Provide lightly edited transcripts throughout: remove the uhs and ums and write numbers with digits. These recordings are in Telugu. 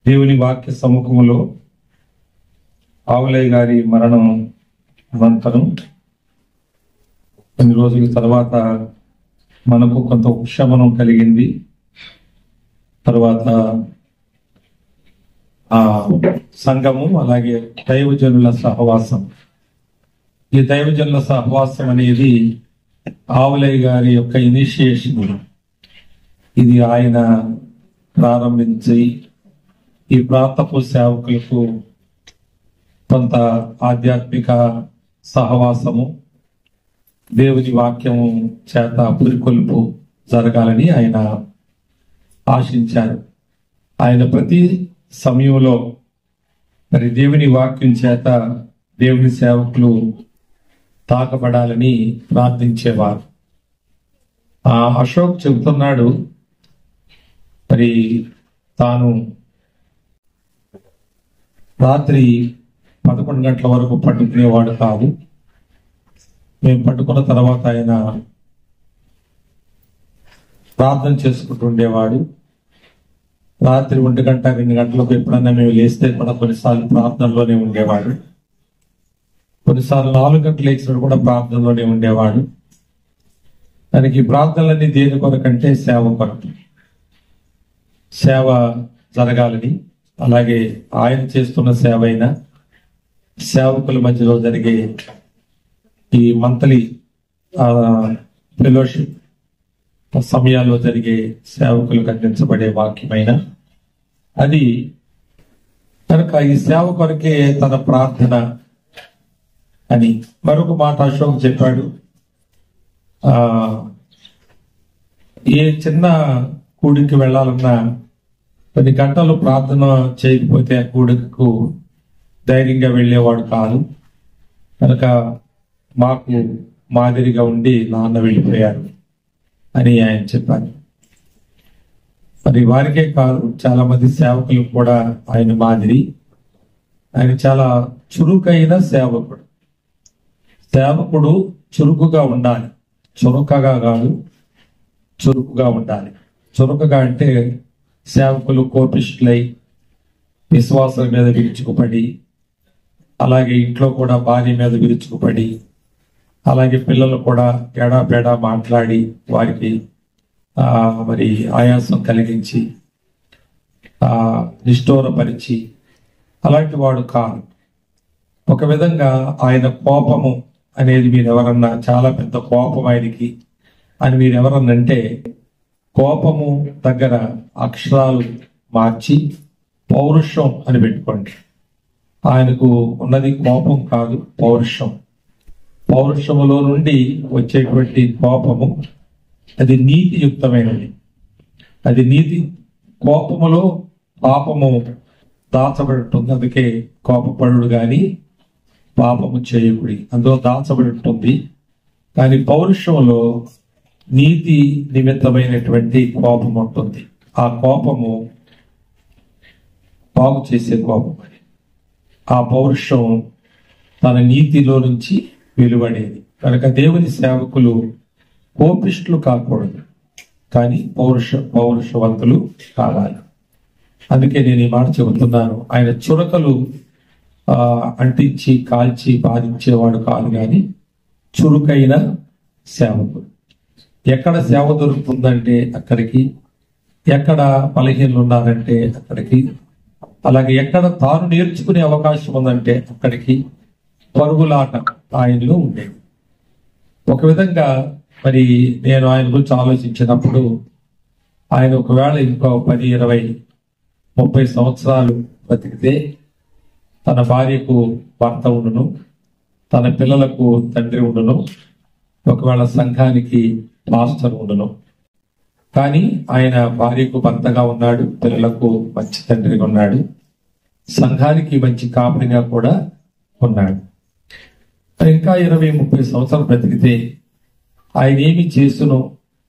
దేవుని వాక్య సముఖములో ఆవులయ్య గారి మరణం అనంతరం కొన్ని రోజుల తర్వాత మనకు కొంత ఉపశమనం కలిగింది. తర్వాత ఆ సంఘము, అలాగే దైవజనుల సహవాసం. ఈ దైవజనుల సహవాసం అనేది ఆవులయ్య గారి యొక్క ఇనిషియేషన్. ఇది ఆయన ప్రారంభించి ఈ ప్రాంతపు సేవకులకు కొంత ఆధ్యాత్మిక సహవాసము, దేవుని వాక్యము చేత పురికొల్పు జరగాలని ఆయన ఆశించారు. ఆయన ప్రతి సమయంలో మరి దేవుని వాక్యం చేత దేవుని సేవకులు తాకబడాలని ప్రార్థించేవారు. అశోక్ చెబుతున్నాడు, మరి తాను రాత్రి 11 గంటల వరకు పట్టుకునేవాడు కాదు. మేము పట్టుకున్న తర్వాత ఆయన ప్రార్థన చేసుకుంటుండేవాడు. రాత్రి 1 గంట 2 గంటలకు ఎప్పుడన్నా మేము లేస్తే కూడా కొన్నిసార్లు ప్రార్థనలోనే ఉండేవాడు. కొన్నిసార్లు 4 గంటలు లేచినప్పుడు కూడా ప్రార్థనలోనే ఉండేవాడు. దానికి ప్రార్థనలన్నీ దేని కొరకంటే సేవ కొరకు, సేవ జరగాలని, అలాగే ఆయన చేస్తున్న సేవ అయినా సేవకుల మధ్యలో జరిగే ఈ మంత్లీ ఫెలోషిప్ సమయాల్లో జరిగే సేవకులకు అందించబడే వాక్యమైన అది కనుక ఈ సేవ కొరకే తన ప్రార్థన అని. మరొక మాట అశోక్ చెప్పాడు, ఏ చిన్న కూడికి వెళ్ళాలన్నా కొన్ని గంటలు ప్రార్థన చేయకపోతే ఆ కూడికకు ధైర్యంగా వెళ్ళేవాడు కాదు. కనుక మాకు మాదిరిగా ఉండి నాన్న వెళ్ళిపోయారు అని ఆయన చెప్పారు. మరి వారికే కాదు, చాలా మంది సేవకులు కూడా ఆయన మాదిరి. ఆయన చాలా చురుకైన సేవకుడు. సేవకుడు చురుకుగా ఉండాలి, చురుకగా కాదు, చురుకుగా ఉండాలి. చురుకుగా అంటే సేవకులు కోపిష్ఠులై విశ్వాసం మీద విరుచుకుపడి, అలాగే ఇంట్లో కూడా భార్య మీద విరుచుకుపడి, అలాగే పిల్లలు కూడా ఎడాపెడా మాట్లాడి వారికి మరి ఆయాసం కలిగించి నిష్ఠూరపరిచి అలాంటి వాడు కాదు. ఒక విధంగా ఆయన కోపము అనేది మీరు ఎవరన్నా, చాలా పెద్ద కోపం ఆయనకి అని మీరు ఎవరన్నా అంటే, కోపము దగ్గర అక్షరాలు మార్చి పౌరుషం అని పెట్టుకోండి. ఆయనకు ఉన్నది కోపం కాదు, పౌరుషం. పౌరుషములో నుండి వచ్చేటువంటి కోపము అది నీతియుక్తమైనది. అది నీతి. కోపములో పాపము దాచబడి ఉంటుంది, అందుకే కోపపడు గాని పాపము చేయకుడి, అందులో దాచబడి ఉంటుంది. కానీ పౌరుషంలో నీతి నిమిత్తమైనటువంటి కోపం ఉంటుంది. ఆ కోపము బాగు చేసే కోపం అని. ఆ పౌరుషం తన నీతిలో నుంచి వెలువడేది. కనుక దేవుని సేవకులు కోపిష్ఠులు కాకూడదు, కానీ పౌరుషవంతులు కావాలి. అందుకే నేను ఈ మాట చెబుతున్నాను. ఆయన చురకలు అంటించి కాల్చి బాధించేవాడు కాదు, కానీ చురుకైన సేవకుడు. ఎక్కడ సేవ దొరుకుతుందంటే అక్కడికి, ఎక్కడ బలహీనలు ఉన్నారంటే అక్కడికి, అలాగే ఎక్కడ తాను నేర్చుకునే అవకాశం ఉందంటే అక్కడికి పరుగులాట ఆయనలో ఉండేది. ఒక విధంగా మరి నేను ఆయన గురించి ఆలోచించినప్పుడు, ఆయన ఒకవేళ ఇంకో 10, 20, 30 సంవత్సరాలు బతికితే తన భార్యకు భర్త ఉండును, తన పిల్లలకు తండ్రి ఉండును, ఒకవేళ సంఘానికి మాస్టర్ ఉండును. కానీ ఆయన భార్యకు భర్తగా ఉన్నాడు, పిల్లలకు మంచి తండ్రిగా ఉన్నాడు, సంఘానికి మంచి కాపరిగా కూడా ఉన్నాడు. ఇంకా 20, 30 సంవత్సరాలు బ్రతికితే ఆయన ఏమి చేసును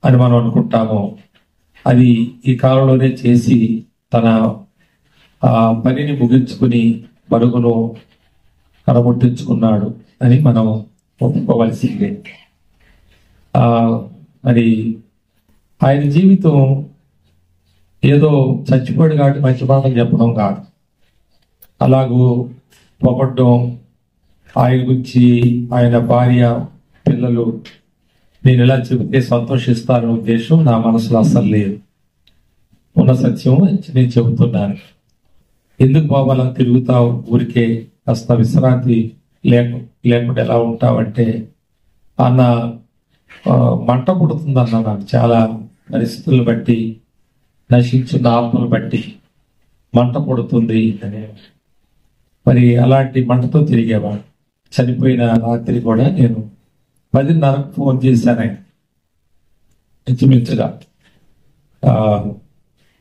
అని మనం అనుకుంటామో అది ఈ కాలంలోనే చేసి తన పనిని ముగించుకుని పరుగును కడముట్టించుకున్నాడు అని మనం ఒప్పుకోవాల్సిందే. మరి ఆయన జీవితం ఏదో చచ్చిపోయాడు కాబట్టి మంచి మాటలు చెప్పడం కాదు. అలాగూ పొగడ్డం, ఆయన గురించి ఆయన భార్య పిల్లలు నేను ఇలా చెబితే సంతోషిస్తారనే ఉద్దేశం నా మనసులో అస్సలు లేదు. ఉన్న సత్యం నేను చెబుతున్నాను. ఎందుకు బాబు అలా తిరుగుతావు, ఊరికే కాస్త విశ్రాంతి లేకుండా ఎలా ఉంటావంటే అన్న మంట పుడుతుందన్న నాకు చాలా పరిస్థితులను బట్టి, నశించిన ఆత్మను బట్టి మంట పుడుతుంది అనే. మరి అలాంటి మంటతో తిరిగేవాడు. చనిపోయిన రాత్రి కూడా నేను 10:30 ఫోన్ చేశాను. ఆయన ఇంచుమించుగా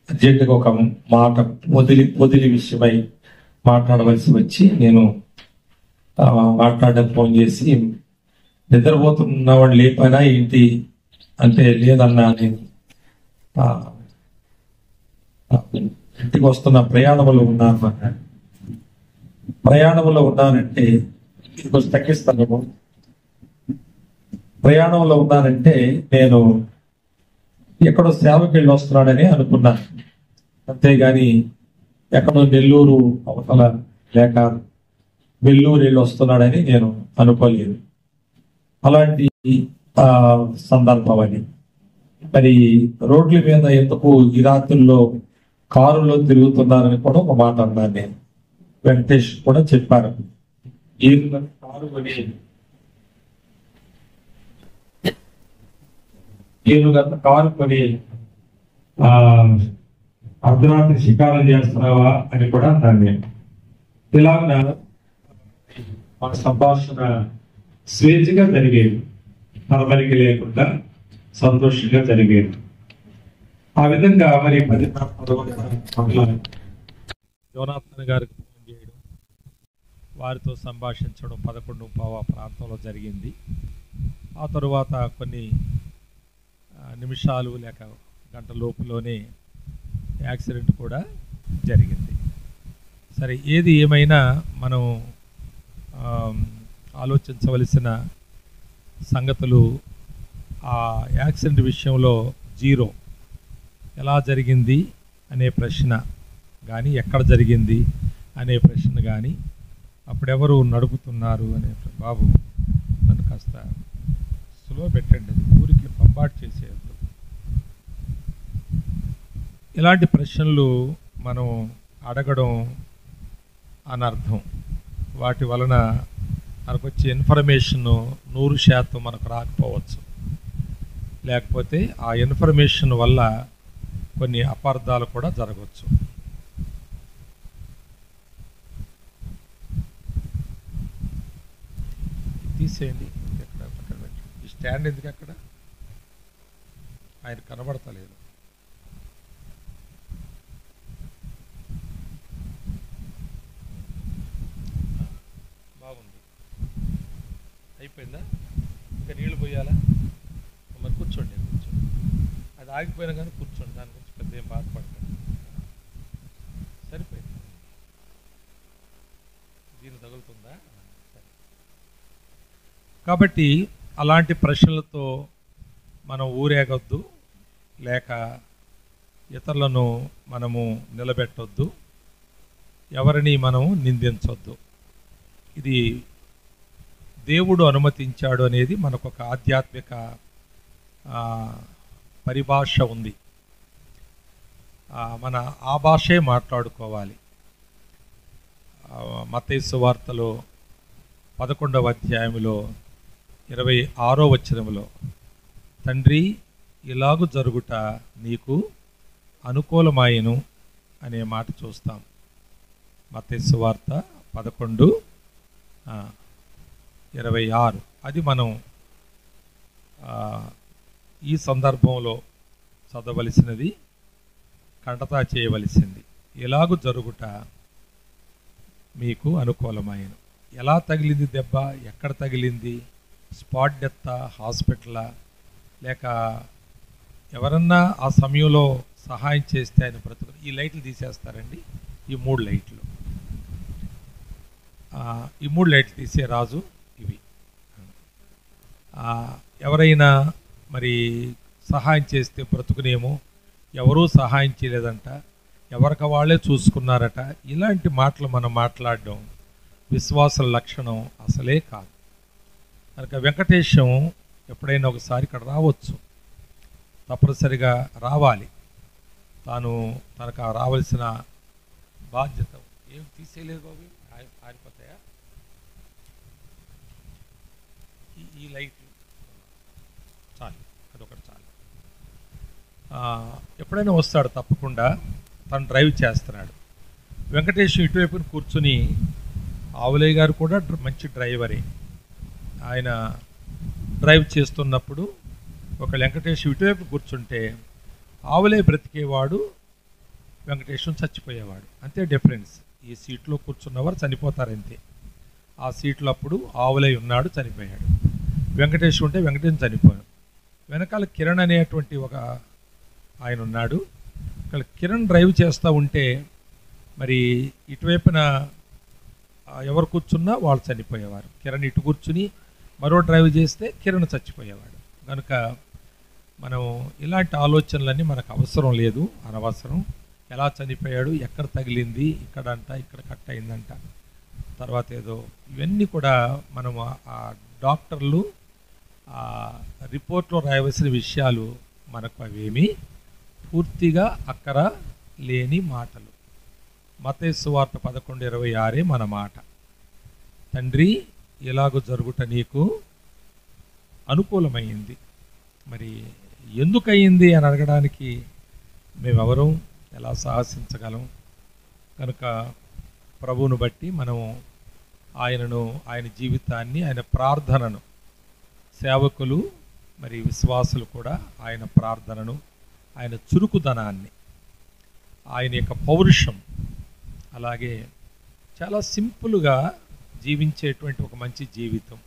అర్జెంటుగా ఒక మాట వదిలి విషయమై మాట్లాడవలసి వచ్చి నేను మాట్లాడడానికి ఫోన్ చేసి, నిద్రపోతున్నవాడు లేపైనా ఏంటి అంటే, లేదన్నా నేను ఇంటికి వస్తున్న ప్రయాణంలో ఉన్నాను అన్నాడు. ప్రయాణంలో ఉన్నానంటే కొంచెం తగ్గిస్తాను. ప్రయాణంలో ఉన్నానంటే నేను ఎక్కడో సేవకి వెళ్ళి వస్తున్నాడని అనుకున్నాను. అంతేగాని ఎక్కడో నెల్లూరు అవతల లేక వెల్లూరు వెళ్ళి వస్తున్నాడని నేను అనుకోలేదు. అలాంటి సందర్భం అని. మరి రోడ్ల మీద ఎందుకు ఈ రాత్రుల్లో కారులో తిరుగుతున్నారని కూడా ఒక మాట అన్నాను నేను. వెంకటేష్ కూడా చెప్పారు, కారు కొని అర్ధరాత్రి షికారం చేస్తున్నావా అని కూడా అన్నాను నేను. ఇలాగ మన సంభాషణ స్వేచ్ఛగా జరిగేది, నరమరికి లేకుండా సంతోషంగా జరిగేది. ఆ విధంగా మరి 10:11 జోనాథన్ గారికి ఫోన్ చేయడం, వారితో సంభాషించడం 11:15 ప్రాంతంలో జరిగింది. ఆ తరువాత కొన్ని నిమిషాలు లేక గంట లోపులోనే యాక్సిడెంట్ కూడా జరిగింది. సరే, ఏది ఏమైనా మనం ఆలోచించవలసిన సంగతులు ఆ యాక్సిడెంట్ విషయంలో 0 ఎలా జరిగింది అనే ప్రశ్న కానీ, ఎక్కడ జరిగింది అనే ప్రశ్న కానీ, అప్పుడెవరు నడుపుతున్నారు అనే, బాబు నన్ను కాస్త స్లో పెట్టండి, ఊరికి పంబాటు చేసేయద్దు. ఇలాంటి ప్రశ్నలు మనం అడగడం అనర్థం. వాటి వలన మనకు వచ్చే ఇన్ఫర్మేషన్ 100% మనకు రాకపోవచ్చు. లేకపోతే ఆ ఇన్ఫర్మేషన్ వల్ల కొన్ని అపార్థాలు కూడా జరగవచ్చు. తీసేయండి, ఎక్కడ పక్కన పెట్టి. ఈ స్టాండ్ ఎందుకు అక్కడ, ఆయన కనబడతలేదు. బాగుంది, అయిపోయిందా? ఇంకా నీళ్లు పోయాలా? మరి కూర్చోండి, కూర్చోండి. అది ఆగిపోయినా కానీ కూర్చోండి, దాని గురించి పెద్ద ఏం బాధపడకండి. సరిపోయింది. దీన్ని తగులుతుందా? సరే. కాబట్టి అలాంటి ప్రశ్నలతో మనం ఊరేగొద్దు, లేక ఇతరులను మనము నిలబెట్టొద్దు, ఎవరిని మనం నిందించొద్దు. ఇది దేవుడు అనుమతించాడు అనేది మనకు ఒక ఆధ్యాత్మిక పరిభాష ఉంది. మన ఆ భాషే మాట్లాడుకోవాలి. మత్తయి సువార్తలో 11వ అధ్యాయంలో 26వ వచనంలో, తండ్రి ఇలాగు జరుగుట నీకు అనుకూలమాయను అనే మాట చూస్తాం. మత్తయి సువార్త 11:26. అది మనం ఈ సందర్భంలో చదవలసినది, కంటతా చేయవలసింది. ఎలాగూ జరుగుట మీకు అనుకూలమైన. ఎలా తగిలింది దెబ్బ, ఎక్కడ తగిలింది, స్పాట్ డెత్తా, హాస్పిటలా, లేక ఎవరన్నా ఆ సమయంలో సహాయం చేస్తే ఆయన బ్రతుకు. ఈ లైట్లు తీసేస్తారండి, ఈ 3 లైట్లు, ఈ 3 లైట్లు తీసే రాజు ఇవి. ఎవరైనా మరి సహాయం చేస్తే బ్రతుకునేమో, ఎవరూ సహాయం చేయలేదంట, ఎవరికి వాళ్ళే చూసుకున్నారట. ఇలాంటి మాటలు మనం మాట్లాడడం విశ్వాసుల లక్షణం అసలే కాదు. కనుక వెంకటేశం ఎప్పుడైనా ఒకసారి ఇక్కడ రావచ్చు, తప్పనిసరిగా రావాలి. తనకు రావాల్సిన బాధ్యత ఏం తీసేయలేదు బాబు, ఆరిపోతాయా ఈ లైట్లు? చాలు, అదొకటి చాలు. ఎప్పుడైనా వస్తాడు తప్పకుండా, తను డ్రైవ్ చేస్తున్నాడు. వెంకటేశం ఇటువైపున కూర్చుని, ఆవులయ్య గారు కూడా మంచి డ్రైవరే, ఆయన డ్రైవ్ చేస్తున్నప్పుడు ఒక వెంకటేశం ఇటువైపు కూర్చుంటే ఆవులయ్య బ్రతికేవాడు, వెంకటేశం చచ్చిపోయేవాడు. అంతే డిఫరెన్స్. ఈ సీట్లో కూర్చున్నవారు చనిపోతారు అంతే. ఆ సీట్లో అప్పుడు ఆవులయ్య ఉన్నాడు, చనిపోయాడు. వెంకటేశం ఉంటే వెంకటేశం చనిపోయాడు. వెనకాల కిరణ్ అనేటువంటి ఒక ఆయన ఉన్నాడు. ఇక్కడ కిరణ్ డ్రైవ్ చేస్తూ ఉంటే మరి ఇటువైపున ఎవరు కూర్చున్నా వాళ్ళు చనిపోయేవారు. కిరణ్ ఇటు కూర్చుని మరో డ్రైవ్ చేస్తే కిరణ్ చచ్చిపోయేవాడు. కనుక మనం ఇలాంటి ఆలోచనలన్నీ మనకు అవసరం లేదు, అనవసరం. ఎలా చనిపోయాడు, ఎక్కడ తగిలింది, ఇక్కడంట, ఇక్కడ కట్ అయిందంట, తర్వాత ఏదో, ఇవన్నీ కూడా మనం ఆ డాక్టర్లు రిపోర్ట్లో రాయవలసిన విషయాలు మనకు అవేమీ పూర్తిగా అక్కర లేని మాటలు. మత్తయి సువార్త 11:26 మన మాట. తండ్రి, ఇలాగ జరుగుట నీకు అనుకూలమైంది. మరి ఎందుకయింది అని అడగడానికి మేమెవరం ఎలా సాహసించగలం? కనుక ప్రభువును బట్టి మనం ఆయన జీవితాన్ని, ఆయన ప్రార్థనను, సేవకులు మరి విశ్వాసులు కూడా ఆయన ప్రార్థనను, ఆయన చురుకుదనాన్ని, ఆయన యొక్క పౌరుషం, అలాగే చాలా సింపుల్గా జీవించేటువంటి ఒక మంచి జీవితం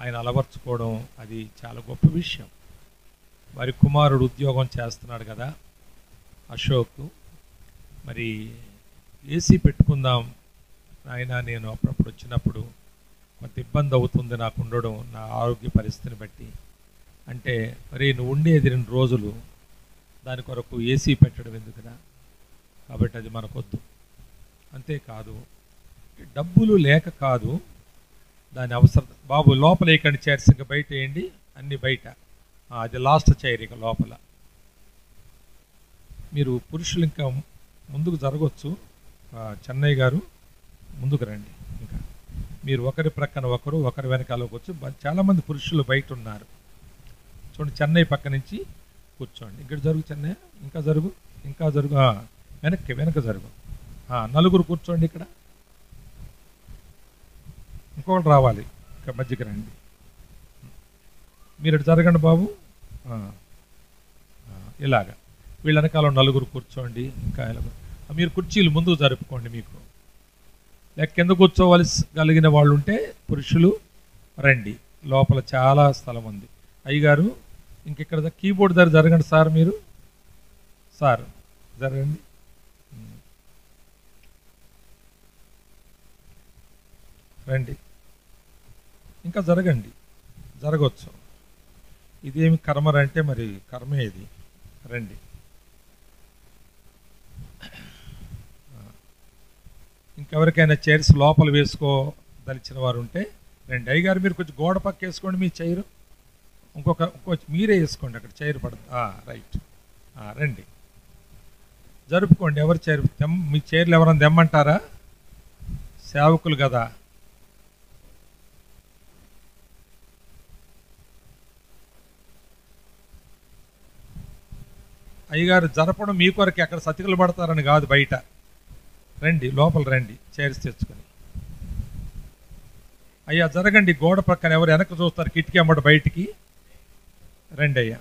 ఆయన అలవర్చుకోవడం, అది చాలా గొప్ప విషయం. వారి కుమారుడు ఉద్యోగం చేస్తున్నాడు కదా అశోక్, మరి ఏసీ పెట్టుకుందాం ఆయన, నేను అప్పుడప్పుడు వచ్చినప్పుడు కొంత ఇబ్బంది అవుతుంది నాకు ఉండడం, నా ఆరోగ్య పరిస్థితిని బట్టి. అంటే మరి నువ్వు ఉండేది 2 రోజులు, దాని కొరకు ఏసీ పెట్టడం ఎందుకురా? కాబట్టి అది మనకొద్దు. అంతేకాదు, డబ్బులు లేక కాదు, దాని అవసరం. బాబు లోపల ఇక్కడి చైర్స్ ఇంకా బయట వేయండి, అన్నీ బయట. అది లాస్ట్ చైర్ ఇక లోపల. మీరు పురుషులు ఇంకా ముందుకు జరగవచ్చు. చెన్నై గారు ముందుకు రండి. ఇంకా మీరు ఒకరి ప్రక్కన ఒకరు, ఒకరి వెనకాలకు వచ్చు. చాలామంది పురుషులు బయట ఉన్నారు. చూడండి, చెన్నై పక్క నుంచి కూర్చోండి. ఇక్కడ జరుగు చెన్నై, ఇంకా జరుగు, ఇంకా జరుగు, వెనక జరుగు. 4 కూర్చోండి ఇక్కడ. ఇంకొకటి రావాలి, ఇక్కడ మధ్యకి రండి. మీరు జరగండి బాబు. ఇలాగా వీళ్ళ వెనకాల 4 కూర్చోండి. ఇంకా మీరు కుర్చీలు ముందుకు జరుపుకోండి. మీకు లేక కింద కూర్చోవలసిన వాళ్ళు ఉంటే పురుషులు రండి, లోపల చాలా స్థలం ఉంది. అయ్యగారు ఇంకెక్కడ కీబోర్డ్ దగ్గర జరగండి సార్. మీరు సార్ జరగండి. రండి, ఇంకా జరగండి, జరగవచ్చు. ఇదేమి కర్మరంటే మరి కర్మే ఇది. రండి. ఇంకెవరికైనా చైర్స్ లోపల వేసుకోదలిచిన వారు ఉంటే రండి. అయ్యగారు మీరు కొంచెం గోడ పక్క వేసుకోండి మీ చైరు. ఇంకొక మీరే వేసుకోండి, అక్కడ చైర్ పడుతుంది. రైట్, రండి, జరుపుకోండి. ఎవరి చైర్ మీ చైర్లు ఎవరైనా తెమ్మంటారా? సేవకులు కదా. అయ్యగారు జరపడం మీ కొరకు, ఎక్కడ సతికలు పడతారని కాదు, బయట రండి, లోపల రండి, చైర్స్ తెచ్చుకొని. అయ్యా జరగండి, గోడ పక్కన ఎవరు వెనక చూస్తారు, కిటికీ అమ్మడు బయటికి రండి అయ్యా.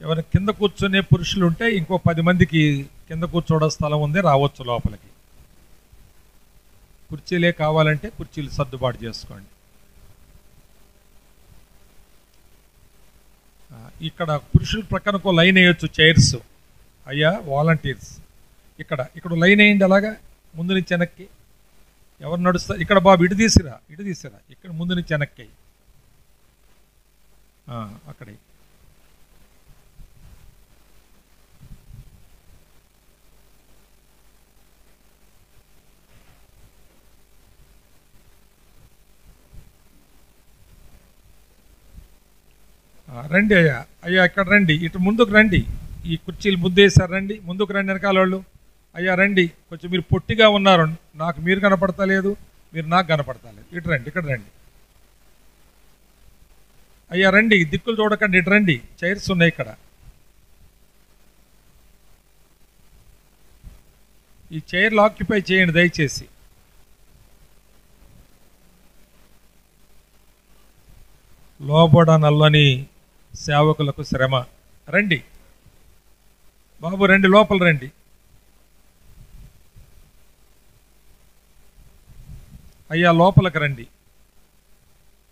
ఎవరైనా కింద కూర్చునే పురుషులు ఉంటే ఇంకో 10 మందికి కింద కూర్చోవడం స్థలం ఉంది, రావచ్చు లోపలికి. కుర్చీలే కావాలంటే కుర్చీలు సర్దుబాటు చేసుకోండి. ఇక్కడ పురుషుల ప్రక్కన లైన్ వేయొచ్చు చైర్స్. అయ్యా వాలంటీర్స్ ఇక్కడ లైన్ వేయండి, అలాగా ముందు నుంచి వెనక్కి. ఎవరు నడుస్తారు ఇక్కడ బాబు? ఇటు తీసిరా ఇక్కడ ముందు నుంచి వెనక్కి అక్కడే. రండి అయ్యా ఇక్కడ రండి, ఇటు ముందుకు రండి. ఈ కుర్చీలు ముద్దేశారు, రండి ముందుకు రండి. వెనకాల వాళ్ళు అయ్యా రండి. కొంచెం మీరు పొట్టిగా ఉన్నారు, నాకు మీరు కనపడతలేదు, మీరు నాకు కనపడతలేదు. ఇటు రండి, ఇక్కడ రండి. అయ్యా రండి, దిక్కులు చూడకండి, ఇటు రండి. చైర్స్ ఉన్నాయి ఇక్కడ. ఈ చైర్లు ఆక్యుపై చేయండి దయచేసి. లోబడ నల్లని సేవకులకు శ్రమ. రండి బాబు, రండి, లోపల రండి. అయ్యా లోపలికి రండి.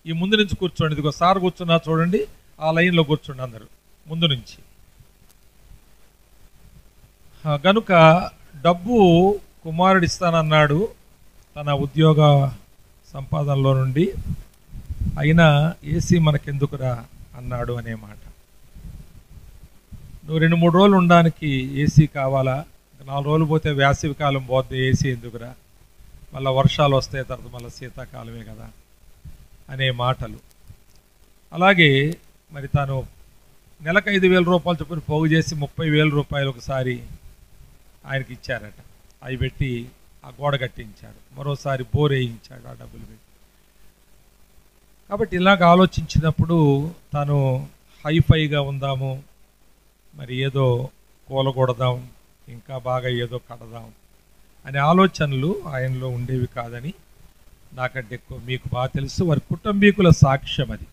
ఈ ముందు నుంచి కూర్చోండి. ఇదిగో సార్ కూర్చున్నా చూడండి, ఆ లైన్లో కూర్చోండి అందరూ ముందు నుంచి. గనుక డబ్బు కుమారుడు ఇస్తానన్నాడు తన ఉద్యోగ సంపాదనలో నుండి, అయినా ఏసీ మనకెందుకురా అన్నాడు అనే మాట. నువ్వు 2-3 రోజులు ఉండడానికి ఏసీ కావాలా? 4 రోజులు పోతే వేసవి కాలం పోతే ఏసీ ఎందుకురా? మళ్ళీ వర్షాలు వస్తాయి, తర్వాత మళ్ళీ శీతాకాలమే కదా అనే మాటలు. అలాగే మరి తాను నెలకు 5,000 రూపాయలు చొప్పున పోగు చేసి 30,000 రూపాయలు ఒకసారి ఆయనకి ఇచ్చారట. అవి పెట్టి ఆ గోడ కట్టించాడు, మరోసారి బోర్ వేయించాడు ఆ డబ్బులు పెట్టి. కాబట్టి ఇలాగ ఆలోచించినప్పుడు తాను హైఫైగా ఉందాము, మరి ఏదో కూలగొడదాం, ఇంకా బాగా ఏదో కడదాం అనే ఆలోచనలు ఆయనలో ఉండేవి కాదని నాకంటే ఎక్కువ మీకు బాగా తెలుసు. వారి కుటుంబీకుల సాక్ష్యం అది.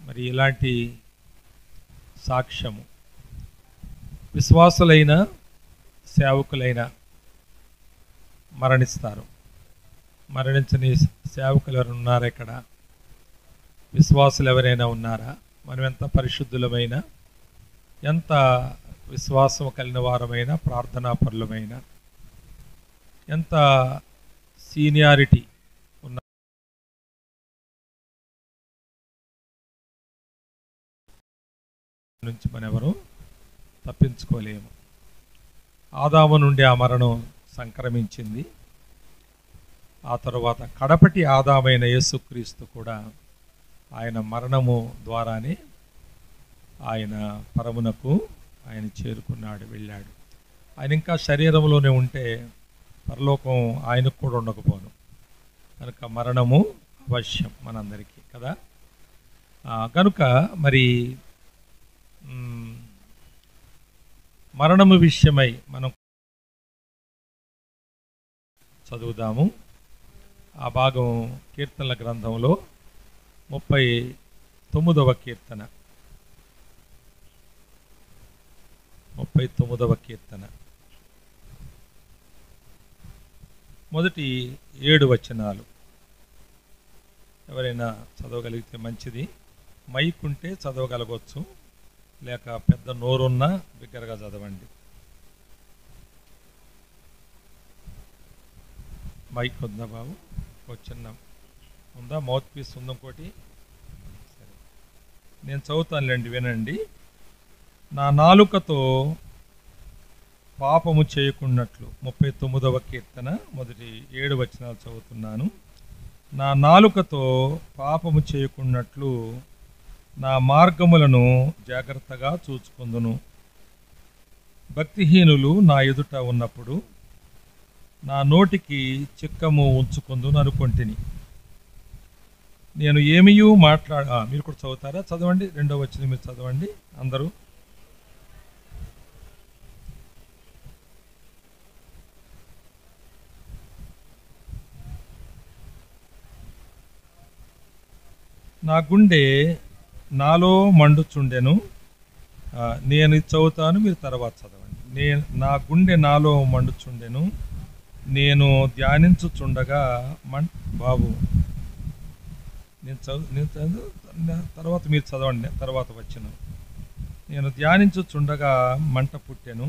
మరి ఇలాంటి సాక్ష్యము విశ్వాసులైన సేవకులైన మరణిస్తారు. మరణించని సేవకులు ఎవరు ఉన్నారా ఇక్కడ? విశ్వాసులు ఎవరైనా ఉన్నారా? మనం ఎంత పరిశుద్ధులమైన, ఎంత విశ్వాసం కలిగిన వారమైనా, ప్రార్థనాపరులమైన, ఎంత సీనియారిటీ ఉన్న నుంచి మనెవరు తప్పించుకోలేము. ఆదాము నుండి ఆ మరణం సంక్రమించింది. ఆ తరువాత కడపటి ఆదామైన యేసుక్రీస్తు కూడా ఆయన మరణము ద్వారానే ఆయన పరమునకు ఆయన చేరుకున్నాడు, వెళ్ళాడు. ఆయన ఇంకా శరీరంలోనే ఉంటే పరలోకం ఆయనకు కూడా ఉండకపోను. కనుక మరణము అవశ్యం మనందరికీ కదా. కనుక మరి మరణము విషయమై మనం చదువుదాము. ఆ భాగం కీర్తనల గ్రంథంలో 39వ కీర్తన. 39వ కీర్తన మొదటి 7 వచనాలు. ఎవరైనా చదవగలిగితే మంచిది. మైక్ ఉంటే చదవగలగవచ్చు, లేక పెద్ద నోరున్నా బిగ్గరగా చదవండి. మైక్ ఉందా బాబు? చిన్న ఉందా? మౌత్ పీస్ ఉందా? ఇంకోటి సరే, నేను చదువుతానులేండి, వినండి. నా నాలుకతో పాపము చేయకున్నట్లు, 39వ కీర్తన మొదటి 7 వచనాలు చదువుతున్నాను. నా నాలుకతో పాపము చేయకున్నట్లు నా మార్గములను జాగ్రత్తగా చూచుకుందును. భక్తిహీనులు నా ఎదుట ఉన్నప్పుడు నా నోటికి చిక్కము ఉంచుకుందును అనుకొంటిని. నేను ఏమీయూ మీరు కూడా చదువుతారా? చదవండి, 2వ వచనం మీరు చదవండి అందరూ. నా గుండె నాలో మండుచుండెను. నేను చదువుతాను, మీరు తర్వాత చదవండి. నా గుండె నాలో మండుచుండెను, నేను ధ్యానించుచుండగా బాబు తర్వాత మీరు చదవండి. తర్వాత వచనం. నేను ధ్యానించుచుండగా మంట పుట్టెను.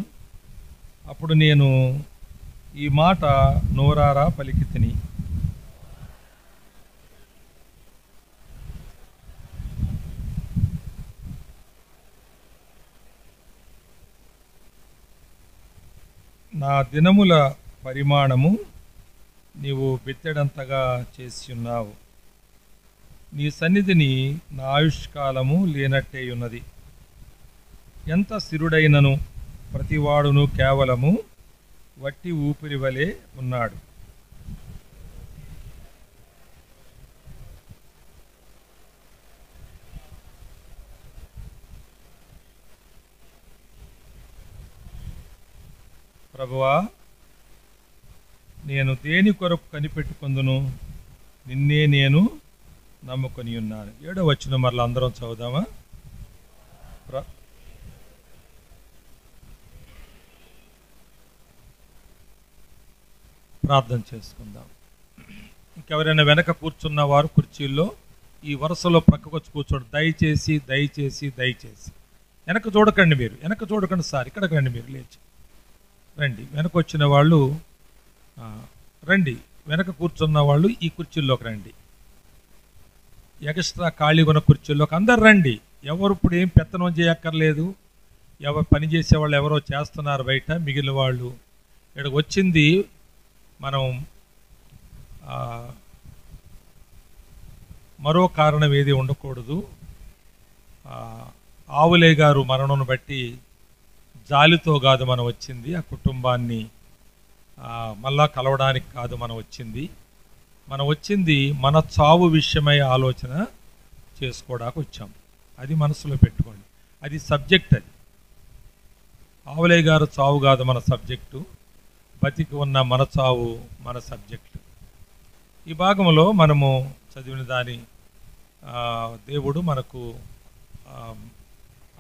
అప్పుడు నేను ఈ మాట నోరారా పలికి తిని, నా దినముల పరిమాణము నీవు బెత్తెడంతగా చేసి ఉన్నావు. నీ సన్నిధిని నా ఆయుష్కాలము లేనట్టే ఉన్నది. ఎంత స్థిరుడైనను ప్రతివాడును కేవలము వట్టి ఊపిరి వలె ఉన్నాడు. ప్రభువా, నేను దేని కొరకు కనిపెట్టుకుందును? నిన్నే నేను నమ్ముకొని ఉన్నాను. 7వ వచనం మరలా అందరం చదువుదామా? ప్రార్థన చేసుకుందాం. ఇంకెవరైనా వెనక కూర్చున్న వారు కుర్చీల్లో ఈ వరుసలో ప్రక్కకు వచ్చి కూర్చోండి. దయచేసి దయచేసి దయచేసి వెనక చూడకండి. మీరు వెనక చూడకండి సార్, ఇక్కడికి రండి. మీరు లేచి రండి. వెనక వచ్చిన వాళ్ళు రండి. వెనక కూర్చున్న వాళ్ళు ఈ కుర్చీల్లోకి రండి. ఎక్స్ట్రా ఖాళీగా ఉన్న కుర్చీల్లోకి అందరు రండి. ఎవరు ఇప్పుడు ఏం పెత్తనం చేయక్కర్లేదు. ఎవరు పని చేసేవాళ్ళు ఎవరో చేస్తున్నారు బయట. మిగిలిన వాళ్ళు ఇక్కడికి వచ్చింది మనం మరో కారణం ఏది ఉండకూడదు. ఆవులే గారు మరణం బట్టి జాలితో కాదు మనం వచ్చింది. ఆ కుటుంబాన్ని మళ్ళా కలవడానికి కాదు మనం వచ్చింది. మనం వచ్చింది మన చావు విషయమై ఆలోచన చేసుకోవడానికి వచ్చాం. అది మనసులో పెట్టుకోండి. అది సబ్జెక్ట్. అది ఆవులే గారు చావు కాదు మన సబ్జెక్టు. బతికి ఉన్న మన చావు మన సబ్జెక్టు. ఈ భాగంలో మనము చదివిన దాని దేవుడు మనకు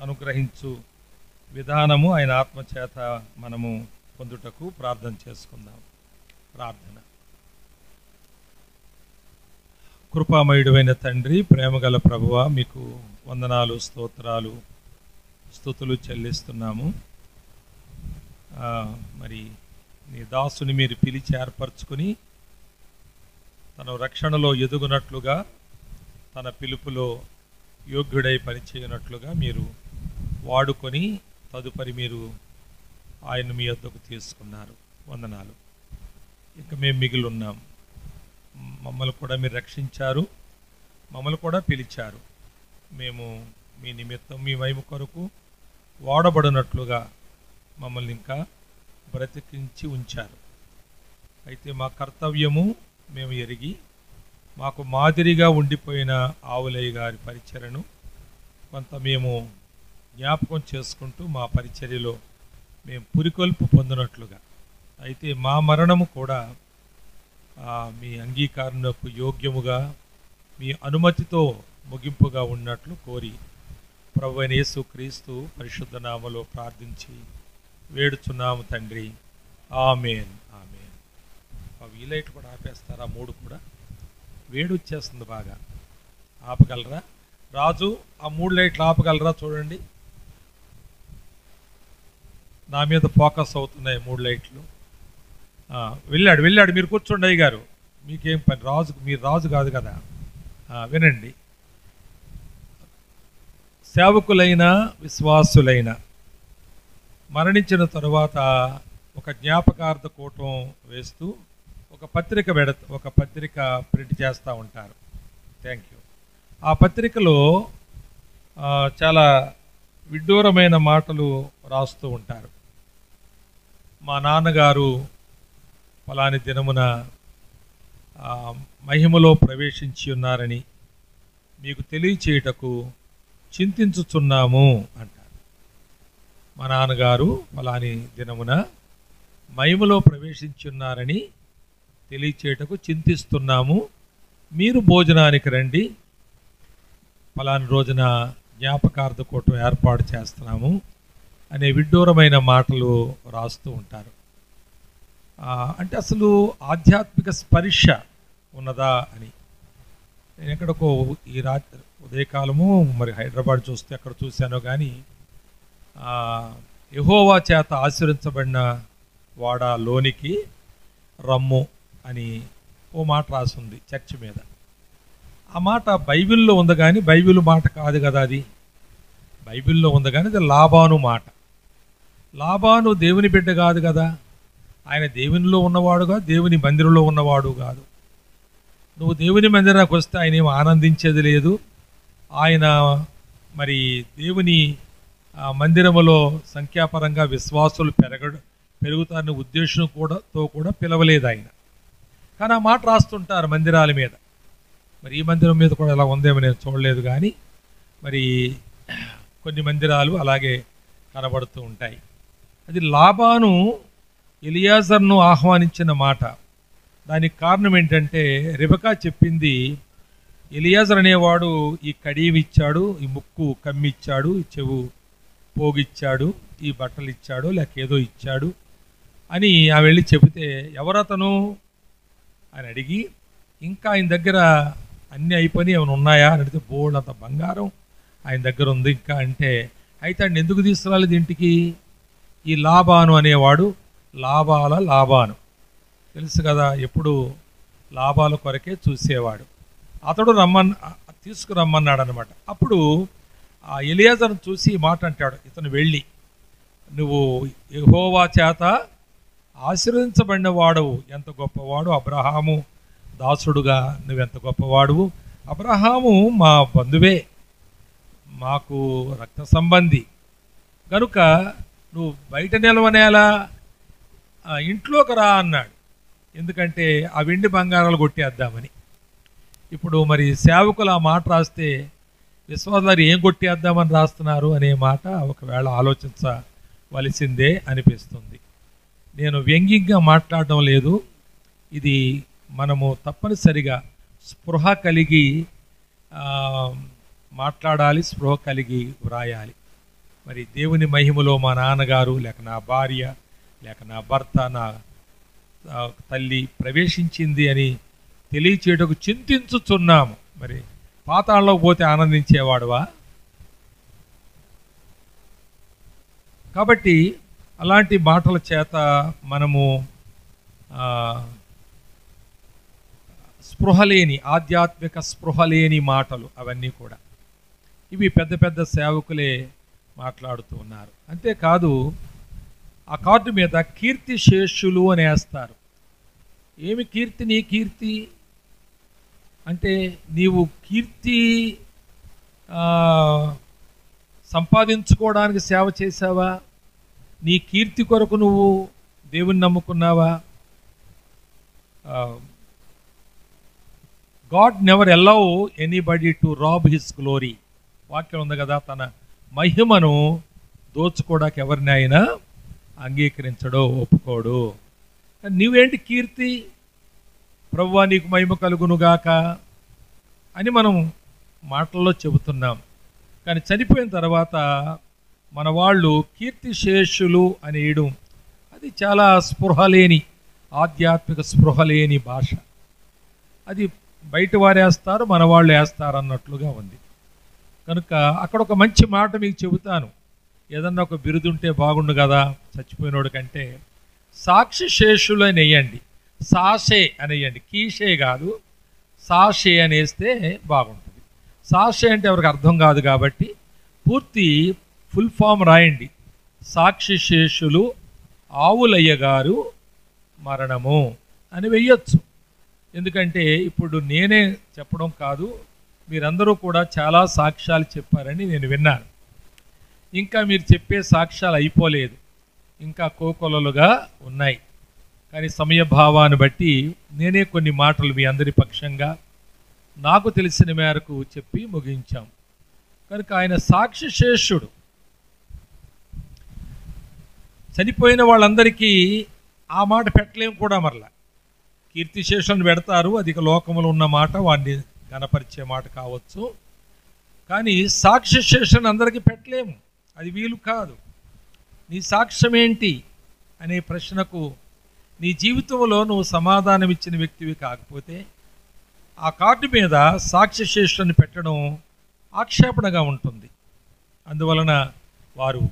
అనుగ్రహించు విధానము ఆయన ఆత్మచేత మనము పొందుటకు ప్రార్థన చేసుకుందాం. ప్రార్థన. కృపామయుడైన తండ్రి, ప్రేమగల ప్రభువా, మీకు వందనాలు, స్తోత్రాలు, స్తుతులు చెల్లిస్తున్నాము. మరి నీ దాసుని మీరు పిలిచి ఏర్పరచుకుని తన రక్షణలో ఎదుగునట్లుగా, తన పిలుపులో యోగ్యుడై పనిచేయనట్లుగా మీరు వాడుకొని తదుపరి మీరు ఆయన మీ వద్దకు తీసుకున్నారు. వందనాలు. ఇంకా మేము మిగిలి ఉన్నాం. మమ్మల్ని కూడా మీరు రక్షించారు, మమ్మల్ని కూడా పిలిచారు. మేము మీ నిమిత్తం మీ మహిమ కొరకు వాడబడినట్లుగా మమ్మల్ని ఇంకా బ్రతికించి ఉంచారు. అయితే మా కర్తవ్యము మేము ఎరిగి మాకు మాదిరిగా ఉండిపోయిన ఆవులయ్య గారి పరిచర్యను కొంత మేము జ్ఞాపకం చేసుకుంటూ మా పరిచర్యలో మేము పురికొల్పు పొందినట్లుగా, అయితే మా మరణము కూడా మీ అంగీకారంకు యోగ్యముగా మీ అనుమతితో ముగింపుగా ఉన్నట్లు కోరి ప్రభువైన యేసుక్రీస్తు పరిశుద్ధ నామములో ప్రార్థించి వేడుచున్నాము తండ్రి. ఆమేన్. ఆమేన్. ఈ లైట్ కూడా ఆపేస్తారా? 3 కూడా వేడి వచ్చేస్తుంది బాగా. ఆపగలరా రాజు? ఆ 3 లైట్లు ఆపగలరా? చూడండి, నా మీద ఫోకస్ అవుతున్నాయి 3 లైట్లు. వెళ్ళాడు. మీరు కూర్చోండి అయ్య గారు, మీకేం పని? రాజు, మీరు రాజు కాదు కదా. వినండి. సేవకులైన విశ్వాసులైన మరణించిన తరువాత ఒక జ్ఞాపకార్థ కూటం వేస్తూ ఒక పత్రిక ప్రింట్ చేస్తూ ఉంటారు. Thank you. ఆ పత్రికలో చాలా విడ్డూరమైన మాటలు రాస్తూ ఉంటారు. మా నాన్నగారు ఫలాని దినమున మహిమలో ప్రవేశించి ఉన్నారని మీకు తెలియచేయుటకు చింతించుచున్నాము అంటారు. మా నాన్నగారు ఫలాని దినమున మహిమలో ప్రవేశించి ఉన్నారని తెలియచేయుటకు చింతిస్తున్నాము, మీరు భోజనానికి రండి, ఫలాని రోజున జ్ఞాపకార్థ కూటం ఏర్పాటు చేస్తున్నాము అనే విడ్డూరమైన మాటలు రాస్తూ ఉంటారు. అంటే అసలు ఆధ్యాత్మిక స్పర్శ ఉన్నదా అని. నేను ఎక్కడికో ఈ రాత్రి ఉదయకాలము మరి హైదరాబాద్ చూస్తే అక్కడ చూశాను కానీ యెహోవా చేత ఆశీర్వించబడిన వాడలోనికి రమ్ము అని ఓ మాట రాసింది చర్చ్ మీద. ఆ మాట బైబిల్లో ఉంది కానీ బైబిల్ మాట కాదు కదా, అది బైబిల్లో ఉంది కానీ అది లాబాను మాట. లాబాను దేవుని బిడ్డ కాదు కదా, ఆయన దేవునిలో ఉన్నవాడుగా దేవుని మందిరంలో ఉన్నవాడు కాదు. నువ్వు దేవుని మందిరానికి వస్తే ఆయన ఏమి ఆనందించేది లేదు. ఆయన మరి దేవుని మందిరములో సంఖ్యాపరంగా విశ్వాసులు పెరుగుతారనే ఉద్దేశం కూడా పిలవలేదు ఆయన. కానీ ఆ మాట రాస్తుంటారు మందిరాల మీద. మరి ఈ మందిరం మీద కూడా ఎలా ఉందేమో నేను చూడలేదు కానీ మరి కొన్ని మందిరాలు అలాగే కనబడుతూ ఉంటాయి. అది లాబాను ఎలియాజర్ను ఆహ్వానించిన మాట. దానికి కారణం ఏంటంటే రెబెకా చెప్పింది, ఎలియాజర్ అనేవాడు ఈ కడియమిచ్చాడు, ఈ ముక్కు కమ్మిచ్చాడు, ఈ చెవు పోగిచ్చాడు, ఈ బట్టలు ఇచ్చాడు, లేక ఏదో ఇచ్చాడు అని ఆమె వెళ్ళి చెబితే, ఎవరతను అని అడిగి, ఇంకా ఆయన దగ్గర అన్నీ అయిపోయి ఏమైనా ఉన్నాయా అని అడిగితే, బోల్డ్ అంత బంగారం ఆయన దగ్గర ఉంది ఇంకా అంటే, అయితే ఆయన ఎందుకు తీసుకురాలేదు ఇంటికి? ఈ లాబాను అనేవాడు లాబాను తెలుసు కదా, ఎప్పుడు లాభాల కొరకే చూసేవాడు. అతడు తీసుకురమ్మన్నాడు అనమాట. అప్పుడు ఆ ఎలియాజర్ను చూసి మాట అంటాడు, ఇతను వెళ్ళి నువ్వు యెహోవా చేత ఆశీర్వదించబడిన వాడవు, ఎంత గొప్పవాడు, అబ్రహాము దాసుడుగా నువ్వెంత గొప్పవాడువు, అబ్రహాము మా బంధువే, మాకు రక్త సంబంధి, కనుక నువ్వు బయట నిలవనేలా ఇంట్లోకి రా అన్నాడు. ఎందుకంటే ఆ వెండి బంగారాలు కొట్టేద్దామని. ఇప్పుడు మరి సేవకులు ఆ మాట రాస్తే విశ్వాసాలు ఏం కొట్టేద్దామని రాస్తున్నారు అనే మాట ఒకవేళ ఆలోచించవలసిందే అనిపిస్తుంది. నేను వ్యంగ్యంగా మాట్లాడడం లేదు, ఇది మనము తప్పనిసరిగా స్పృహ కలిగి మాట్లాడాలి, స్పృహ కలిగి వ్రాయాలి. మరి దేవుని మహిమలో మా నాన్నగారు, లేక నా భార్య, లేక నా భర్త, నా తల్లి ప్రవేశించింది అని తెలియచేయటకు చింతించుచున్నాము. మరి పాతాళంలో పోతే ఆనందించేవాడువా? కాబట్టి అలాంటి మాటల చేత మనము స్పృహలేని, ఆధ్యాత్మిక స్పృహలేని మాటలు అవన్నీ కూడా ఇవి పెద్ద పెద్ద సేవకులే మాట్లాడుతూ ఉన్నారు. అంతేకాదు ఆ కార్డు మీద కీర్తి శేషులు అని వేస్తారు. ఏమి కీర్తి? నీ కీర్తి అంటే నీవు కీర్తి సంపాదించుకోవడానికి సేవ చేసావా? నీ కీర్తి కొరకు నువ్వు దేవుని నమ్ముకున్నావా? God never allow anybody to rob his glory. వాక్యం ఉంది కదా, తన మహిమను దోచుకోవడానికి ఎవరిని అయినా అంగీకరించడో ఒప్పుకోడు. నీవేంటి కీర్తి? ప్రభువా నీకు మహిమ కలుగునుగాక అని మనం మాటల్లో చెబుతున్నాం. కానీ చనిపోయిన తర్వాత మన వాళ్ళు కీర్తిశేషులు అనేయడం అది చాలా స్పృహలేని, ఆధ్యాత్మిక స్పృహలేని భాష. అది బయట వారు వేస్తారు, మన వాళ్ళు వేస్తారు అన్నట్లుగా ఉంది. కనుక అక్కడ ఒక మంచి మాట మీకు చెబుతాను. ఏదన్నా ఒక బిరుదుంటే బాగుండు కదా చచ్చిపోయినోడు కంటే, సాక్షి శేషులు అని వేయండి, సాషే అనేయండి, కీషే కాదు, సాషే అనేస్తే బాగుంటుంది. సాషే అంటే ఎవరికి అర్థం కాదు కాబట్టి పూర్తి ఫుల్ ఫామ్ రాయండి. సాక్షి శేషులు ఆవులయ్య గారు మరణము అని వెయ్యొచ్చు. ఎందుకంటే ఇప్పుడు నేనే చెప్పడం కాదు, మీరందరూ కూడా చాలా సాక్ష్యాలు చెప్పారని నేను విన్నాను. ఇంకా మీరు చెప్పే సాక్ష్యాలు అయిపోలేదు, ఇంకా కోకొలలుగా ఉన్నాయి. కానీ సమయభావాన్ని బట్టి నేనే కొన్ని మాటలు మీ అందరి పక్షంగా నాకు తెలిసిన మేరకు చెప్పి ముగించాం. కనుక ఆయన సాక్షి శేషుడు. చనిపోయిన వాళ్ళందరికీ ఆ మాట పెట్టలేం కూడా. మరలా కీర్తిశేషులను పెడతారు, అది లోకములో ఉన్న మాట, వాడిని కనపరిచే మాట కావచ్చు. కానీ సాక్షి శేషుని అందరికీ పెట్టలేము, అది వీలు కాదు. నీ సాక్ష్యం ఏంటి అనే ప్రశ్నకు నీ జీవితంలో నువ్వు సమాధానం ఇచ్చిన వ్యక్తివి కాకపోతే ఆ కార్డు మీద సాక్ష్యశేషుని పెట్టడం ఆక్షేపణగా ఉంటుంది. అందువలన వారు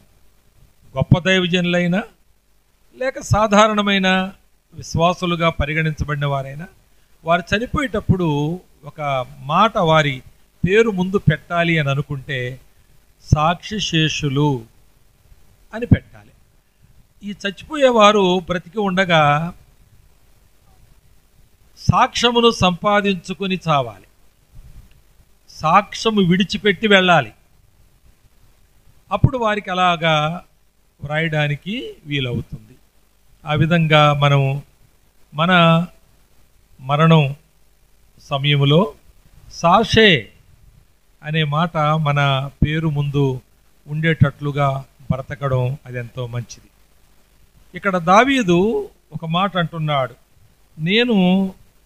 గొప్ప దైవజనులైనా లేక సాధారణమైన విశ్వాసులుగా పరిగణించబడిన వారైనా వారు చనిపోయేటప్పుడు ఒక మాట వారి పేరు ముందు పెట్టాలి అని అనుకుంటే సాక్ష్యశేషులు అని పెట్టాలి. ఈ చచ్చిపోయేవారు బ్రతికి ఉండగా సాక్ష్యమును సంపాదించుకొని చావాలి, సాక్ష్యము విడిచిపెట్టి వెళ్ళాలి. అప్పుడు వారికి అలాగా వ్రాయడానికి వీలవుతుంది. ఆ విధంగా మనం మన మరణం సమయంలో సాషే అనే మాట మన పేరు ముందు ఉండేటట్లుగా బ్రతకడం అది ఎంతో మంచిది. ఇక్కడ దావీదు ఒక మాట అంటున్నాడు, నేను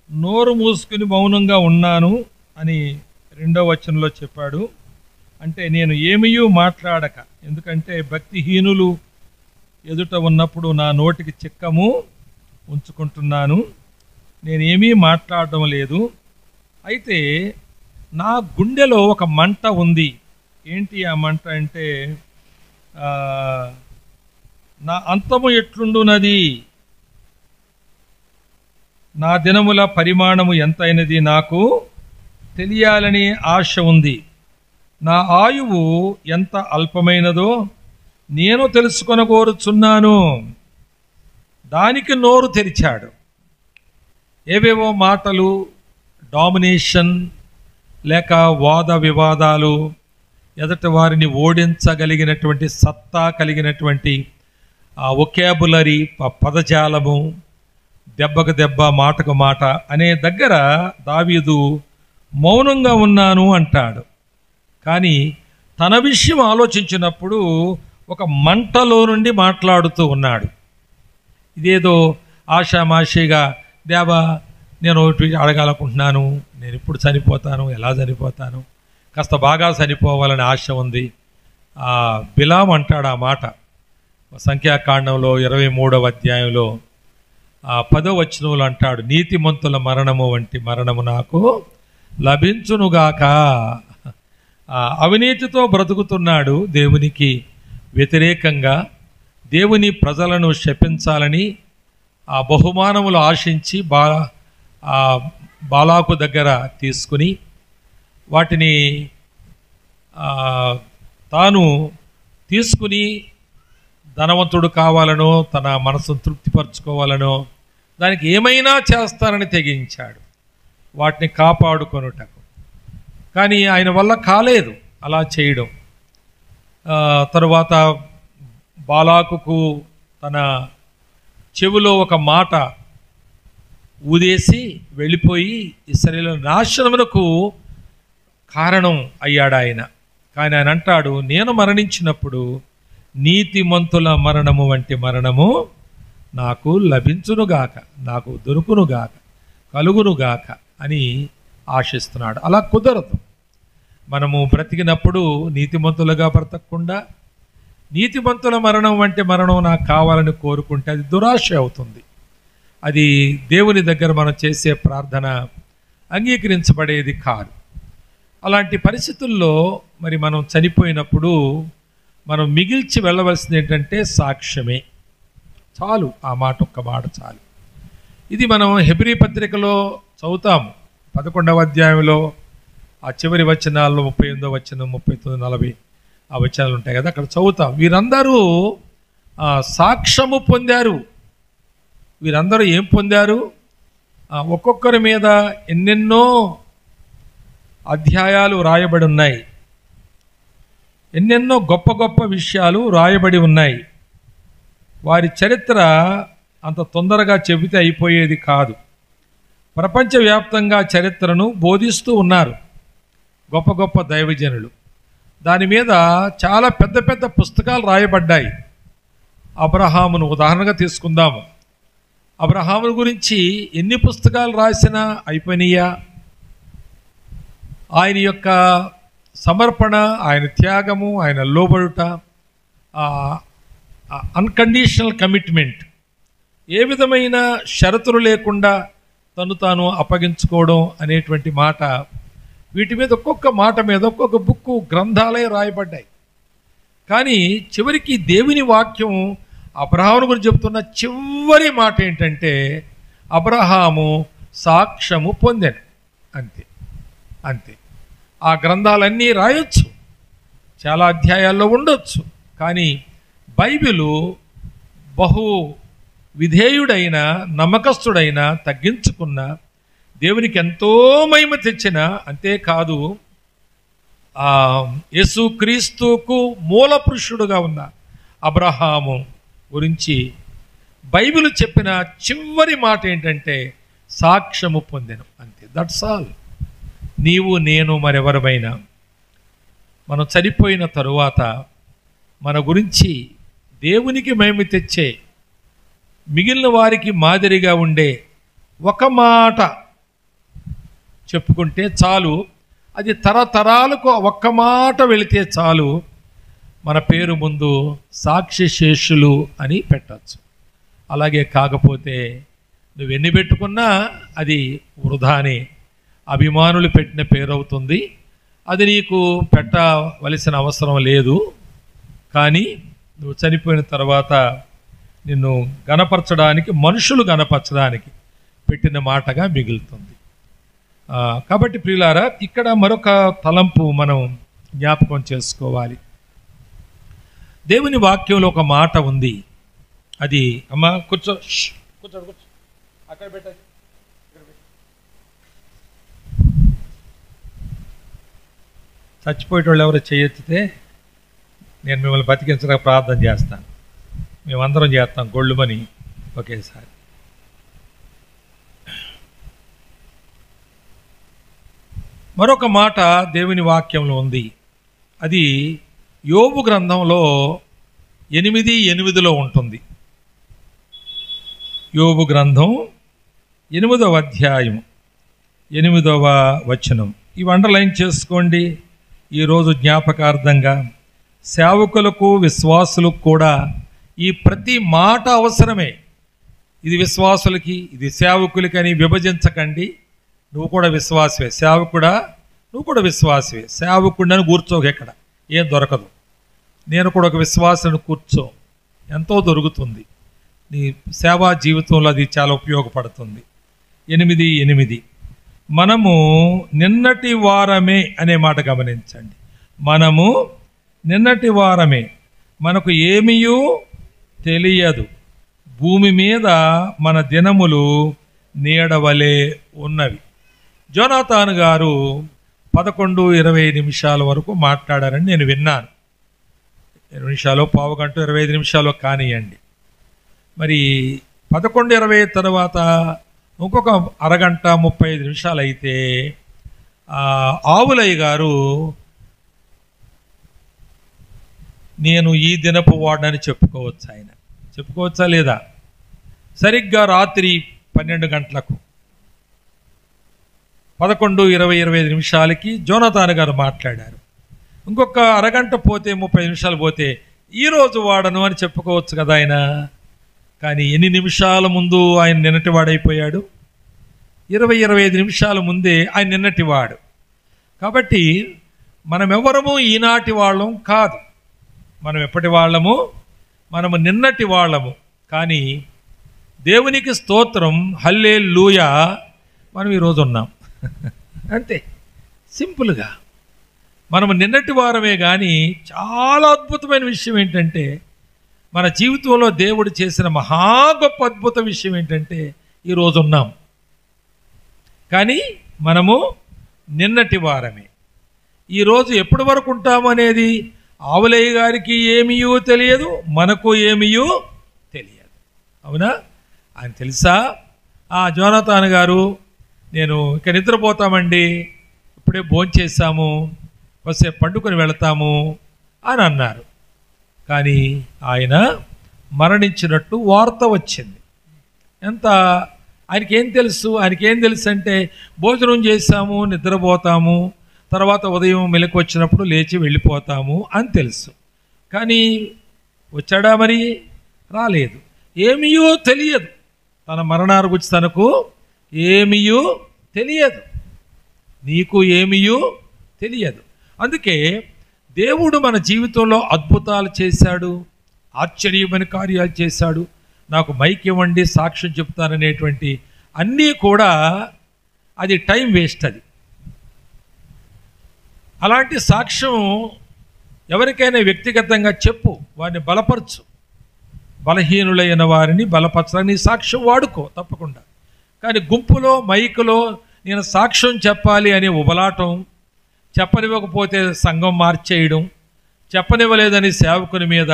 నోరు మూసుకుని మౌనంగా ఉన్నాను అని 2వ వచనంలో చెప్పాడు. అంటే నేను ఏమీయూ మాట్లాడక, ఎందుకంటే భక్తిహీనులు ఎదుట ఉన్నప్పుడు నా నోటికి చిక్కము ఉంచుకుంటున్నాను, నేనేమీ మాట్లాడడం లేదు. అయితే నా గుండెలో ఒక మంట ఉంది. ఏంటి ఆ మంట అంటే, నా అంతము ఎట్లుండునది, నా దినముల పరిమాణము ఎంతైనది నాకు తెలియాలని ఆశ ఉంది. నా ఆయువు ఎంత అల్పమైనదో నేను తెలుసుకొనగోరుచున్నాను. దానికి నోరు తెరిచాడు. ఏవేవో మాటలు, డామినేషన్ లేక వాద వివాదాలు, ఎదుటి వారిని ఓడించగలిగినటువంటి సత్తా కలిగినటువంటి వొకాబులరీ, పదజాలము, దెబ్బకు దెబ్బ మాటకు మాట అనే దగ్గర దావీదు మౌనంగా ఉన్నాను అంటాడు. కానీ తన విషయం ఆలోచించినప్పుడు ఒక మంటలో నుండి మాట్లాడుతూ ఉన్నాడు. ఇదేదో ఆషామాషిగా, దేవా నేను ఒకటి అడగాలనుకుంటున్నాను, నేను ఇప్పుడు చనిపోతాను, ఎలా చనిపోతాను, కాస్త బాగా చనిపోవాలని ఆశ ఉంది. బిలాం అంటాడు ఆ మాట సంఖ్యాకాండంలో 23వ అధ్యాయంలో 10వ వచనంలో అంటాడు, నీతిమంతుల మరణము వంటి మరణము నాకు లభించునుగాక. అవినీతితో బ్రతుకుతున్నాడు, దేవునికి వ్యతిరేకంగా దేవుని ప్రజలను శపించాలని ఆ బహుమానములు ఆశించి బాలాకు దగ్గర తీసుకుని వాటిని తాను తీసుకుని ధనవంతుడు కావాలనో తన మనసును తృప్తిపరచుకోవాలనో దానికి ఏమైనా చేస్తానని తెగించాడు వాటిని కాపాడుకొనుటకు. కానీ ఆయన వల్ల కాలేదు అలా చేయడం. తరువాత బాలాకుకు తన చెవిలో ఒక మాట ఊదేసి వెళ్ళిపోయి ఇశ్రాయేలు నాశనమునకు కారణం అయ్యాడు ఆయన. కానీ ఆయన అంటాడు, నేను మరణించినప్పుడు నీతిమంతుల మరణము వంటి మరణము నాకు లభించునుగాక, నాకు దొరుకునుగాక, కలుగునుగాక అని ఆశిస్తున్నాడు. అలా కుదరదు. మనము బ్రతికినప్పుడు నీతిమంతులుగా బ్రతకకుండా నీతిమంతుల మరణం వంటి మరణం నాకు కావాలని కోరుకుంటే అది దురాశ అవుతుంది. అది దేవుని దగ్గర మనం చేసే ప్రార్థన అంగీకరించబడేది కాదు. అలాంటి పరిస్థితుల్లో మరి మనం చనిపోయినప్పుడు మనం మిగిల్చి వెళ్ళవలసింది ఏంటంటే సాక్ష్యమే. చాలు, ఆ మాట ఒక్క మాట చాలు. ఇది మనం హెబ్రీ పత్రికలో చదువుతాము 11వ అధ్యాయంలో ఆ చివరి వచనాల్లో 38వ వచనం, 39, 40 ఆ వచనాలు ఉంటాయి కదా, అక్కడ చదువుతాం. వీరందరూ సాక్ష్యము పొందారు. వీరందరూ ఏం పొందారు? ఒక్కొక్కరి మీద ఎన్నెన్నో అధ్యాయాలు రాయబడి ఉన్నాయి, ఎన్నెన్నో గొప్ప గొప్ప విషయాలు రాయబడి ఉన్నాయి. వారి చరిత్ర అంత తొందరగా చెబితే అయిపోయేది కాదు. ప్రపంచవ్యాప్తంగా చరిత్రను బోధిస్తూ ఉన్నారు గొప్ప గొప్ప దైవజనులు. దాని మీద చాలా పెద్ద పెద్ద పుస్తకాలు రాయబడ్డాయి. అబ్రహామును ఉదాహరణగా తీసుకుందాము. అబ్రహామును గురించి ఎన్ని పుస్తకాలు రాసినా అయిపోయినాయా? ఆయన యొక్క సమర్పణ, ఆయన త్యాగము, ఆయన లోబడుట, అన్కండిషనల్ కమిట్మెంట్, ఏ విధమైన షరతులు లేకుండా తను తాను అప్పగించుకోవడం అనేటువంటి మాట, వీటి మీద ఒక్కొక్క మాట మీద ఒక్కొక్క బుక్కు గ్రంథాలే రాయబడ్డాయి. కానీ చివరికి దేవుని వాక్యం అబ్రహాము గురించి చెప్తున్న చివరి మాట ఏంటంటే అబ్రహాము సాక్ష్యము పొందెను. అంతే అంతే. ఆ గ్రంథాలన్నీ రాయొచ్చు, చాలా అధ్యాయాల్లో ఉండొచ్చు, కానీ బైబిలు బహు విధేయుడైన, నమ్మకస్తుడైన, తగ్గించుకున్న, దేవునికి ఎంతో మహిమ తెచ్చిన, అంతేకాదు యేసుక్రీస్తుకు మూల పురుషుడుగా ఉన్న అబ్రహాము గురించి బైబిల్ చెప్పిన చివరి మాట ఏంటంటే సాక్ష్యము పొందెను. అంతే, దట్స్ ఆల్. నీవు నేను మరెవరమైనా మనం చనిపోయిన తరువాత మన గురించి దేవునికి మహిమ తెచ్చే, మిగిలిన వారికి మాదిరిగా ఉండే ఒక మాట చెప్పుకుంటే చాలు. అది తరతరాలకు ఒక్క మాట వెళితే చాలు, మన పేరు ముందు సాక్షి శేషులు అని పెట్టచ్చు. అలాగే కాకపోతే నువ్వెన్ని పెట్టుకున్నా అది వృధానే, అభిమానులు పెట్టిన పేరు అవుతుంది. అది నీకు పెట్టవలసిన అవసరం లేదు. కానీ నువ్వు చనిపోయిన తర్వాత నిన్ను గణపరచడానికి, మనుషులు గణపరచడానికి పెట్టిన మాటగా మిగులుతుంది. కాబట్టి ప్రియులారా, ఇక్కడ మరొక తలంపు మనం జ్ఞాపకం చేసుకోవాలి. దేవుని వాక్యంలో ఒక మాట ఉంది. అది అమ్మా కూర్చో, కూర్చో, కూర్చో, అక్కడ పెట్టాలి. చచ్చిపోయేటోళ్ళు ఎవరో చేయెత్తితే నేను మిమ్మల్ని బతికించడానికి ప్రార్థన చేస్తాను. మేమందరం చేస్తాం గొళ్ళుమని ఒకేసారి. మరొక మాట దేవుని వాక్యంలో ఉంది. అది యోబు గ్రంథంలో 8:8 ఉంటుంది. యోబు గ్రంథం 8వ అధ్యాయం 8వ వచనం. ఇవి అండర్లైన్ చేసుకోండి ఈరోజు జ్ఞాపకార్థంగా. సేవకులకు, విశ్వాసులకు కూడా ఈ ప్రతి మాట అవసరమే. ఇది విశ్వాసులకి, ఇది సేవకులకి అని విభజించకండి. నువ్వు కూడా విశ్వాసవే, సేవకుడా నువ్వు కూడా విశ్వాసవే. సేవకుడిని కూర్చోక ఎక్కడ ఏం దొరకదు. నేను కూడా ఒక విశ్వాసాన్ని కూర్చో, ఎంతో దొరుకుతుంది. నీ సేవా జీవితంలో అది చాలా ఉపయోగపడుతుంది. 8:8 మనము నిన్నటి వారమే అనే మాట గమనించండి. మనము నిన్నటి వారమే, మనకు ఏమీయూ తెలియదు. భూమి మీద మన దినములు నీడవలే ఉన్నవి. జోనాథాన్ గారు 11:20 వరకు మాట్లాడారని నేను విన్నాను. 20 నిమిషాలు, పావుగంట, 25 నిమిషాలు కానియండి. మరి 11:20 తర్వాత ఇంకొక అరగంట 35 నిమిషాలు అయితే ఆవులయ్య గారు నేను ఈ దినపు వాడని చెప్పుకోవచ్చు. ఆయన చెప్పుకోవచ్చా లేదా? సరిగ్గా రాత్రి 12 గంటలకు 11:25 జోనాథాన్ గారు మాట్లాడారు. ఇంకొక అరగంట పోతే 30 నిమిషాలు పోతే ఈరోజు వాడను అని చెప్పుకోవచ్చు కదా ఆయన. కానీ ఎన్ని నిమిషాల ముందు ఆయన నిన్నటి వాడైపోయాడు? 20-25 నిమిషాల ముందే ఆయన నిన్నటివాడు. కాబట్టి మనమెవరము ఈనాటి వాళ్ళం కాదు. మనం ఎప్పటి వాళ్ళము? మనము నిన్నటి వాళ్ళము. కానీ దేవునికి స్తోత్రం, హల్లెలూయా, మనం ఈరోజు ఉన్నాం. అంతే, సింపుల్గా. మనము నిన్నటి వారమే. కానీ చాలా అద్భుతమైన విషయం ఏంటంటే, మన జీవితంలో దేవుడు చేసిన మహా గొప్ప అద్భుత విషయం ఏంటంటే ఈరోజు ఉన్నాం. కానీ మనము నిన్నటి వారమే. ఈరోజు ఎప్పటి వరకు ఉంటాము అనేది ఆవులయ్య గారికి ఏమీయూ తెలియదు, మనకు ఏమీయూ తెలియదు. అవునా? ఆయన తెలుసా? జోనాథాన్ గారు, నేను ఇక నిద్రపోతామండి, ఇప్పుడే భోంచేసాము, కొద్దిసేపు పండుకొని వెళతాము అని అన్నారు. కానీ ఆయన మరణించినట్టు వార్త వచ్చింది. ఎంత ఆయనకేం తెలుసు? ఆయనకేం తెలుసు అంటే భోజనం చేసాము, నిద్రపోతాము, తర్వాత ఉదయం మెలకు వచ్చినప్పుడు లేచి వెళ్ళిపోతాము అని తెలుసు. కానీ వచ్చాడా? మరి రాలేదు. ఏమీయో తెలియదు. తన మరణాన్ని గురించి తనకు ఏమీయూ తెలియదు, నీకు ఏమీయూ తెలియదు. అందుకే దేవుడు మన జీవితంలో అద్భుతాలు చేశాడు, ఆశ్చర్యమైన కార్యాలు చేశాడు. నాకు మైక్ ఇవ్వండి, సాక్ష్యం చెప్తాననేటువంటి అన్నీ కూడా అది టైం వేస్ట్. అది అలాంటి సాక్ష్యం ఎవరికైనా వ్యక్తిగతంగా చెప్పు, వారిని బలపరచు. బలహీనులైన వారిని బలపరచని సాక్ష్యం వాడుకో తప్పకుండా. కానీ గుంపులో మైకులో నేను సాక్ష్యం చెప్పాలి అనే ఉబలాటం, చెప్పనివ్వకపోతే సంఘం మార్చేయడం, చెప్పనివ్వలేదని సేవకుని మీద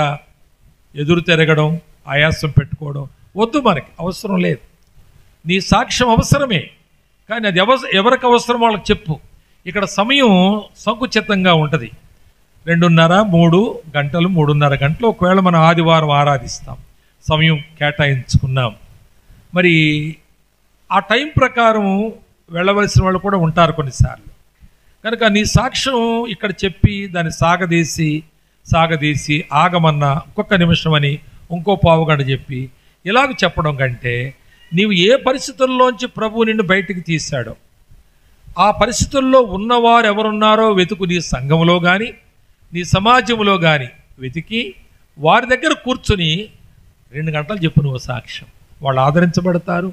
ఎదురు తిరగడం, ఆయాసం పెట్టుకోవడం వద్దు. మనకి అవసరం లేదు. నీ సాక్ష్యం అవసరమే, కానీ అది ఎవరికి అవసరం వాళ్ళకి చెప్పు. ఇక్కడ సమయం సంకుచితంగా ఉంటుంది. 2:30 3 3:30 గంటలు ఒకవేళ మనం ఆదివారం ఆరాధిస్తాం, సమయం కేటాయించుకున్నాం. మరి ఆ టైం ప్రకారం వెళ్ళవలసిన వాళ్ళు కూడా ఉంటారు కొన్నిసార్లు. కనుక నీ సాక్ష్యం ఇక్కడ చెప్పి దాన్ని సాగదీసి ఆగమన్నా ఇంకొక నిమిషం అని ఇంకో పావుగంట చెప్పి ఇలాగ చెప్పడం కంటే, నీవు ఏ పరిస్థితుల్లోంచి ప్రభువు నిన్ను బయటికి తీశాడో ఆ పరిస్థితుల్లో ఉన్నవారు ఎవరున్నారో వెతుకు. నీ సంఘంలో కానీ నీ సమాజంలో కానీ వెతికి వారి దగ్గర కూర్చుని 2 గంటలు చెప్పు నువ్వు సాక్ష్యం. వాళ్ళు ఆదరించబడతారు,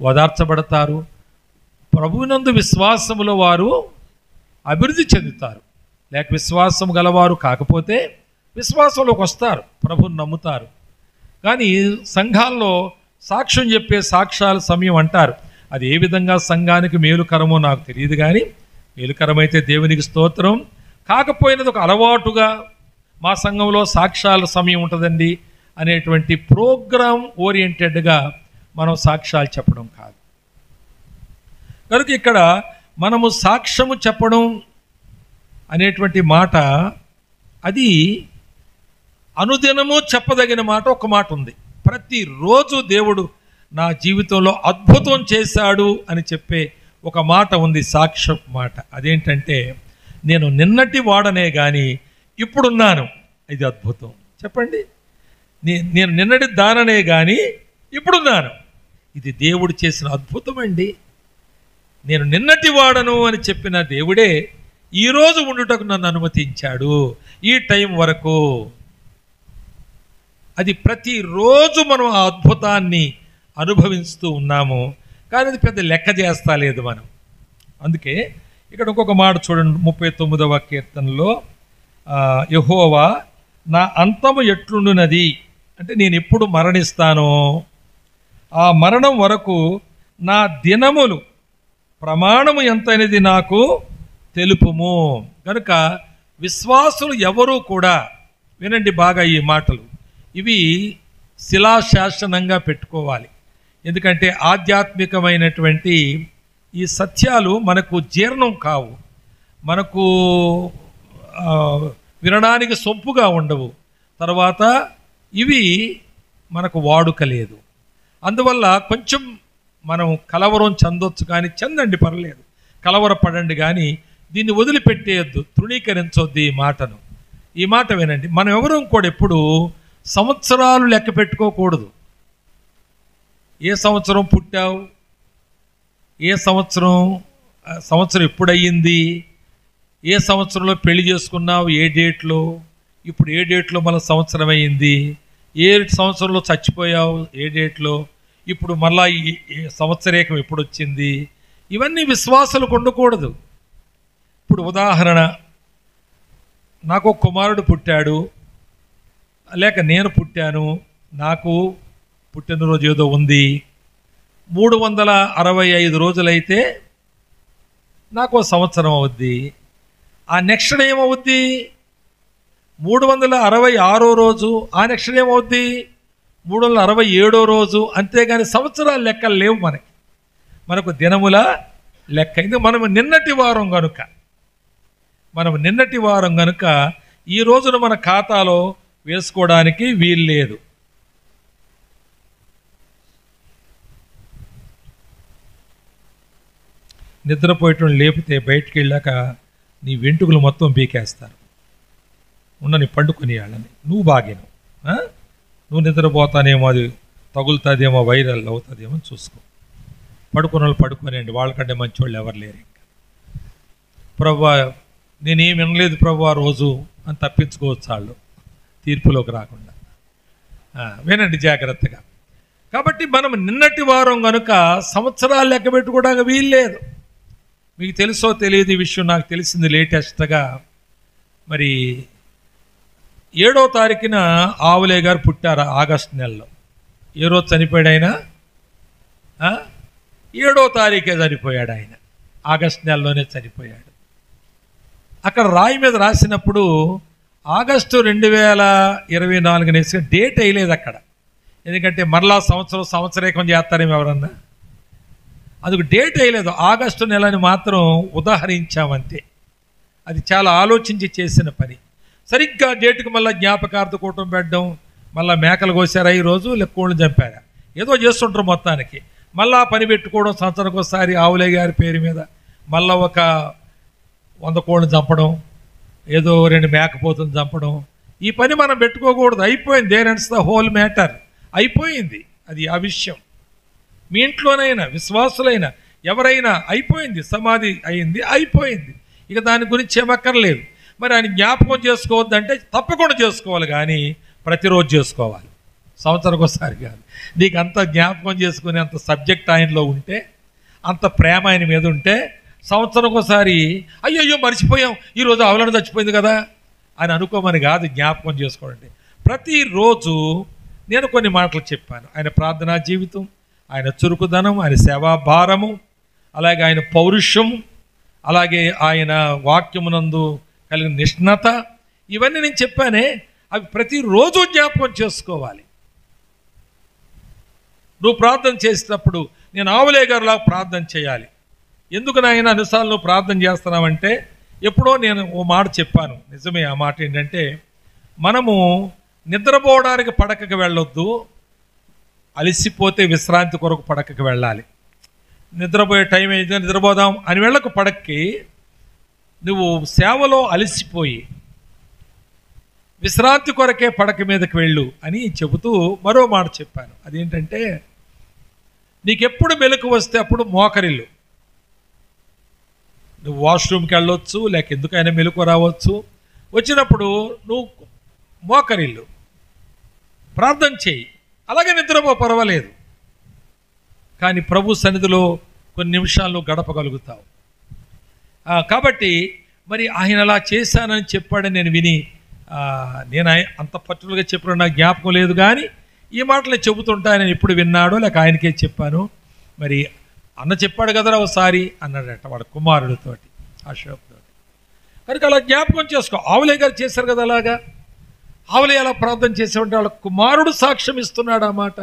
ఓదార్చబడతారు. ప్రభువునందు విశ్వాసములో వారు అభివృద్ధి చెందుతారు. లేక విశ్వాసం గలవారు కాకపోతే విశ్వాసంలోకి వస్తారు, ప్రభువుని నమ్ముతారు. కానీ సంఘాల్లో సాక్ష్యం చెప్పే సాక్ష్యాల సమయం అంటారు. అది ఏ విధంగా సంఘానికి మేలుకరమో నాకు తెలియదు, కానీ మేలుకరమైతే దేవునికి స్తోత్రం. కాకపోయినది ఒక అలవాటుగా మా సంఘంలో సాక్ష్యాల సమయం ఉంటుందండి అనేటువంటి ప్రోగ్రామ్ ఓరియంటెడ్గా మనం సాక్ష్యాలు చెప్పడం కాదు. కనుక ఇక్కడ మనము సాక్ష్యము చెప్పడం అనేటువంటి మాట అది అనుదినము చెప్పదగిన మాట. ఒక మాట ఉంది, ప్రతిరోజు దేవుడు నా జీవితంలో అద్భుతం చేశాడు అని చెప్పే ఒక మాట ఉంది, సాక్ష్యం మాట. అదేంటంటే, నేను నిన్నటి వాడనే కానీ ఇప్పుడున్నాను. ఇది అద్భుతం. చెప్పండి, నేను నిన్నటి దాననే కానీ ఇప్పుడున్నాను. ఇది దేవుడు చేసిన అద్భుతం అండి. నేను నిన్నటి వాడను అని చెప్పిన దేవుడే ఈరోజు ఉండుటకు నన్ను అనుమతించాడు ఈ టైం వరకు. అది ప్రతిరోజు మనం ఆ అద్భుతాన్ని అనుభవిస్తూ ఉన్నాము, కానీ అది పెద్ద లెక్క చేస్తా లేదు మనం. అందుకే ఇక్కడ ఇంకొక మాట చూడండి, 39వ కీర్తనలో, యెహోవా నా అంతము ఎట్లుండునది అంటే, నేను ఎప్పుడు మరణిస్తానో ఆ మరణం వరకు నా దినములు ప్రమాణము ఎంతైనది నాకు తెలుపుము. కనుక విశ్వాసులు ఎవరూ కూడా, వినండి బాగా ఈ మాటలు, ఇవి శిలాశాసనంగా పెట్టుకోవాలి. ఎందుకంటే ఆధ్యాత్మికమైనటువంటి ఈ సత్యాలు మనకు జీర్ణం కావు, మనకు వినడానికి సొంపుగా ఉండవు. తర్వాత ఇవి మనకు వాడుక లేదు. అందువల్ల కొంచెం మనం కలవరం చెందొచ్చు, కానీ చెందండి పర్లేదు, కలవరపడండి, కానీ దీన్ని వదిలిపెట్టేయద్దు, తృణీకరించొద్దు ఈ మాటను. ఈ మాట వినండి, మనం ఎవరూ కూడా ఎప్పుడు సంవత్సరాలు లెక్క పెట్టుకోకూడదు. ఏ సంవత్సరం పుట్టావు, ఏ సంవత్సరం ఎప్పుడయ్యింది, ఏ సంవత్సరంలో పెళ్లి చేసుకున్నావు, ఏ డేట్లో, ఇప్పుడు ఏ డేట్లో మన సంవత్సరం అయ్యింది, ఏ సంవత్సరంలో చచ్చిపోయావు, ఏ డేట్లో, ఇప్పుడు మళ్ళా ఈ సంవత్సరేకం ఎప్పుడు వచ్చింది, ఇవన్నీ విశ్వాసాలకు ఉండకూడదు. ఇప్పుడు ఉదాహరణ, నాకు ఒక కుమారుడు పుట్టాడు, లేక నేను పుట్టాను, నాకు పుట్టినరోజు ఏదో ఉంది, 365 రోజులైతే నాకు సంవత్సరం అవుద్ది. ఆ నెక్స్ట్ డే ఏమవుద్ది, 366 రోజు, ఆ నెక్స్ట్ డే ఏమవుద్ది 367 రోజు. అంతేగాని సంవత్సరాల లెక్కలు లేవు మనకు దినముల లెక్క. ఇది మనం నిన్నటి వారం గనుక ఈ రోజున మన ఖాతాలో వేసుకోవడానికి వీలు లేదు. నిద్రపోయేటోళ్ళు లేపితే బయటికి వెళ్ళాక నీ వెంట్రుకలు మొత్తం పీకేస్తారు, ఉండని పండుకొని వాళ్ళని. నువ్వు బాగేను, నువ్వు నిద్రపోతానేమో, అది తగులుతుందేమో, వైరల్ అవుతుందేమో చూసుకో. పడుకున్న వాళ్ళు పడుకోనండి, వాళ్ళకంటే మంచి వాళ్ళు ఎవరు లేరు. ఇంకా ప్రభువా నేనేం వినలేదు ప్రభువా రోజు అని తప్పించుకోవచ్చు వాళ్ళు, తీర్పులోకి రాకుండా. వినండి జాగ్రత్తగా. కాబట్టి మనం నిన్నటి వారం కనుక సంవత్సరాలు లెక్క పెట్టుకోవడానికి వీల్లేదు. మీకు తెలుసో తెలియదు ఈ విషయం, నాకు తెలిసింది లేటెస్ట్గా. మరి 7వ తారీఖున ఆవులే గారు పుట్టారు ఆగస్టు నెలలో. ఏ రోజు చనిపోయాడు ఆయన? 7వ తారీఖే చనిపోయాడు ఆయన, ఆగస్టు నెలలోనే చనిపోయాడు. అక్కడ రాయి మీద రాసినప్పుడు ఆగస్టు 2024 వేసుకుని డేట్ వేయలేదు అక్కడ, ఎందుకంటే మరలా సంవత్సరేకం చేస్తారేమో ఎవరన్నా, అందుకు డేట్ వేయలేదు. ఆగస్టు నెలని మాత్రం ఉదాహరించామంతే. అది చాలా ఆలోచించి చేసిన పని. సరిగ్గా డేటుకు మళ్ళీ జ్ఞాపకార్థ కూటం పెట్టడం, మళ్ళీ మేకలు కోసారా ఈరోజు, కోళ్ళు చంపారా, ఏదో చేస్తుంటారు మొత్తానికి. మళ్ళా పని పెట్టుకోవడం, సంవత్సరానికి ఒకసారి ఆవులే గారి పేరు మీద మళ్ళీ ఒక 100 కోళ్ళని చంపడం, ఏదో 2 మేకపోతులను చంపడం. ఈ పని మనం పెట్టుకోకూడదు. అయిపోయింది. There ends the whole matter. అయిపోయింది అది. ఆ విషయం మీ ఇంట్లోనైనా విశ్వాసులైనా ఎవరైనా అయిపోయింది. సమాధి అయింది, అయిపోయింది. ఇక దాని గురించి ఏమక్కర్లేదు. మరి ఆయన జ్ఞాపకం చేసుకోవద్దంటే తప్పకుండా చేసుకోవాలి, కానీ ప్రతిరోజు చేసుకోవాలి, సంవత్సరానికి ఒకసారి కాదు. నీకు అంత జ్ఞాపకం చేసుకునే అంత సబ్జెక్ట్ ఆయనలో ఉంటే, అంత ప్రేమ ఆయన మీద ఉంటే, సంవత్సరానికి ఒకసారి అయ్యో మర్చిపోయాం ఈరోజు ఆవులను చచ్చిపోయింది కదా అని అనుకోమని కాదు జ్ఞాపకం చేసుకోండి. ప్రతిరోజు నేను కొన్ని మాటలు చెప్పాను. ఆయన ప్రార్థనా జీవితం, ఆయన చురుకుదనం, ఆయన సేవాభారము, అలాగే ఆయన పౌరుషం, అలాగే ఆయన వాక్యమునందు కలిగిన నిష్ణత, ఇవన్నీ నేను చెప్పానే. అవి ప్రతిరోజు జ్ఞాపకం చేసుకోవాలి. నువ్వు ప్రార్థన చేసేటప్పుడు నేను ఆవులే గారిలా ప్రార్థన చేయాలి. ఎందుకు నాయన అన్నిసార్లు నువ్వు ప్రార్థన చేస్తున్నావంటే, ఎప్పుడో నేను ఓ మాట చెప్పాను, నిజమే. ఆ మాట ఏంటంటే, మనము నిద్రపోవడానికి పడకకి వెళ్ళొద్దు, అలసిపోతే విశ్రాంతి కొరకు పడకకి వెళ్ళాలి. నిద్రపోయే టైం అయితే నిద్రపోదాం అని వెళ్ళకు పడక్కి. నువ్వు సేవలో అలసిపోయి విశ్రాంతి కొరకే పడక మీదకి వెళ్ళు అని చెబుతూ మరో మాట చెప్పాను. అదేంటంటే, నీకెప్పుడు మెలకు వస్తే అప్పుడు మోకరిల్లు. నువ్వు వాష్రూమ్కి వెళ్ళొచ్చు, లేక ఎందుకైనా మెలకు రావచ్చు. వచ్చినప్పుడు నువ్వు మోకరిల్లు, ప్రార్థన చేయి, అలాగే నిద్రపో, పర్వాలేదు. కానీ ప్రభు సన్నిధిలో కొన్ని నిమిషాలు గడపగలుగుతావు. కాబట్టి మరి ఆయన అలా చేశానని చెప్పాడని నేను విని, నేను అంత పర్టికులర్గా చెప్పడం నాకు జ్ఞాపకం లేదు, కానీ ఈ మాటలు చెబుతుంటా నేను ఎప్పుడు విన్నాడో లేక ఆయనకే చెప్పాను. మరి అన్న చెప్పాడు కదరా ఒకసారి అన్నాడట వాడు కుమారుడితోటి, అశోక్ తోటి. కనుక అలా జ్ఞాపకం చేసుకో. ఆవులే గారు చేశారు కదా అలాగా. ఆవులే అలా ప్రార్థన చేసేవంటే వాళ్ళ కుమారుడు సాక్ష్యం ఇస్తున్నాడు ఆ మాట.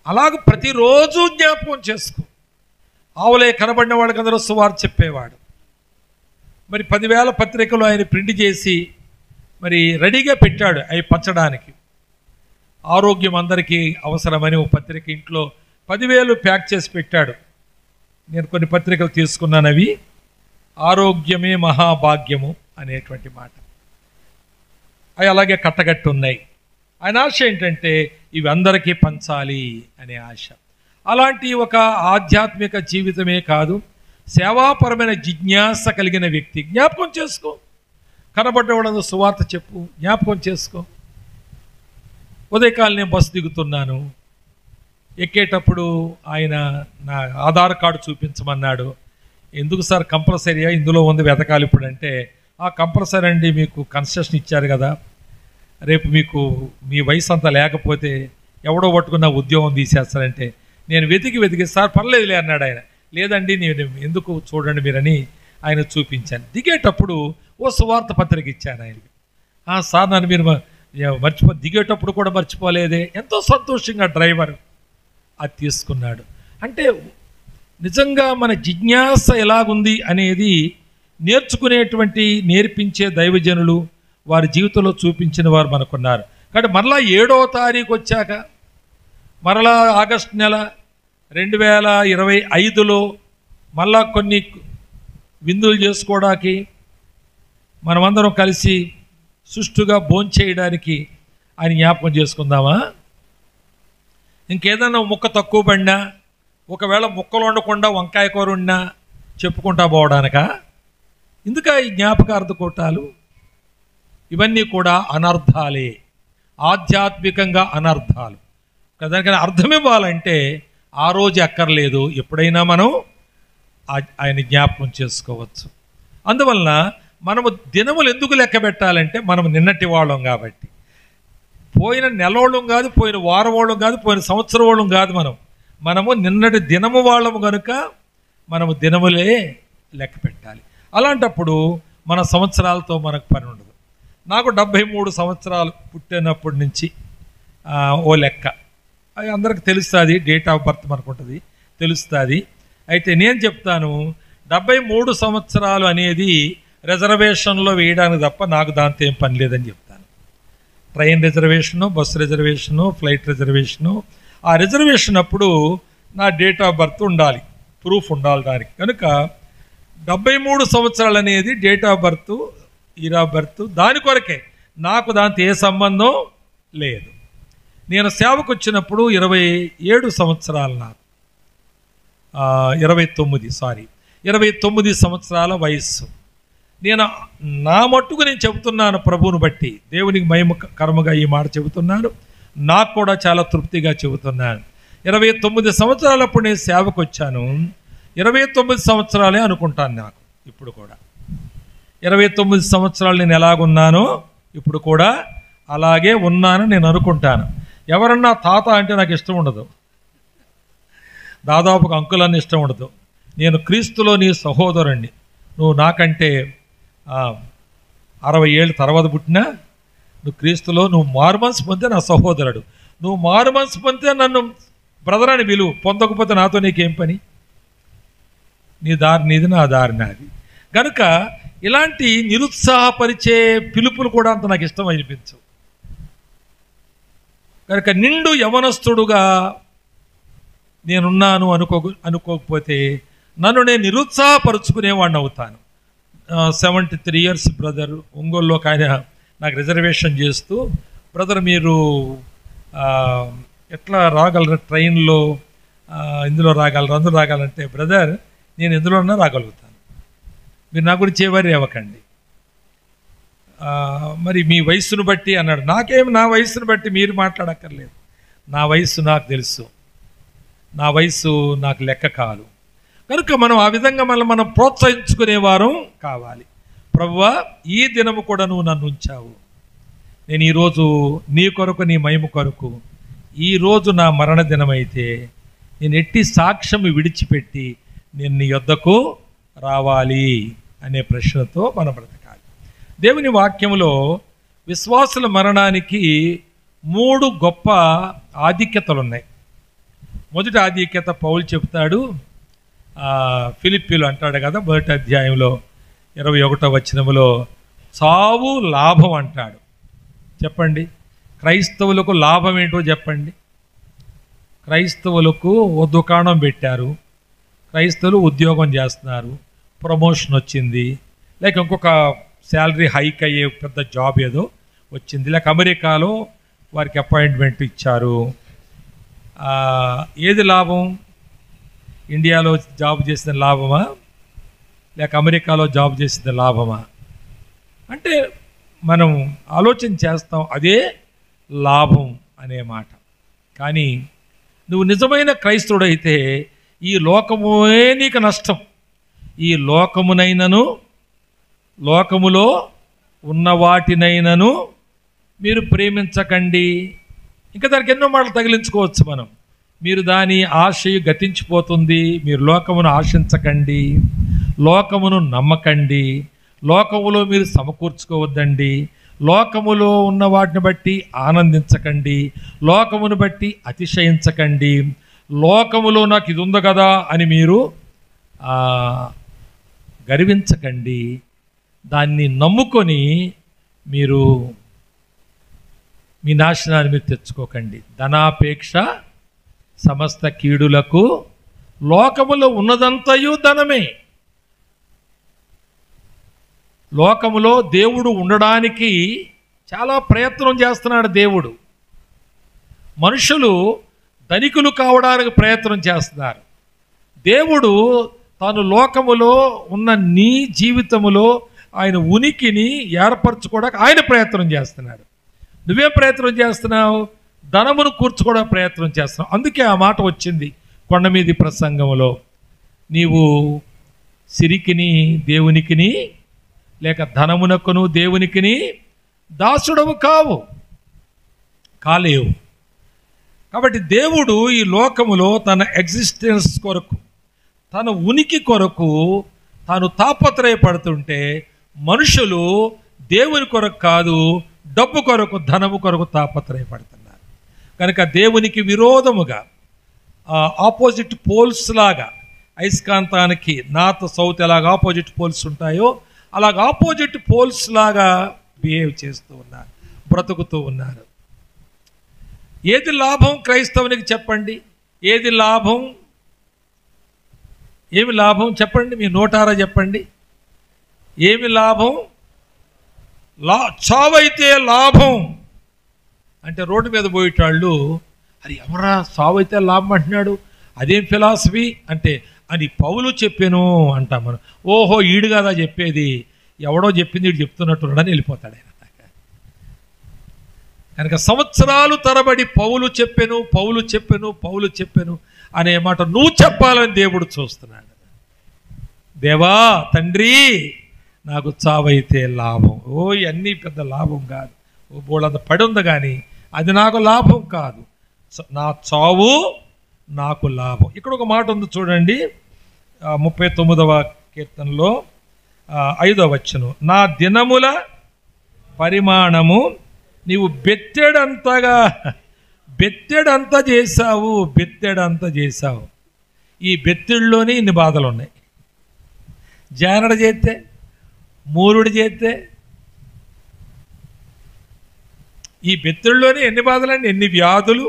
అలాగ ప్రతిరోజు జ్ఞాపకం చేసుకో. ఆవులే కనబడిన వాళ్ళకి అందరూ సువార్త చెప్పేవాడు. మరి 10,000 పత్రికలు ఆయన ప్రింట్ చేసి మరి రెడీగా పెట్టాడు అవి పంచడానికి. ఆరోగ్యం అందరికీ అవసరమని ఒక పత్రిక ఇంట్లో 10,000 ప్యాక్ చేసి పెట్టాడు. నేను కొన్ని పత్రికలు తీసుకున్నాను. అవి ఆరోగ్యమే మహాభాగ్యము అనేటువంటి మాట. అవి అలాగే కట్టగట్టు ఉన్నాయి. ఆయన ఆశ ఏంటంటే ఇవి అందరికీ పంచాలి అనే ఆశ. అలాంటి ఒక ఆధ్యాత్మిక జీవితమే కాదు, సేవాపరమైన జిజ్ఞాస కలిగిన వ్యక్తి. జ్ఞాపకం చేసుకో. కనబడ్డవాళ్ళందు సువార్త చెప్పు, జ్ఞాపకం చేసుకో. ఉదయకాలం నేను బస్సు దిగుతున్నాను, ఎక్కేటప్పుడు ఆయన నా ఆధార్ కార్డు చూపించమన్నాడు. ఎందుకు సార్? కంపల్సరీగా ఇందులో ఉంది, వెతకాలి ఇప్పుడు అంటే. కంపల్సరీ అండి, మీకు కన్సెషన్ ఇచ్చారు కదా, రేపు మీకు మీ వయసు అంతా లేకపోతే ఎవడో పట్టుకున్న ఉద్యోగం తీసేస్తారంటే, నేను వెతికి సార్ పర్లేదులే అన్నాడు ఆయన. లేదండి నేను ఎందుకు చూడండి మీరని ఆయన చూపించాను. దిగేటప్పుడు ఓ సువార్త పత్రిక ఇచ్చాను ఆయనకి. సార్ నన్ను మీరు దిగేటప్పుడు కూడా మర్చిపోలేదే. ఎంతో సంతోషంగా డ్రైవర్ అది తీసుకున్నాడు. అంటే నిజంగా మన జిజ్ఞాస ఎలాగుంది అనేది నేర్పించే దైవజనులు వారి జీవితంలో చూపించిన వారు మనకున్నారు. కాబట్టి మరలా 7వ తారీఖు వచ్చాక, మరలా ఆగస్టు నెల 2025లో మళ్ళా కొన్ని విందులు చేసుకోవడానికి, మనమందరం కలిసి సుష్టుగా భోంచేయడానికి ఆయన జ్ఞాపకం చేసుకుందామా? ఇంకేదన్నా ముక్క తక్కువ పడినా, ఒకవేళ ముక్కలు వండకుండా వంకాయ కూర వండినా చెప్పుకుంటా పోవడానిక? ఇందుక ఈ జ్ఞాపకార్థ కూటాలు? ఇవన్నీ కూడా అనర్థాలే, ఆధ్యాత్మికంగా అనర్థాలు. దానికని అర్థం ఇవ్వాలంటే ఆ రోజు అక్కర్లేదు, ఎప్పుడైనా మనం ఆయన జ్ఞాపకం చేసుకోవచ్చు. అందువలన మనము దినములు ఎందుకు లెక్క పెట్టాలంటే మనం నిన్నటి వాళ్ళం కాబట్టి. పోయిన నెలవాళ్ళం కాదు, పోయిన వారం వాళ్ళం కాదు, పోయిన సంవత్సరం వాళ్ళం కాదు. మనము నిన్నటి దినము వాళ్ళము కనుక మనము దినములే లెక్క పెట్టాలి. అలాంటప్పుడు మన సంవత్సరాలతో మనకు పని ఉండదు. నాకు 73 సంవత్సరాలు పుట్టినప్పటి నుంచి ఓ లెక్క, అది అందరికి తెలుస్తుంది. డేట్ ఆఫ్ బర్త్ మనకు ఉంటుంది, తెలుస్తుంది. అయితే నేను చెప్తాను, 73 సంవత్సరాలు అనేది రిజర్వేషన్లో వేయడానికి తప్ప నాకు దాంతో ఏం పని లేదని చెప్తాను. Train reservation, bus reservation, flight reservation, ఆ రిజర్వేషన్ అప్పుడు నా డేట్ ఆఫ్ బర్త్ ఉండాలి, ప్రూఫ్ ఉండాలి దానికి. కనుక 73 సంవత్సరాలు అనేది date of birth, year of birth, దాని కొరకే. నాకు దాంతో ఏ సంబంధం లేదు. నేను సేవకు వచ్చినప్పుడు 27 సంవత్సరాలు, నాకు 29 సంవత్సరాల వయస్సు. నేను నా మట్టుకు నేను చెబుతున్నాను, ప్రభువుని బట్టి దేవునికి మహిమ కర్మగా ఈ మాట చెబుతున్నాను. నాకు కూడా చాలా తృప్తిగా చెబుతున్నాను. 29 సంవత్సరాలప్పుడు నేను సేవకు వచ్చాను. 29 సంవత్సరాలే అనుకుంటాను నాకు ఇప్పుడు కూడా. 29 సంవత్సరాలు నేను ఎలాగున్నానో ఇప్పుడు కూడా అలాగే ఉన్నానని నేను అనుకుంటాను. ఎవరన్నా తాత అంటే నాకు ఇష్టం ఉండదు, దాదాపుగా అంకులన్నీ ఇష్టం ఉండదు. నేను క్రీస్తులో నీ సహోదరుణ్ణి, నువ్వు నాకంటే 60 ఏళ్ళు తర్వాత పుట్టినా నువ్వు క్రీస్తులో నువ్వు మారుమనసు పొందితే నా సహోదరుడు. నువ్వు మారుమనసు పొందితే నన్ను బ్రదర్ అని పిలువు, పొందకపోతే నాతో నీకేం పని? నీ దారి నీది, నా దారి నాది. కనుక ఇలాంటి నిరుత్సాహపరిచే పిలుపులు కూడా అంత నాకు ఇష్టం అనిపించవు. కనుక నిండు యవనస్తుడుగా నేనున్నాను అనుకోకపోతే నన్ను నేను నిరుత్సాహపరుచుకునేవాడిని అవుతాను. 73 ఇయర్స్ బ్రదర్ ఒంగోలులోకి ఆయన నాకు రిజర్వేషన్ చేస్తూ, బ్రదర్ మీరు ఎట్లా రాగలరు ట్రైన్లో, ఇందులో రాగలరు, అందులో రాగాలంటే, బ్రదర్ నేను ఎందులోన్నా రాగలుగుతాను, మీరు నా గురించి ఎవరు ఇవ్వకండి. మరి మీ వయస్సును బట్టి అన్నాడు. నాకేం, నా వయస్సును బట్టి మీరు మాట్లాడక్కర్లేదు, నా వయస్సు నాకు తెలుసు, నా వయస్సు నాకు లెక్క కాదు. కనుక మనం ఆ విధంగా మనం ప్రోత్సహించుకునేవారం కావాలి. ప్రభువా, ఈ దినము కూడా నువ్వు నన్ను ఉంచావు, నేను ఈరోజు నీ కొరకు, నీ మహిమ కొరకు, ఈరోజు నా మరణ దినమైతే నేను ఎట్టి సాక్ష్యం విడిచిపెట్టి నేను నీ యొద్దకు రావాలి అనే ప్రశ్నతో మనం బ్రతకాలి. దేవుని వాక్యంలో విశ్వాసుల మరణానికి 3 గొప్ప ఆధిక్యతలు ఉన్నాయి. మొదటి ఆధిక్యత పౌలు చెప్తాడు, ఫిలిప్పీలు అంటాడు కదా, మొదటి అధ్యాయంలో 21వ వచనములో చావు లాభం అంటాడు. చెప్పండి, క్రైస్తవులకు లాభం ఏంటో చెప్పండి. క్రైస్తవులకు ఓ దుకాణం పెట్టారు, క్రైస్తవులు ఉద్యోగం చేస్తున్నారు, ప్రమోషన్ వచ్చింది, లేక ఇంకొక శాలరీ హైక్ అయ్యే పెద్ద జాబ్ ఏదో వచ్చింది, లేక అమెరికాలో వారికి అపాయింట్మెంట్ ఇచ్చారు. ఏది లాభం? ఇండియాలో జాబ్ చేసిన లాభమా, లేక అమెరికాలో జాబ్ చేసిన లాభమా? అంటే మనం ఆలోచన చేస్తాం, అదే లాభం అనే మాట. కానీ నువ్వు నిజమైన క్రైస్తవుడైతే ఈ లోకమే నీకు నష్టం. ఈ లోకమునైనను, లోకములో ఉన్న వాటినైనను మీరు ప్రేమించకండి. ఇంకా దానికి ఎన్నో మాటలు తగిలించుకోవచ్చు మనం. మీరు దాని ఆశయు గతించిపోతుంది, మీరు లోకమును ఆశించకండి, లోకమును నమ్మకండి, లోకములో మీరు సమకూర్చుకోవద్దండి, లోకములో ఉన్న వాటిని బట్టి ఆనందించకండి, లోకమును బట్టి అతిశయించకండి, లోకములో నాకు ఇది ఉంది కదా అని మీరు గర్వించకండి. దాన్ని నమ్ముకొని మీరు మీ నాశనాన్ని మీరు తెచ్చుకోకండి. ధనాపేక్ష సమస్త కీడులకు, లోకములో ఉన్నదంతయు ధనమే. లోకములో దేవుడు ఉండడానికి చాలా ప్రయత్నం చేస్తున్నాడు దేవుడు. మనుషులు ధనికులు కావడానికి ప్రయత్నం చేస్తున్నారు. దేవుడు తాను లోకములో ఉన్న నీ జీవితములో ఆయన ఉనికిని ఏర్పరచుకోవడానికి ఆయన ప్రయత్నం చేస్తున్నాడు. నువ్వే ప్రయత్నం చేస్తున్నావు? ధనమును కూర్చుకోవడానికి ప్రయత్నం చేస్తున్నావు. అందుకే ఆ మాట వచ్చింది కొండ మీది ప్రసంగంలో, నీవు సిరికిని దేవునికిని లేక ధనమునకును దేవునికిని దాసుడవు కాలేవు. కాబట్టి దేవుడు ఈ లోకములో తన ఎగ్జిస్టెన్స్ కొరకు, తన ఉనికి కొరకు తాను తాపత్రయపడుతుంటే మనుషులు దేవుని కొరకు కాదు, డబ్బు కొరకు, ధనము కొరకు తాపత్రయపడుతున్నారు. కనుక దేవునికి విరోధముగా ఆపోజిట్ పోల్స్ లాగా, అయస్కాంతానికి నార్త్ సౌత్ ఎలాగ ఆపోజిట్ పోల్స్ ఉంటాయో అలాగ ఆపోజిట్ పోల్స్ లాగా బిహేవ్ చేస్తూ ఉన్నారు, బ్రతుకుతూ ఉన్నారు. ఏది లాభం క్రైస్తవునికి చెప్పండి? ఏది లాభం? ఏమి లాభం చెప్పండి? మీ నోటారా చెప్పండి. ఏమి లాభం? చావైతే లాభం అంటే రోడ్డు మీద పోయేటాళ్ళు, అది ఎవరా చావైతే లాభం అంటున్నాడు, అదేం ఫిలాసఫీ అంటే అని పౌలు చెప్పాను అంటాం మనం. ఓహో ఈడు కదా చెప్పేది, ఎవడో చెప్పింది వీడు చెప్తున్నట్టున్నాడని వెళ్ళిపోతాడు ఆయన. కనుక సంవత్సరాలు తరబడి పౌలు చెప్పాను అనే మాట నువ్వు చెప్పాలని దేవుడు చూస్తున్నాడు. దేవా తండ్రి నాకు చావైతే లాభం. ఇవన్నీ పెద్ద లాభం కాదు, బోళ్ళంత పడి ఉంది కానీ అది నాకు లాభం కాదు, నా చావు నాకు లాభం. ఇక్కడ ఒక మాట ఉంది చూడండి, 39వ కీర్తనలో 5వ వచనం, నా దినముల పరిమాణము నీవు బెత్తెడంతా చేశావు. ఈ బెత్తెడులోనే ఇన్ని బాధలు ఉన్నాయి. జానడ చేస్తే, మూరుడు చేస్తే, ఈ బెత్తెడులోనే ఎన్ని బాధలండి, ఎన్ని వ్యాధులు,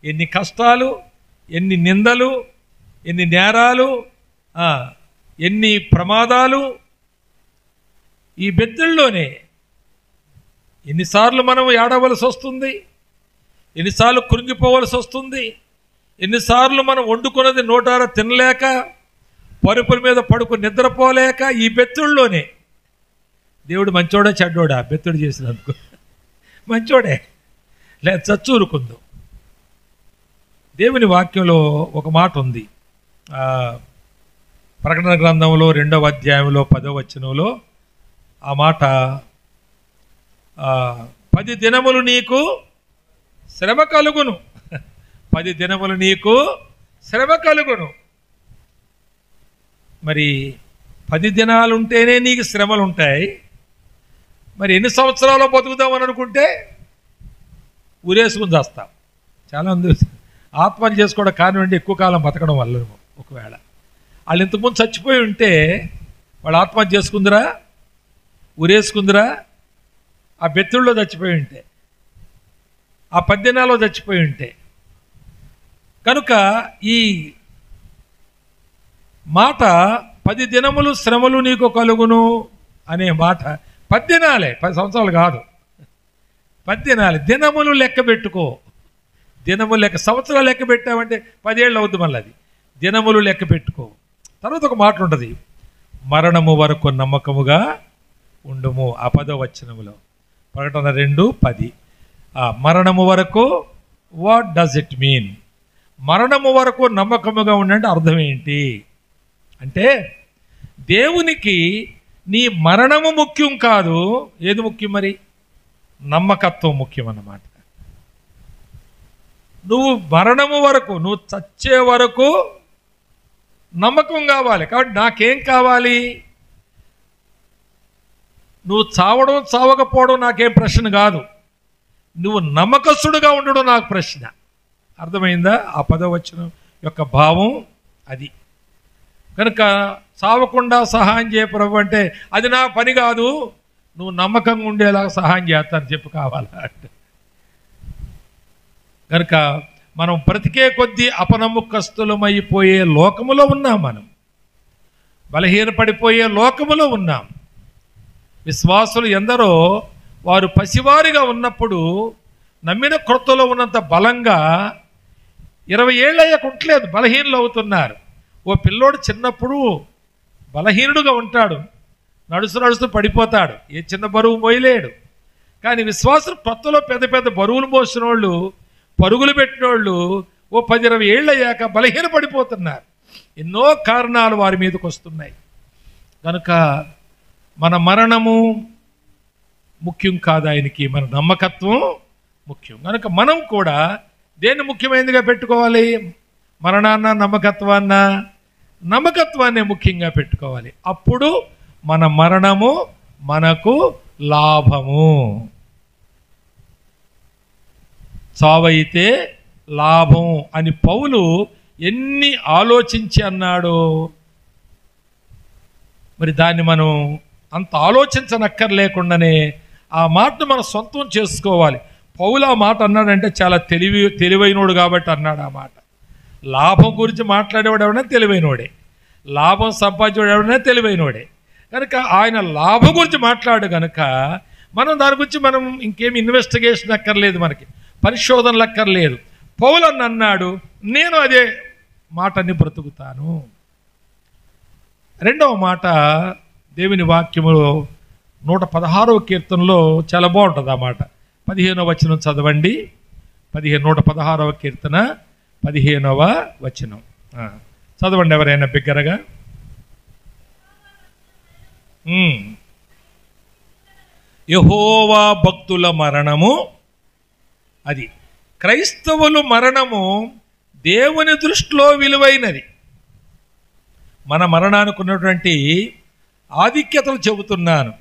ఎన్ని కష్టాలు, ఎన్ని నిందలు, ఎన్ని నేరాలు, ఎన్ని ప్రమాదాలు. ఈ బెత్తెడులోనే ఎన్నిసార్లు మనం ఏడవలసి వస్తుంది, ఎన్నిసార్లు కృంగిపోవలసి వస్తుంది, ఎన్నిసార్లు మనం వండుకున్నది నోటారా తినలేక, పరుపుల మీద పడుకుని నిద్రపోలేక. ఈ బెత్తుల్లోనే దేవుడు మంచోడా చెడ్డోడా? బెత్తుడు చేసినందుకు మంచోడే, లేదా చచ్చూరుకుందాం. దేవుని వాక్యంలో ఒక మాట ఉంది, ప్రకటన గ్రంథంలో 2వ అధ్యాయంలో 10వ వచనంలో ఆ మాట, 10 దినములు నీకు శ్రమ కలుగును, 10 దినములు నీకు శ్రమ కలుగును. మరి 10 దినాలు ఉంటేనే నీకు శ్రమలు ఉంటాయి. మరి ఎన్ని సంవత్సరాలు బతుకుదామని అనుకుంటే ఉరేసుకుని చేస్తాం. చాలామంది ఆత్మహత్య చేసుకోవడం కానివ్వండి, ఎక్కువ కాలం బతకడం వల్ల. ఒకవేళ వాళ్ళు ఇంతకుముందు చచ్చిపోయి ఉంటే వాళ్ళు ఆత్మహత్య చేసుకుందిరా, ఉరేసుకుందిరా, ఆ బెత్తుల్లో చచ్చిపోయి ఉంటే, ఆ 10 దినాల్లో చచ్చిపోయి ఉంటే. కనుక ఈ మాట 10 దినములు శ్రమలు నీకు కలుగును అనే మాట 10 దినాలే, 10 సంవత్సరాలు కాదు, 10 దినాలే. దినములు లెక్క పెట్టుకో, దినములు లెక్క. సంవత్సరాలు లెక్క పెట్టామంటే 10 ఏళ్ళు అవుద్ది మళ్ళీ. అది దినములు లెక్క పెట్టుకో. తర్వాత ఒక మాట ఉంటుంది, మరణము వరకు నమ్మకముగా ఉండుము. ఆ 10వ వచనములో, ప్రకటన 2:10. మరణము వరకు, వాట్ డస్ ఇట్ మీన్? మరణము వరకు నమ్మకముగా ఉండంటే అర్థం ఏంటి అంటే, దేవునికి నీ మరణము ముఖ్యం కాదు. ఏది ముఖ్యం మరి? నమ్మకత్వం ముఖ్యం అన్నమాట. నువ్వు మరణము వరకు, నువ్వు చచ్చే వరకు నమ్మకం కావాలి. కాబట్టి నాకేం కావాలి? నువ్వు చావడం చావకపోవడం నాకేం ప్రశ్న కాదు, నువ్వు నమ్మకస్తుడుగా ఉండడం నాకు ప్రశ్న. అర్థమైందా? ఆ 10వ వచనం యొక్క భావం అది. కనుక చావకుండా సహాయం చేయ ప్రభు అంటే అది నా పని కాదు, నువ్వు నమ్మకంగా ఉండేలాగా సహాయం చేస్తాను చెప్పు కావాలా అంటే. కనుక మనం బ్రతికే కొద్దీ అపనమ్మకస్తులమైపోయే లోకములో ఉన్నాం, మనం బలహీనపడిపోయే లోకములో ఉన్నాం. విశ్వాసులు ఎందరో వారు పసివారిగా ఉన్నప్పుడు నమ్మిన క్రొత్తలో ఉన్నంత బలంగా 20 ఏళ్ళు అయ్యాక ఉండలేదు, బలహీనలు అవుతున్నారు. ఓ పిల్లోడు చిన్నప్పుడు బలహీనుడుగా ఉంటాడు, నడుస్తూ పడిపోతాడు, ఏ చిన్న బరువు మోయలేడు. కానీ విశ్వాసం కొత్తలో పెద్ద పెద్ద బరువులు మోసిన వాళ్ళు, పరుగులు పెట్టిన వాళ్ళు ఓ 10-20 ఏళ్ళు అయ్యాక బలహీన పడిపోతున్నారు. ఎన్నో కారణాలు వారి మీదకి వస్తున్నాయి. కనుక మన మరణము ముఖ్యం కాదు ఆయనకి, మన నమ్మకత్వం ముఖ్యం. కనుక మనం కూడా దేన్ని ముఖ్యమైనదిగా పెట్టుకోవాలి? మరణాన్న నమ్మకత్వాన్న? నమ్మకత్వాన్ని ముఖ్యంగా పెట్టుకోవాలి. అప్పుడు మన మరణము మనకు లాభము. చావైతే లాభం అని పౌలు ఎన్ని ఆలోచించి అన్నాడు. మరి దాన్ని మనం అంత ఆలోచించనక్కర్లేకుండానే ఆ మాటను మనం సొంతం చేసుకోవాలి. పౌలు ఆ మాట అన్నాడంటే చాలా తెలివైనోడు కాబట్టి అన్నాడు ఆ మాట. లాభం గురించి మాట్లాడేవాడు ఎవడైనా తెలివైనోడే, లాభం సంపాదించేవాడు ఎవడైనా తెలివైనోడే. కనుక ఆయన లాభం గురించి మాట్లాడు కనుక మనం దాని గురించి మనం ఇంకేమి ఇన్వెస్టిగేషన్ అక్కర్లేదు, మనకి పరిశోధనలు అక్కర్లేదు. పౌలు అన్నాడు, నేను అదే మాటని బ్రతుకుతాను. రెండవ మాట దేవుని వాక్యములో 116వ కీర్తనలో చాలా బాగుంటుంది ఆ మాట. 15వ వచనం చదవండి. 116వ కీర్తన 15వ వచనం చదవండి ఎవరైనా బిగ్గరగా. యెహోవా భక్తుల మరణము, అది క్రైస్తవులు మరణము దేవుని దృష్టిలో విలువైనది. మన మరణానికి ఉన్నటువంటి ఆధిక్యతలు చెబుతున్నాను.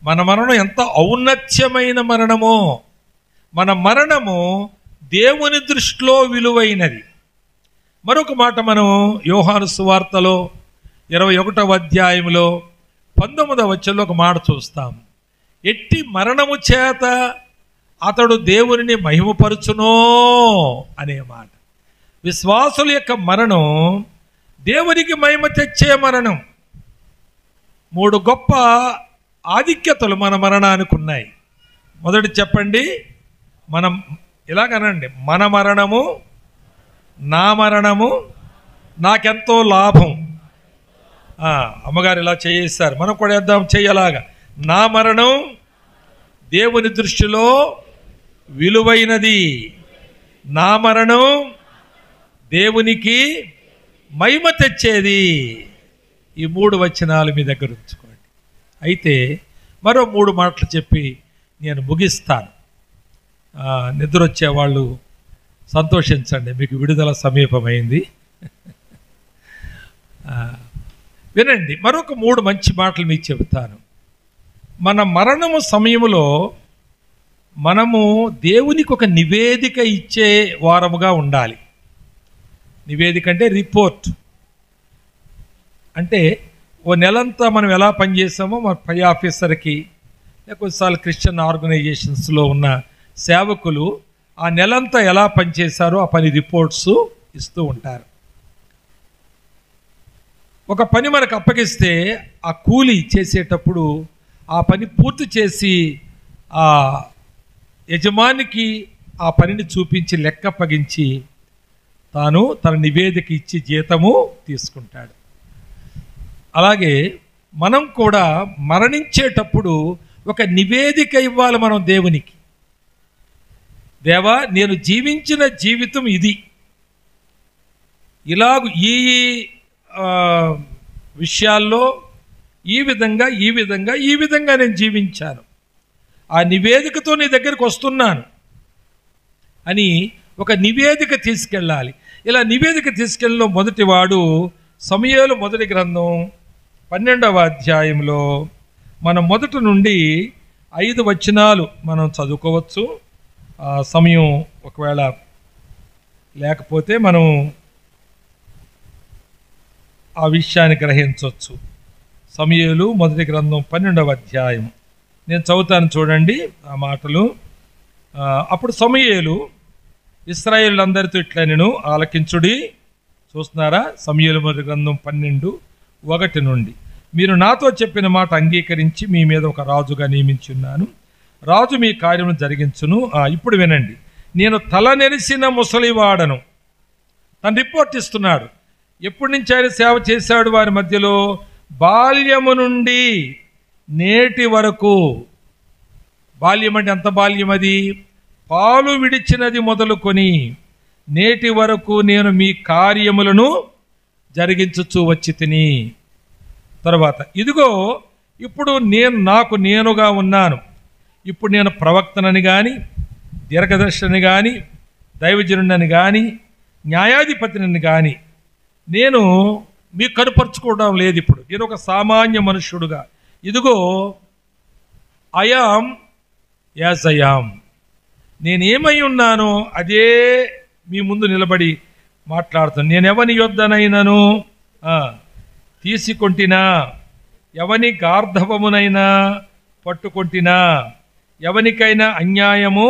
మన మరణం ఎంత ఔన్నత్యమైన మరణమో, మన మరణము దేవుని దృష్టిలో విలువైనది. మరొక మాట మనం యోహాను సువార్తలో 21వ అధ్యాయంలో 19వ వచనంలో ఒక మాట చూస్తాం. ఎట్టి మరణము చేత అతడు దేవునిని మహిమపరుచునో అనే మాట. విశ్వాసుల యొక్క మరణం దేవునికి మహిమ తెచ్చే మరణం. 3 గొప్ప ఆధిక్యతలు మన మరణానికి ఉన్నాయి. మొదటి చెప్పండి, మనం ఇలాగనండి, మన మరణము నా మరణము నాకెంతో లాభం. అమ్మగారు ఇలా చేయిస్తారు, మనం కూడా వేద్దాం చెయ్యలాగా. నా మరణం దేవుని దృష్టిలో విలువైనది, నా మరణం దేవునికి మహిమ తెచ్చేది. ఈ 3 వచనాలు మీ దగ్గర ఉంచుకోండి. అయితే మరో 3 మాటలు చెప్పి నేను ముగిస్తాను. నిద్ర వచ్చేవాళ్ళు సంతోషించండి, మీకు విడుదల సమీపమైంది. వినండి, మరొక 3 మంచి మాటలు మీకు చెబుతాను. మన మరణము సమయంలో మనము దేవునికి ఒక నివేదిక ఇచ్చే వారముగా ఉండాలి. నివేదిక అంటే రిపోర్ట్. అంటే ఓ నెలంతా మనం ఎలా పనిచేసామో మన పై ఆఫీసర్కి, లేకొన్నిసార్లు క్రిస్టియన్ ఆర్గనైజేషన్స్లో ఉన్న సేవకులు ఆ నెలంతా ఎలా పనిచేశారో ఆ పని రిపోర్ట్స్ ఇస్తూ ఉంటారు. ఒక పని మనకు అప్పగిస్తే ఆ కూలి చేసేటప్పుడు ఆ పని పూర్తి చేసి ఆ యజమానికి ఆ పనిని చూపించి లెక్క అప్పగించి తాను తన నివేదిక ఇచ్చి జీతము తీసుకుంటాడు. అలాగే మనం కూడా మరణించేటప్పుడు ఒక నివేదిక ఇవ్వాలి మనం దేవునికి. దేవా, నేను జీవించిన జీవితం ఇది, ఇలాగ ఈ విషయాల్లో ఈ విధంగా నేను జీవించాను, ఆ నివేదికతో నీ దగ్గరికి వస్తున్నాను అని ఒక నివేదిక తీసుకెళ్ళాలి. ఇలా నివేదిక తీసుకెళ్ళిన మొదటివాడు సమూయేలు మొదటి గ్రంథం 12వ అధ్యాయంలో మనం మొదటి నుండి 5 వచనాలు మనం చదువుకోవచ్చు. సమయం ఒకవేళ లేకపోతే మనం ఆ విషయాన్ని గ్రహించవచ్చు. సమూయేలు మొదటి గ్రంథం 12వ అధ్యాయం నేను చదువుతాను, చూడండి ఆ మాటలు. అప్పుడు సమూయేలు ఇశ్రాయేలులందరితో ఇట్లా నేను ఆలకించుడి. చూస్తున్నారా? సమూయేలు మొదటి గ్రంథం 12:1 నుండి. మీరు నాతో చెప్పిన మాట అంగీకరించి మీ మీద ఒక రాజుగా నియమించున్నాను. రాజు మీ కార్యమును జరిగించును. ఇప్పుడు వినండి, నేను తల నెరిసిన ముసలివాడను. తను రిపోర్ట్ ఇస్తున్నాడు. ఎప్పటి నుంచి ఆయన సేవ చేశాడు వారి మధ్యలో? బాల్యము నుండి నేటి వరకు. బాల్యం అంటే ఎంత బాల్యం అది? పాలు విడిచినది మొదలుకొని నేటి వరకు నేను మీ కార్యములను జరిగించుచూ వచ్చి తిని. తర్వాత ఇదిగో ఇప్పుడు నాకు నేనుగా ఉన్నాను. ఇప్పుడు నేను ప్రవక్తనని కానీ, దీర్ఘదర్శిని కానీ, దైవజనుడని కానీ, న్యాయాధిపతిని కానీ నేను మీకు కనుపరుచుకోవడం లేదు. ఇప్పుడు నేను ఒక సామాన్య మనుష్యుడుగా, ఇదిగో ఐయామ్ యాజ్ ఐయామ్, నేనేమై ఉన్నానో అదే మీ ముందు నిలబడి మాట్లాడుతాను. నేను ఎవని యొద్దనైనను తీసుకొంటినా, ఎవని గార్ధవమునైనా పట్టుకొంటినా, ఎవనికైనా అన్యాయము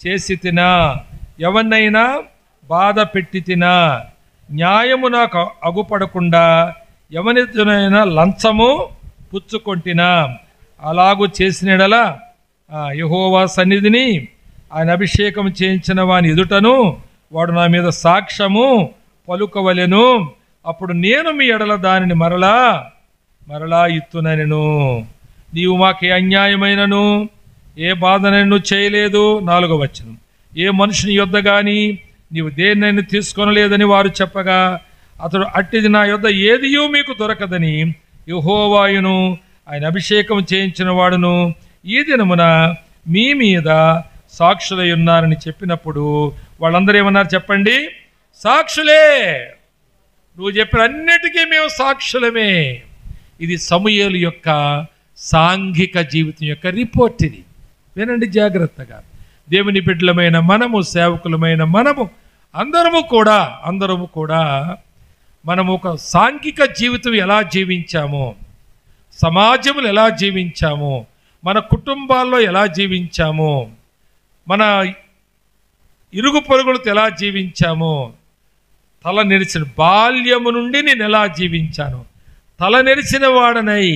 చేసి తినా, ఎవరినైనా బాధ పెట్టి తినా, న్యాయము నాకు అగుపడకుండా ఎవరినైనా లంచము పుచ్చుకొంటినా, అలాగూ చేసినడలా యెహోవా సన్నిధిని ఆయన అభిషేకం చేయించిన వాని ఎదుటను వాడు నా మీద సాక్ష్యము పలుకవలెను. అప్పుడు నేను మీ ఎడల దానిని మరలా ఇత్తునెను. నీవు మాకే అన్యాయమైనను ఏ బాధనైనా చేయలేదు. 4వ వచనం. ఏ మనుషుని యొద్ద గాని నీవు దేన్నైనా తీసుకొనలేదని వారు చెప్పగా అతడు అట్టిది నా యొద్ద ఏదియూ మీకు దొరకదని యెహోవాయును ఆయన అభిషేకం చేయించిన వాడును ఈ దినమున మీ మీద సాక్షులై ఉన్నారని చెప్పినప్పుడు వాళ్ళందరూ ఏమన్నారు చెప్పండి? సాక్షులే. నువ్వు చెప్పిన అన్నిటికీ మేము సాక్షులమే. ఇది సమూయేలు యొక్క సాంఘిక జీవితం యొక్క రిపోర్ట్. ఇది వినండి జాగ్రత్తగా. దేవుని బిడ్డలమైన మనము, సేవకులమైన మనము అందరము కూడా మనము ఒక సాంఘిక జీవితం ఎలా జీవించామో, సమాజంలో ఎలా జీవించామో, మన కుటుంబాల్లో ఎలా జీవించామో, మన ఇరుగు పొరుగులతో ఎలా జీవించామో, తల నెరిసిన బాల్యము నుండి నేను ఎలా జీవించాను, తల నెరిసిన వాడనై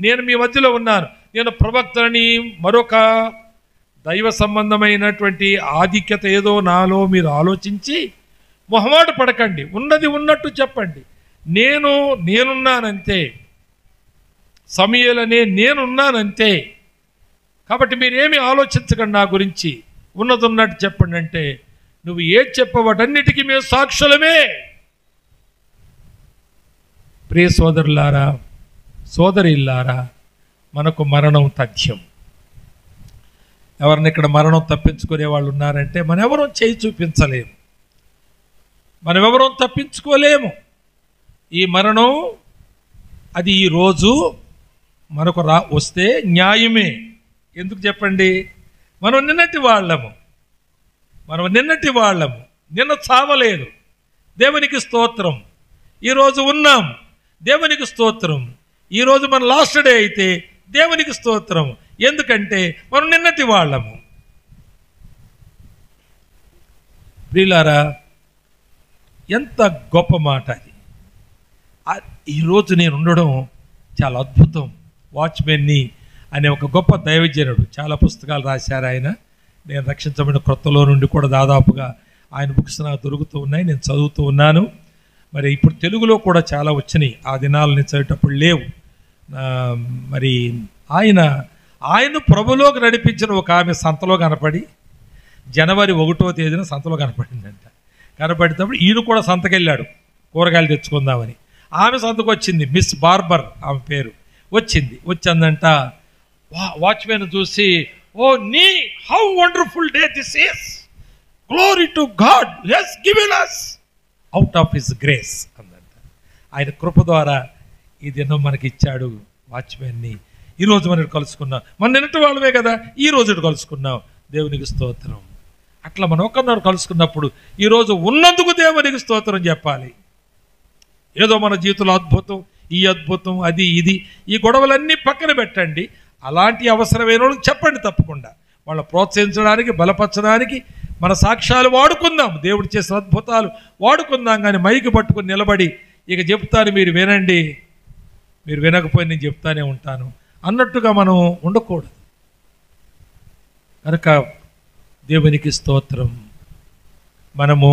నేను మీ మధ్యలో ఉన్నాను. నేను ప్రవక్తని, మరొక దైవ సంబంధమైనటువంటి ఆధిక్యత ఏదో నాలో మీరు ఆలోచించి మొహమాట పడకండి. ఉన్నది ఉన్నట్టు చెప్పండి. నేనున్నానంతే. సమూయేలనే నేనున్నానంతే. కాబట్టి మీరేమి ఆలోచించకండి నా గురించి, ఉన్నది ఉన్నట్టు చెప్పండి అంటే నువ్వు ఏది చెప్పవటన్నిటికీ మేము సాక్షులమే. ప్రియ సోదరులారా, సోదరిల్లారా, మనకు మరణం తథ్యం. ఎవరిని ఇక్కడ మరణం తప్పించుకునే వాళ్ళు ఉన్నారంటే మనెవరం చేయి చూపించలేము, మనమెవరం తప్పించుకోలేము. ఈ మరణం అది ఈరోజు మనకు వస్తే న్యాయమే. ఎందుకు చెప్పండి? మనం నిన్నటి వాళ్ళము, నిన్న చావలేదు. దేవునికి స్తోత్రం. ఈరోజు ఉన్నాం, దేవునికి స్తోత్రం. ఈరోజు మన లాస్ట్ డే అయితే దేవునికి స్తోత్రం. ఎందుకంటే మనం నిన్నటి వాళ్ళము. ప్రియులారా, ఎంత గొప్ప మాట అది. ఈరోజు నేను ఉండడం చాలా అద్భుతం. వాచ్మెన్ని అనే ఒక గొప్ప దైవజనుడు, చాలా పుస్తకాలు రాశారు ఆయన. నేను రక్షించబడిన క్రొత్తలో నుండి కూడా దాదాపుగా ఆయన బుక్స్ నాకు దొరుకుతూ ఉన్నాయి, నేను చదువుతూ ఉన్నాను. మరి ఇప్పుడు తెలుగులో కూడా చాలా వచ్చినాయి. ఆ దినాలు నేను చదివేటప్పుడు లేవు. మరి ఆయన ప్రభులోకి నడిపించిన ఒక ఆమె సంతలో కనపడి, జనవరి 1వ తేదీన సంతలో కనపడిందంట. కనపడేటప్పుడు ఈయన కూడా సంతకెళ్ళాడు కూరగాయలు తెచ్చుకుందామని. ఆమె సంతకు వచ్చింది, మిస్ బార్బర్ ఆమె పేరు. వచ్చిందంట. వాచ్మెన్ చూసి, ఓ నీ how wonderful day this is, glory to God has given us out of his grace అందంట. ఆయన కృప ద్వారా ఈ దినం మనకి ఇచ్చాడు వాచ్మెన్ని. ఈరోజు మనం కలుసుకున్నాం. మన నిన్నటి వాళ్ళమే కదా, ఈ రోజు కలుసుకున్నాం. దేవునికి స్తోత్రం. అట్లా మనం ఒకరినొకరు కలుసుకున్నప్పుడు ఈరోజు ఉన్నందుకు దేవునికి స్తోత్రం చెప్పాలి. ఏదో మన జీవితంలో అద్భుతం, ఈ అద్భుతం, అది ఇది, ఈ గొడవలన్నీ పక్కన పెట్టండి. అలాంటి అవసరమైన వాళ్ళకి చెప్పండి తప్పకుండా. వాళ్ళని ప్రోత్సహించడానికి, బలపరచడానికి మన సాక్ష్యాలు వాడుకుందాం. దేవుడు చేసిన అద్భుతాలు వాడుకుందాం. కానీ మైకి పట్టుకుని నిలబడి ఇక చెప్తాను మీరు వినండి, మీరు వినకపోయి నేను చెప్తానే ఉంటాను అన్నట్టుగా మనం ఉండకూడదు. కనుక దేవునికి స్తోత్రం. మనము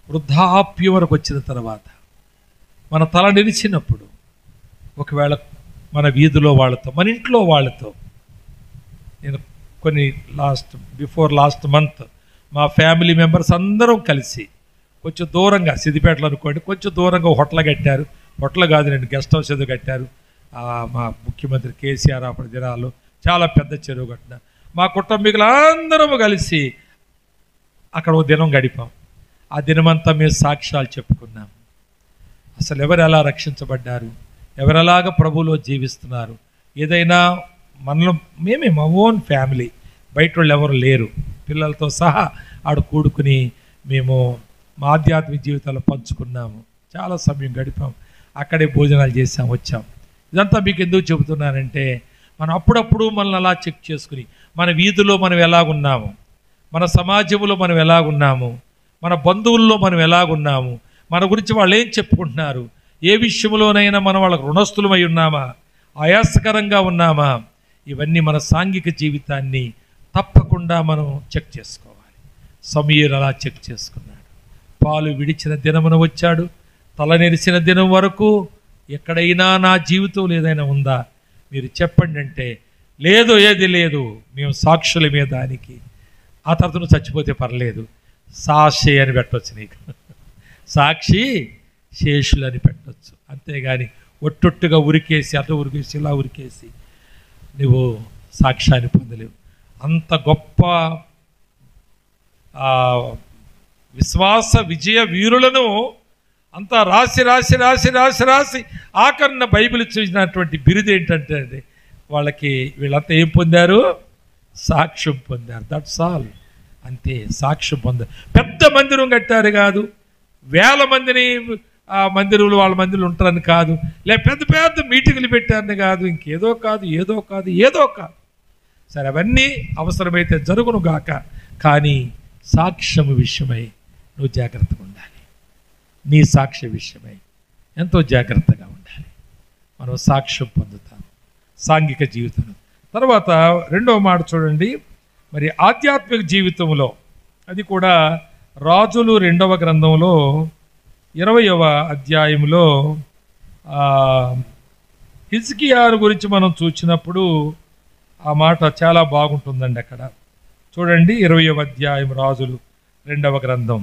వృద్ధాప్యం వరకు వచ్చిన తర్వాత మన తల నిలిచినప్పుడు ఒకవేళ మన వీధిలో వాళ్ళతో, మన ఇంట్లో వాళ్ళతో, నేను కొన్ని బిఫోర్ లాస్ట్ మంత్ మా ఫ్యామిలీ మెంబర్స్ అందరం కలిసి కొంచెం దూరంగా, సిద్దిపేటలో అనుకోండి, కొంచెం దూరంగా హోటల్ కట్టారు. హోటల్ కాదు, నేను గెస్ట్ హౌస్ ఏదో కట్టారు. మా ముఖ్యమంత్రి కేసీఆర్ అప్పటి దినాలు చాలా పెద్ద చెరువు కట్టిన మా కుటుంబీకులందరము కలిసి అక్కడ ఓ దినం గడిపాం. ఆ దినమంతా మేము సాక్ష్యాలు చెప్పుకున్నాం. అసలు ఎవరు ఎలా రక్షించబడ్డారు, ఎవరెలాగ ప్రభువులో జీవిస్తున్నారు. ఏదైనా మనలో మేమే, మా ఓన్ ఫ్యామిలీ, బయట వాళ్ళు ఎవరు లేరు, పిల్లలతో సహా ఆడు కూడుకుని మేము మా ఆధ్యాత్మిక జీవితాల్లో పంచుకున్నాము. చాలా సమయం గడిపాం. అక్కడే భోజనాలు చేసాం, వచ్చాం. ఇదంతా మీకు ఎందుకు చెబుతున్నానంటే, మనం అప్పుడప్పుడు మనల్ని అలా చెక్ చేసుకుని, మన వీధిలో మనం ఎలాగున్నాము, మన సమాజంలో మనం ఎలాగున్నాము, మన బంధువుల్లో మనం ఎలాగున్నాము, మన గురించి వాళ్ళు ఏం చెప్పుకుంటున్నారు, ఏ విషయంలోనైనా మనం వాళ్ళకు రుణస్థులమై ఉన్నామా, ఆయాసకరంగా ఉన్నామా, ఇవన్నీ మన సాంఘిక జీవితాన్ని తప్పకుండా మనం చెక్ చేసుకోవాలి. సమీర్ అలా చెక్ చేసుకున్నాడు. పాలు విడిచిన దినమున వచ్చాడు. తల నెరిసిన దినం వరకు ఎక్కడైనా నా జీవితం ఏదైనా ఉందా మీరు చెప్పండి అంటే, లేదు, ఏది లేదు, మేము సాక్షులమే దానికి. ఆ తర్వాత నువ్వు చచ్చిపోతే పర్లేదు, సాక్షి అని పెట్టవచ్చు, నీకు సాక్షి శేషులు అని పెట్టవచ్చు. అంతేగాని ఒట్టొట్టుగా ఉరికేసి, అటు ఉరికేసి, ఇలా ఉరికేసి నువ్వు సాక్ష్యాన్ని పొందలేవు. అంత గొప్ప విశ్వాస విజయ వీరులను అంతా రాసి రాసి రాసి రాసి రాసి ఆఖరణ బైబిల్ చూసినటువంటి బిరుదు ఏంటంటే, వాళ్ళకి వీళ్ళంతా ఏం పొందారు? సాక్ష్యం పొందారు. That's all. అంతే, సాక్ష్యం పొందారు. పెద్ద మందిరం కట్టారు కాదు, వేల మందిని మందిరంలో వాళ్ళ మందిరంలో ఉంటారని కాదు, లేక పెద్ద పెద్ద మీటింగులు పెట్టారని కాదు, ఇంకేదో కాదు, ఏదో కాదు, ఏదో కాదు. సరే, అవన్నీ అవసరమైతే జరుగును గాక, కానీ సాక్ష్యం విషయమై నువ్వు జాగ్రత్తగా ఉండాలి. నీ సాక్ష్య విషయమై ఎంతో జాగ్రత్తగా ఉండాలి. మనం సాక్ష్యం పొందుతాం సాంఘిక జీవితం. తర్వాత రెండవ మాట చూడండి, మరి ఆధ్యాత్మిక జీవితంలో, అది కూడా రాజులు 2వ గ్రంథంలో 20వ అధ్యాయంలో హిజ్కియాను గురించి మనం చూసినప్పుడు ఆ మాట చాలా బాగుంటుందండి. అక్కడ చూడండి, 20వ అధ్యాయం రాజులు 2వ గ్రంథం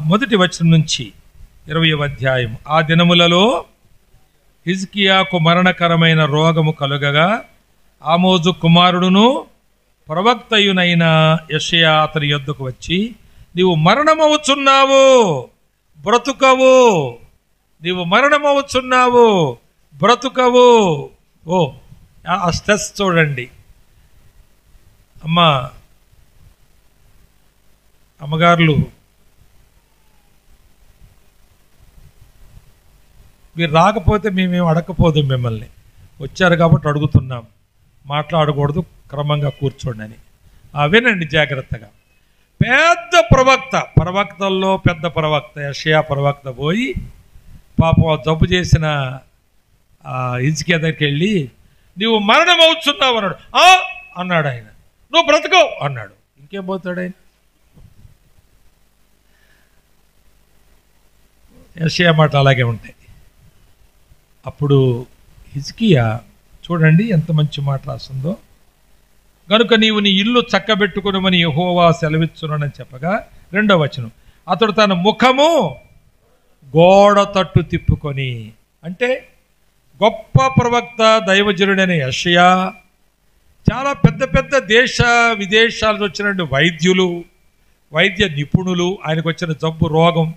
1వ వచనం నుంచి 20వ అధ్యాయం. ఆ దినములలో హిజ్కియాకు మరణకరమైన రోగము కలుగగా ఆమోజు కుమారుడును ప్రవక్తయునైన యెషయా అతని యొద్దకు వచ్చి, నీవు మరణమవుచున్నావు, బ్రతుకవు, నీవు మరణమవుచున్నావు, బ్రతుకవు. ఓ, ఆ స్ట్రెస్ చూడండి. అమ్మగారులు, మీరు రాకపోతే మేమేం అడగకపోదు, మిమ్మల్ని వచ్చారు కాబట్టి అడుగుతున్నాం. మాట్లాడకూడదు, క్రమంగా కూర్చోండి అని. వినండి జాగ్రత్తగా. పెద్ద ప్రవక్తల్లో పెద్ద ప్రవక్త యెషయా ప్రవక్త పోయి పాపం జబ్బు చేసిన హిజ్కియా దగ్గరికి వెళ్ళి, నీవు మరణం అవుతున్నావు అన్నాడు. అన్నాడు ఆయన. నువ్వు బ్రతకవు అన్నాడు. ఇంకేం పోతాడు ఆయన? యెషయా మాట అలాగే ఉంటాయి. అప్పుడు హిజ్కియా చూడండి ఎంత మంచి మాట రాస్తుందో. గనుక నీవు నీ ఇల్లు చక్కబెట్టుకునమని యెహోవా సెలవిచ్చునని చెప్పగా, 2వ వచనం, అతడు తన ముఖము గోడ తట్టు తిప్పుకొని, అంటే గొప్ప ప్రవక్త దైవజనుడైన యెషయా, చాలా పెద్ద పెద్ద దేశ విదేశాలకు వచ్చిన వైద్యులు, వైద్య నిపుణులు, ఆయనకు వచ్చిన జబ్బు రోగం,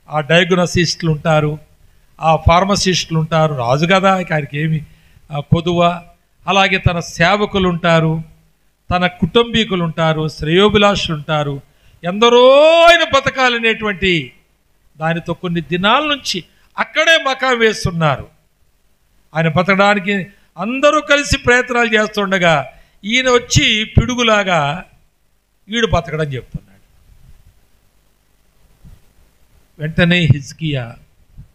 ఆ డయాగ్నోసిస్టులు ఉంటారు, ఆ ఫార్మసిస్టులు ఉంటారు. రాజు కదా, ఆయనకి ఏమి కొదువ. అలాగే తన సేవకులు ఉంటారు, తన కుటుంబీకులు ఉంటారు, శ్రేయోభిలాషులు ఉంటారు. ఎందరో ఆయన బతకాలనేటువంటి దానితో కొన్ని దినాల నుంచి అక్కడే మకా వేస్తున్నారు. ఆయన బతకడానికి అందరూ కలిసి ప్రయత్నాలు చేస్తుండగా ఈయన వచ్చి పిడుగులాగా వీడు బతకడం చెప్తున్నాడు. వెంటనే హిజ్కియా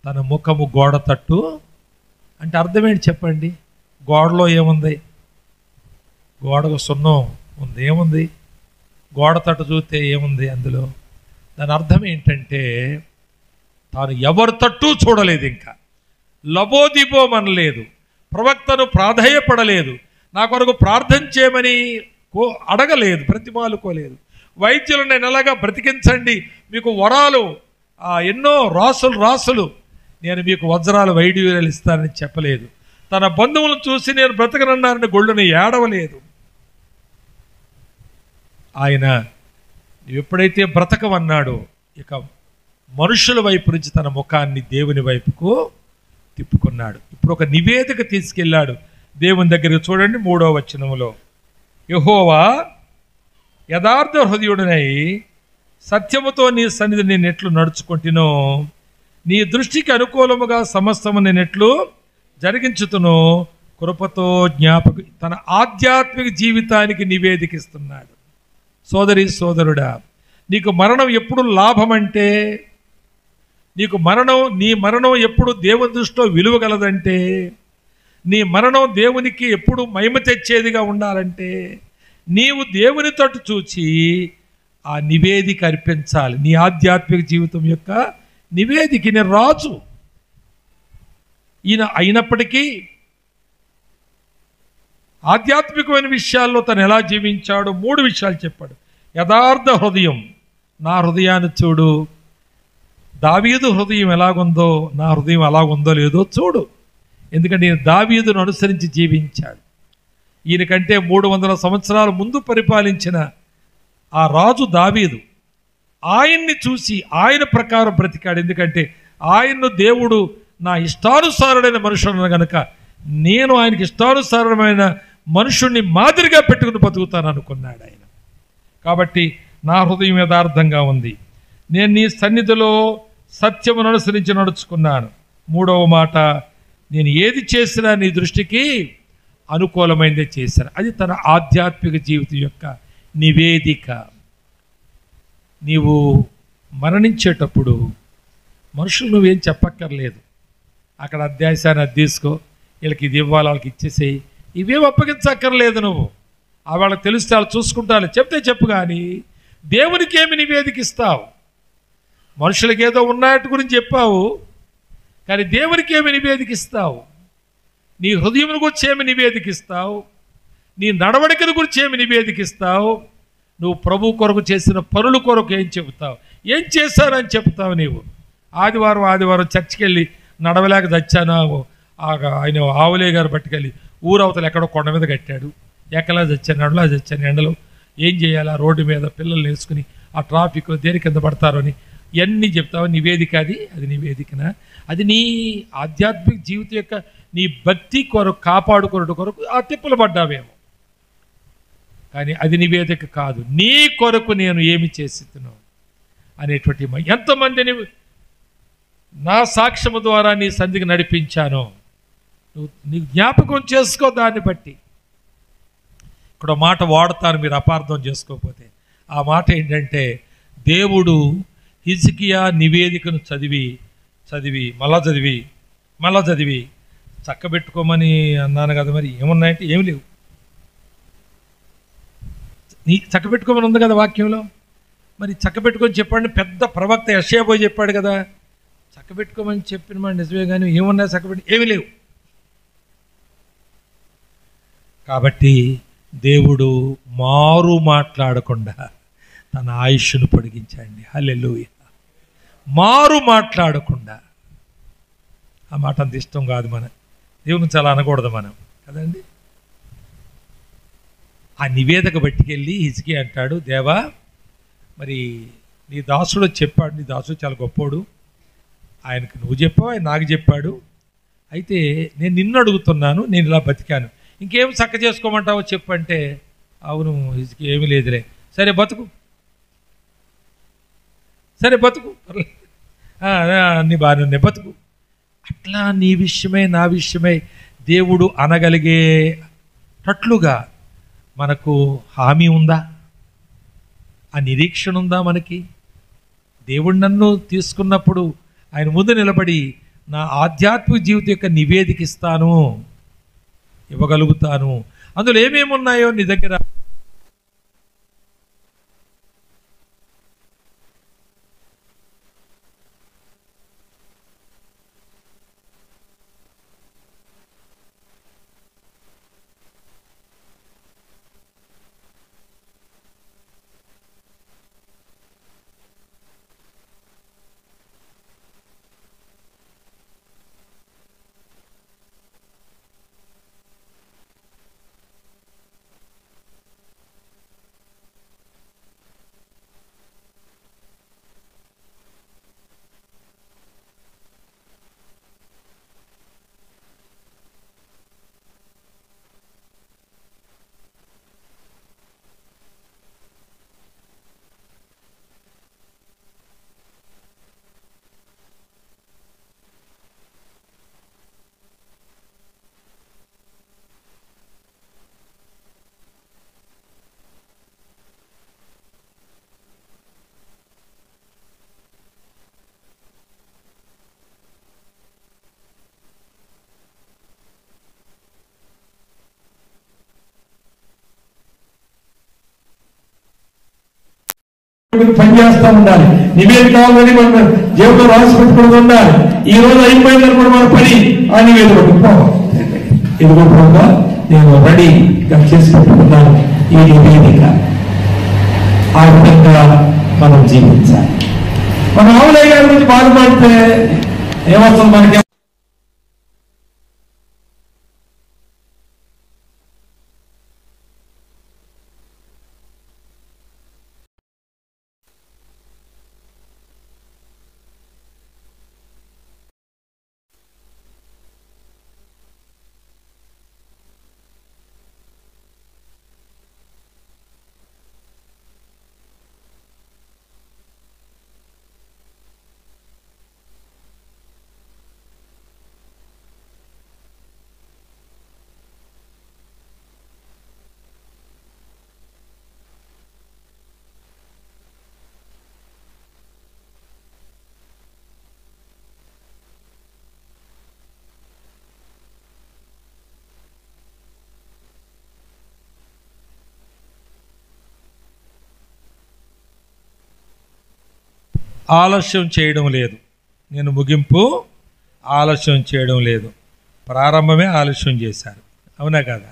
తన ముఖము గోడ తట్టు, అంటే అర్థమేంటి చెప్పండి? గోడలో ఏముంది? గోడకు సున్నం ఉంది, ఏముంది? గోడ తట్టు చూస్తే ఏముంది అందులో? దాని అర్థం ఏంటంటే తాను ఎవరి తట్టు చూడలేదు, ఇంకా లబోదిబోమనలేదు, ప్రవక్తను ప్రాధేయపడలేదు, నా కొరకు ప్రార్థన చేయమని అడగలేదు, ప్రతిమాలుకోలేదు. వైద్యులు నేను ఎలాగా బ్రతికించండి, మీకు వరాలు ఎన్నో రాసులు నేను మీకు వజ్రాలు వైడ్యూరాలు ఇస్తానని చెప్పలేదు. తన బంధువులను చూసి నేను బ్రతకనన్నారని గొళ్ళుని ఏడవలేదు. ఆయన ఎప్పుడైతే బ్రతకమన్నాడో ఇక మనుషుల వైపు నుంచి తన ముఖాన్ని దేవుని వైపుకు తిప్పుకున్నాడు. ఇప్పుడు ఒక నివేదిక తీసుకెళ్ళాడు దేవుని దగ్గరికి. చూడండి 3వ వచనములో, యెహోవా యథార్థ హృదయుడనై సత్యముతో నీ సన్నిధి నేను ఎట్లు నడుచుకుంటునో, నీ దృష్టికి అనుకూలముగా సమస్తము నేను ఎట్లు జరిగించుతునో కృపతో జ్ఞాపక. తన ఆధ్యాత్మిక జీవితానికి నివేదికిస్తున్నాడు. సోదరి సోదరుడా, నీకు మరణం ఎప్పుడు లాభం అంటే, నీ మరణం ఎప్పుడు దేవుని దృష్టిలో విలువగలదంటే, నీ మరణం దేవునికి ఎప్పుడు మహిమ తెచ్చేదిగా ఉండాలంటే, నీవు దేవుని తట్టు చూచి ఆ నివేదిక అర్పించాలి. నీ ఆధ్యాత్మిక జీవితం యొక్క నివేదికని రాజు ఈయన అయినప్పటికీ ఆధ్యాత్మికమైన విషయాల్లో తను ఎలా జీవించాడో 3 విషయాలు చెప్పాడు. యథార్థ హృదయం, నా హృదయాన్ని చూడు. దావీదు హృదయం ఎలాగుందో నా హృదయం అలాగుందో లేదో చూడు. ఎందుకంటే ఈయన దావీదును అనుసరించి జీవించాడు. ఈయనకంటే 300 సంవత్సరాల ముందు పరిపాలించిన ఆ రాజు దావీదు, ఆయన్ని చూసి ఆయన ప్రకారం బ్రతికాడు. ఎందుకంటే ఆయన్ను దేవుడు నా ఇష్టానుసారుడైన మనుషులను గనక నేను ఆయనకి ఇష్టానుసారమైన మనుషుణ్ణి మాదిరిగా పెట్టుకుని బతుకుతాను అనుకున్నాడు ఆయన. కాబట్టి నా హృదయం యథార్థంగా ఉంది, నేను నీ సన్నిధిలో సత్యమును అనుసరించి నడుచుకున్నాను. 3వ మాట, నేను ఏది చేసినా నీ దృష్టికి అనుకూలమైనదే చేశాను. అది తన ఆధ్యాత్మిక జీవితం యొక్క నివేదిక. నీవు మరణించేటప్పుడు మనుషులు నువ్వేం చెప్పక్కర్లేదు. అక్కడ అధ్యాయాన్ని అది తీసుకో, వీళ్ళకి ఇది ఇవ్వాలి, వాళ్ళకి ఇచ్చేసేయి, ఇవేం అప్పగించక్కర్లేదు. నువ్వు వాళ్ళకి తెలిస్తే వాళ్ళు చూసుకుంటారు, చెప్తే చెప్పు. కానీ దేవునికి ఏమి నివేదికిస్తావు? మనుషులకి ఏదో ఉన్నట్టు గురించి చెప్పావు, కానీ దేవునికి ఏమి నివేదికిస్తావు? నీ హృదయం గురించి ఏమి నివేదికిస్తావు? నీ నడవడికల గురించి ఏమి నివేదికిస్తావు? నువ్వు ప్రభు కొరకు చేసిన పనుల కొరకు ఏం చెబుతావు? ఏం చేశారని చెప్తావు? నీవు ఆదివారం చర్చికి వెళ్ళి నడవలేక చచ్చాను, ఆయన ఆవులే గారు పట్టుకెళ్ళి ఊరవతలు ఎక్కడో కొండ మీద కట్టాడు, ఎక్కలా చచ్చాను, నడలా చచ్చాను, ఎండలో ఏం చేయాలా, రోడ్డు మీద పిల్లల్ని వేసుకుని ఆ ట్రాఫిక్లో దేని కింద పడతారో అని ఇవన్నీ చెప్తావు. నివేదిక అది నివేదికనా? అది నీ ఆధ్యాత్మిక జీవితం యొక్క నీ భక్తి కొరకు కాపాడుకోవడం కొరకు ఆ తిప్పలు పడ్డావేమో, కానీ అది నివేదిక కాదు. నీ కొరకు నేను ఏమి చేస్తున్నావు అనేటువంటి ఎంతమందిని నా సాక్ష్యము ద్వారా నీ సంధికి నడిపించానో నువ్వు నీ జ్ఞాపకం చేసుకో. దాన్ని బట్టి ఇక్కడ మాట వాడతాను, మీరు అపార్థం చేసుకోకపోతే. ఆ మాట ఏంటంటే, దేవుడు హిజ్కియా నివేదికను చదివి మళ్ళా చదివి చక్కబెట్టుకోమని అన్నాను కదా, మరి ఏమున్నాయంటే ఏమి లేవు. నీ చక్కబెట్టుకోమని ఉంది కదా వాక్యంలో, మరి చక్కబెట్టుకొని చెప్పండి. పెద్ద ప్రవక్త యెషయా పోయి చెప్పాడు కదా, చక్కబెట్టుకోమని చెప్పిన మాట నిజమే, కానీ ఏమున్నాయి చక్కబెట్టి? ఏమి లేవు. కాబట్టి దేవుడు మారు మాట్లాడకుండా తన ఆయుష్ను పొడిగించండి. హల్లెలూయా. మారు మాట్లాడకుండా. ఆ మాట అంత ఇష్టం కాదు మన దేవుని, చాలా అనకూడదు మనం కదండి. ఆ నివేదిక పట్టుకెళ్ళి హిజ్కియా అంటాడు, దేవా మరి నీ దాసుడు చెప్పాడు, నీ దాసుడు చాలా గొప్పోడు, ఆయనకు నువ్వు చెప్పావు, ఆయన నాకు చెప్పాడు, అయితే నేను నిన్ను అడుగుతున్నాను, నేను ఇలా బతికాను, ఇంకేం చక్క చేసుకోమంటావో చెప్పంటే, అవును హిజ్కియా ఏమీ లేదులే, సరే బతుకు అన్ని బాగానే ఉన్నాయి, బతుకు. అట్లా నీ విషయమై నా విషయమై దేవుడు అనగలిగేటట్లుగా మనకు హామీ ఉందా? ఆ నిరీక్షణ ఉందా మనకి? దేవుడు నన్ను తీసుకున్నప్పుడు ఆయన ముందు నిలబడి నా ఆధ్యాత్మిక జీవితం యొక్క నివేదిక ఇవ్వగలుగుతాను. అందులో ఏమేమి ఉన్నాయో నీ దగ్గర పెట్టుకుని పనిచేస్తూ ఉండాలి. నివేదిక ఆల్రెడీ మన జేబులో రాసి పెట్టుకుని ఉండాలి. ఈ రోజు అయిపోయిందని కూడా మన పని ఆ నివేదిక పెట్టుకోవాలి. ఇదిగో ప్రభువా నేను రెడీగా చేసి పెట్టుకున్నాను ఈ నివేదిక. ఆ విధంగా మనం జీవించాలి. మన ఆవులయ్య గారి గురించి బాధపడితే ఏమవుతుంది మనకి? ఆలస్యం చేయడం లేదు. నేను ముగింపు ఆలస్యం చేయడం లేదు. ప్రారంభమే ఆలస్యం చేశారు. అవునా కదా?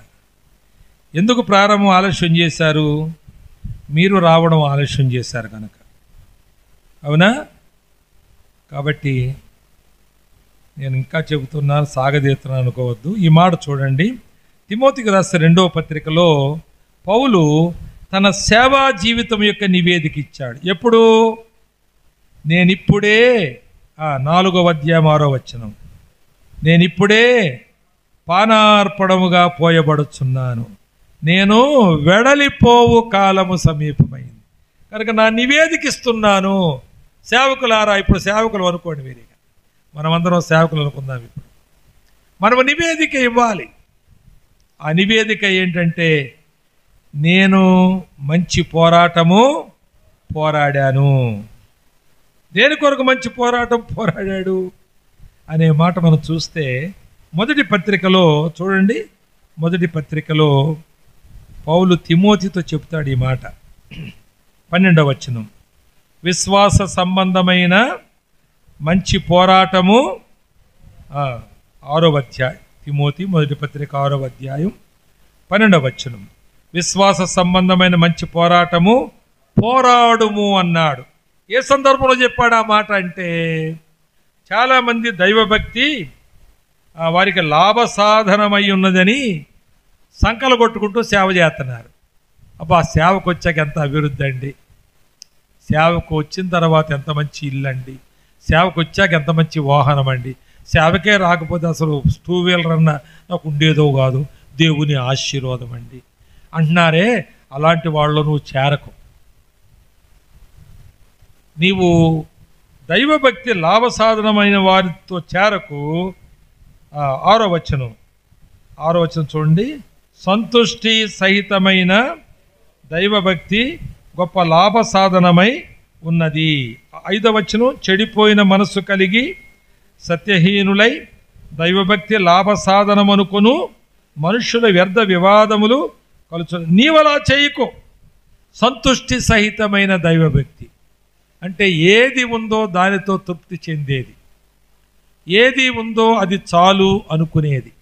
ఎందుకు ప్రారంభం ఆలస్యం చేశారు? మీరు రావడం ఆలస్యం చేశారు కనుక. అవునా? కాబట్టి నేను ఇంకా చెబుతున్నాను, సాగదీస్తున్నాను అనుకోవద్దు. ఈ మాట చూడండి. తిమోతికి రాసిన 2వ పత్రికలో పౌలు తన సేవా జీవితం యొక్క నివేదిక ఇచ్చాడు. ఎప్పుడు? నేనిప్పుడే 4వ అధ్యాయం 6వ వచనం, నేనిప్పుడే పానార్పణముగా పోయబడుచున్నాను, నేను వెడలిపోవు కాలము సమీపమైంది కనుక నా నివేదిక ఇస్తున్నాను. సేవకులారా, ఇప్పుడు సేవకులు అనుకోండి, మీరు మనమందరం సేవకులు అనుకుందాం. ఇప్పుడు మనము నివేదిక ఇవ్వాలి. ఆ నివేదిక ఏంటంటే, నేను మంచి పోరాటము పోరాడాను. దేని కొరకు మంచి పోరాటం పోరాడాడు అనే మాట మనం చూస్తే మొదటి పత్రికలో చూడండి. మొదటి పత్రికలో పౌలు తిమోతితో చెప్తాడు ఈ మాట. 12వ వచనం, విశ్వాస సంబంధమైన మంచి పోరాటము. 6వ అధ్యాయం, తిమోతి మొదటి పత్రిక 6వ అధ్యాయం 12వ వచనం, విశ్వాస సంబంధమైన మంచి పోరాటము పోరాడుము అన్నాడు. ఏ సందర్భంలో చెప్పాడు ఆ మాట అంటే, చాలామంది దైవభక్తి వారికి లాభసాధనమై ఉన్నదని సంకలు కొట్టుకుంటూ సేవ చేస్తున్నారు. అబ్బా, సేవకు వచ్చాక ఎంత అభివృద్ధి అండి, సేవకు వచ్చిన తర్వాత ఎంత మంచి ఇల్లు అండి, సేవకు వచ్చాక ఎంత మంచి వాహనం అండి, సేవకే రాకపోతే అసలు 2 వీలర్ అన్న నాకు ఉండేదో కాదు, దేవుని ఆశీర్వాదం అండి అంటున్నారే. అలాంటి వాళ్ళు నువ్వు చేరకు. నీవు దైవభక్తి లాభసాధనమైన వారితో చేరకు. 6వ వచనం చూడండి, సంతుష్టి సహితమైన దైవభక్తి గొప్ప లాభసాధనమై ఉన్నది. 5వ వచనం, చెడిపోయిన మనస్సు కలిగి సత్యహీనులై దైవభక్తి లాభసాధనమనుకొను మనుష్యుల వ్యర్థ వివాదములు కలుచు. నీవలా చేయకు. సంతుష్టి సహితమైన దైవభక్తి అంటే ఏది ఉందో దానితో తృప్తి చెందేది, ఏది ఉందో అది చాలు అనుకునేది.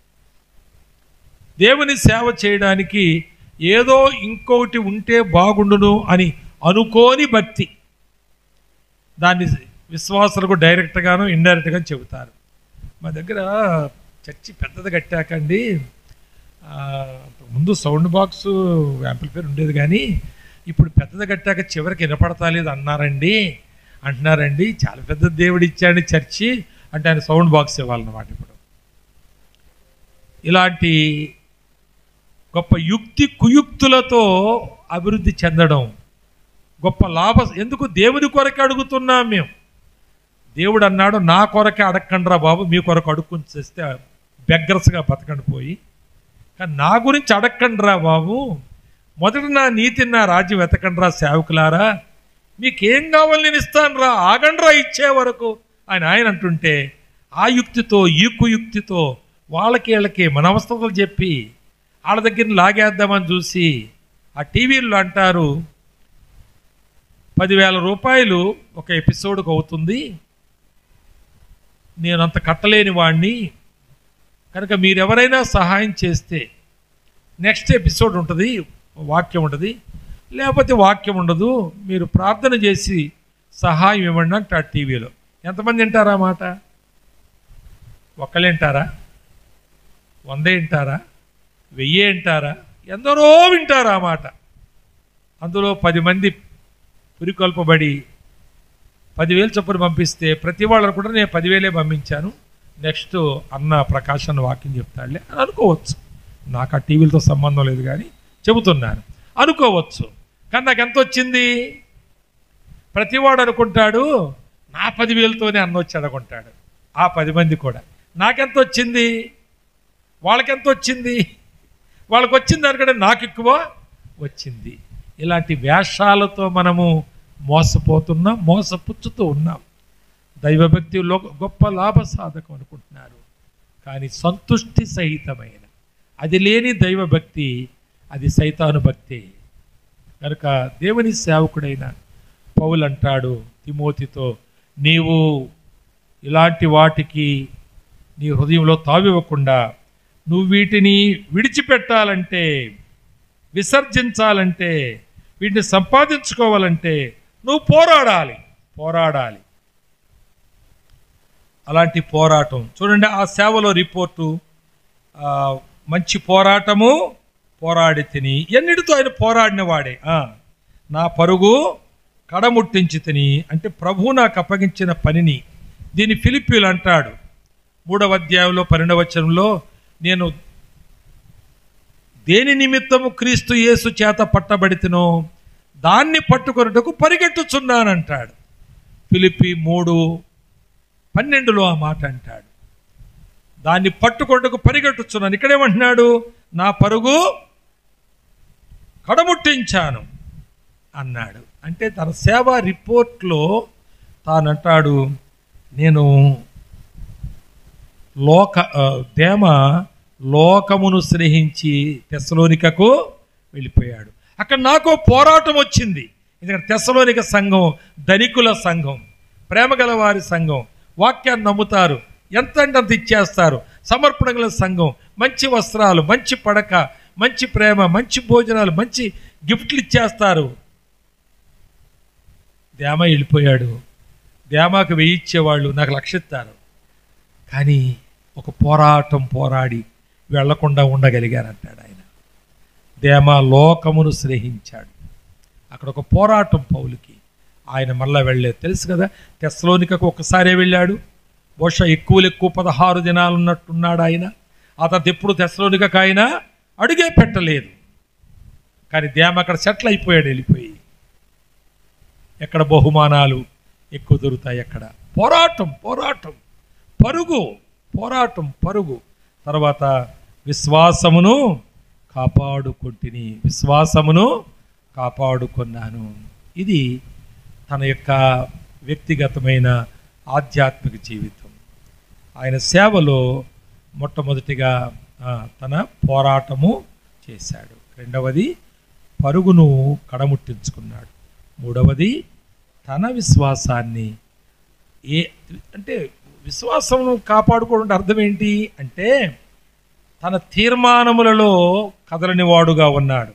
దేవుని సేవ చేయడానికి ఏదో ఇంకొకటి ఉంటే బాగుండును అని అనుకోని భక్తి. దాన్ని విశ్వాసులకు డైరెక్ట్గాను ఇండైరెక్ట్గా చెబుతారు. మా దగ్గర చర్చి పెద్దది కట్టాకండి, ముందు సౌండ్ బాక్స్ యాంప్లిఫైర్ ఉండేది, కానీ ఇప్పుడు పెద్దది కట్టాక చివరికి వినపడతాలేదు అంటున్నారండి. చాలా పెద్ద దేవుడు ఇచ్చాడు చర్చి అంటే ఆయన సౌండ్ బాక్స్ ఇవ్వాలన్నమాట. ఇప్పుడు ఇలాంటి గొప్ప యుక్తి కుయుక్తులతో అభివృద్ధి చెందడం గొప్ప లాభం. ఎందుకు? దేవుని కొరకే అడుగుతున్నాం మేము. దేవుడు అన్నాడు, నా కొరకే అడగండిరా బాబు, మీ కొరకు అడుక్కుని చేస్తే బెగ్గర్స్గా బతకండి పోయి, కానీ నా గురించి అడగండిరా బాబు, మొదట నా నీతిని నా రాజ్యం వెతకండిరా సేవకులారా, మీకేం కావాలి నేను ఇస్తాను రా, ఆగండ్రా ఇచ్చే వరకు ఆయన అంటుంటే, ఆ యుక్తితో ఈ కుయుక్తితో వాళ్ళకి వీళ్ళకి మన అవస్థలు చెప్పి వాళ్ళ దగ్గర లాగేద్దామని చూసి ఆ టీవీల్లో అంటారు, 10,000 రూపాయలు ఒక ఎపిసోడ్కి అవుతుంది. నేను అంత కట్టలేని వాడిని, కనుక మీరెవరైనా సహాయం చేస్తే నెక్స్ట్ ఎపిసోడ్ ఉంటుంది, వాక్యం ఉంటుంది, లేకపోతే వాక్యం ఉండదు, మీరు ప్రార్థన చేసి సహాయం ఇవ్వండి అంటాడు టీవీలో. ఎంతమంది వింటారా మాట? ఒక్కళ్ళు వింటారా? 100 వింటారా? 1000 వింటారా? ఎందరో వింటారు ఆ మాట. అందులో 10 మంది పురికొల్పబడి 10,000 చొప్పున పంపిస్తే ప్రతి వాళ్ళని కూడా నేను 10,000 పంపించాను, నెక్స్ట్ అన్న ప్రకాష్ అన్న వాక్యం చెప్తాడులే అని అనుకోవచ్చు. నాకు ఆ టీవీలతో సంబంధం లేదు కానీ చెబుతున్నాను, అనుకోవచ్చు. కానీ నాకు ఎంత వచ్చింది? ప్రతివాడు అనుకుంటాడు నా 10,000తోనే అన్న వచ్చి అనుకుంటాడు. ఆ 10 మంది కూడా నాకెంత వచ్చింది, వాళ్ళకెంత వచ్చింది, వాళ్ళకి వచ్చింది దానికంటే నాకు ఎక్కువ వచ్చింది. ఇలాంటి వేషాలతో మనము మోసపోతున్నాం, మోసపుచ్చుతూ ఉన్నాం. దైవభక్తిలో గొప్ప లాభ సాధకం అనుకుంటున్నారు, కానీ సంతుష్టి సహితమైన అది లేని దైవభక్తి అది సైతాను భక్తి. కనుక దేవుని సేవకుడైన పౌలు అంటాడు తిమోతితో, నీవు ఇలాంటి వాటికి నీ హృదయంలో తావివ్వకుండా నువ్వు వీటిని విడిచిపెట్టాలంటే, విసర్జించాలంటే, వీటిని సంపాదించుకోవాలంటే నువ్వు పోరాడాలి. అలాంటి పోరాటం చూడండి. ఆ సేవలో రిపోర్టు, మంచి పోరాటము పోరాడి తిని, ఎన్నిటితో ఆయన పోరాడిన వాడే. నా పరుగు కడముట్టించి తిని అంటే ప్రభువు నాకు అప్పగించిన పనిని. దీన్ని ఫిలిప్పీలు అంటాడు 3వ అధ్యాయంలో 12వ వచనంలో, నేను దేని నిమిత్తము క్రీస్తు యేసు చేత పట్టబడితినో దాన్ని పట్టుకొనుటకు పరిగెట్టుచున్నానంటాడు. ఫిలిప్పీ 3:12లో ఆ మాట అంటాడు, దాన్ని పట్టుకొనుటకు పరిగెట్టుచున్నాను. ఇక్కడేమంటున్నాడు? నా పరుగు కడముట్టించాను అన్నాడు. అంటే తన సేవా రిపోర్ట్లో తానంటాడు, నేను లోకమును స్నేహించి తెస్సలోనికకు వెళ్ళిపోయాడు. అక్కడ నాకు పోరాటం వచ్చింది. ఎందుకంటే తెస్సలోనిక సంఘం ధనికుల సంఘం, ప్రేమగల వారి సంఘం, వాక్యాన్ని నమ్ముతారు, ఎంత అంటే అంత ఇచ్చేస్తారు, సమర్పణ గల సంఘం, మంచి వస్త్రాలు, మంచి పడక, మంచి ప్రేమ, మంచి భోజనాలు, మంచి గిఫ్ట్లు ఇచ్చేస్తారు. దేమా వెళ్ళిపోయాడు. దేమాకు 1000 ఇచ్చేవాళ్ళు నాకు 1,00,000 ఇస్తారు. కానీ ఒక పోరాటం పోరాడి వెళ్లకుండా ఉండగలిగారంటాడు ఆయన. దేమా లోకమును స్నేహించాడు. అక్కడ ఒక పోరాటం పౌలుకి. ఆయన మళ్ళా వెళ్ళలేదు. తెలుసు కదా, తెస్సలోనికకు ఒకసారే వెళ్ళాడు. బహుశా ఎక్కువ 16 దినాలు ఉన్నట్టున్నాడు ఆయన. ఆ తర్వాత ఎప్పుడు తెస్సలోనికకు ఆయన అడుగే పెట్టలేదు. కానీ దేమ అక్కడ సెటిల్ అయిపోయాడు, వెళ్ళిపోయి. ఎక్కడ బహుమానాలు ఎక్కువ దొరుకుతాయి, ఎక్కడ పోరాటం పరుగు. తర్వాత విశ్వాసమును కాపాడుకున్నాను. ఇది తన యొక్క వ్యక్తిగతమైన ఆధ్యాత్మిక జీవితం. ఆయన సేవలో మొట్టమొదటిగా తన పోరాటము చేశాడు. రెండవది పరుగును కడముట్టించుకున్నాడు. మూడవది తన విశ్వాసాన్ని అంటే విశ్వాసం కాపాడుకోవడం అర్థం ఏంటి అంటే, తన తీర్మానములలో కదలని వాడుగా ఉన్నాడు,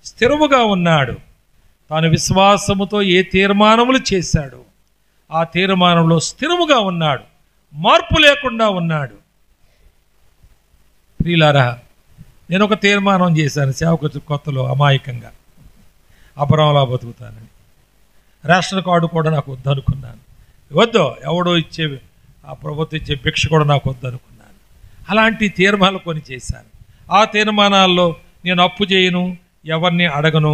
స్థిరముగా ఉన్నాడు. తాను విశ్వాసముతో ఏ తీర్మానములు చేశాడో ఆ తీర్మానంలో స్థిరముగా ఉన్నాడు, మార్పు లేకుండా ఉన్నాడు. ప్రియులారా, నేను ఒక తీర్మానం చేశాను సేవకు కొత్తలో అమాయకంగా, అపరాలా బతుకుతానని. రేషన్ కార్డు కూడా నాకు వద్దనుకున్నాను. వద్దు, ఎవడో ఇచ్చే ఆ ప్రభుత్వం ఇచ్చే భిక్ష కూడా నాకు వద్దనుకున్నాను. అలాంటి తీర్మానాలు కొన్ని చేశాను. ఆ తీర్మానాల్లో నేను అప్పు చేయను, ఎవరిని అడగను,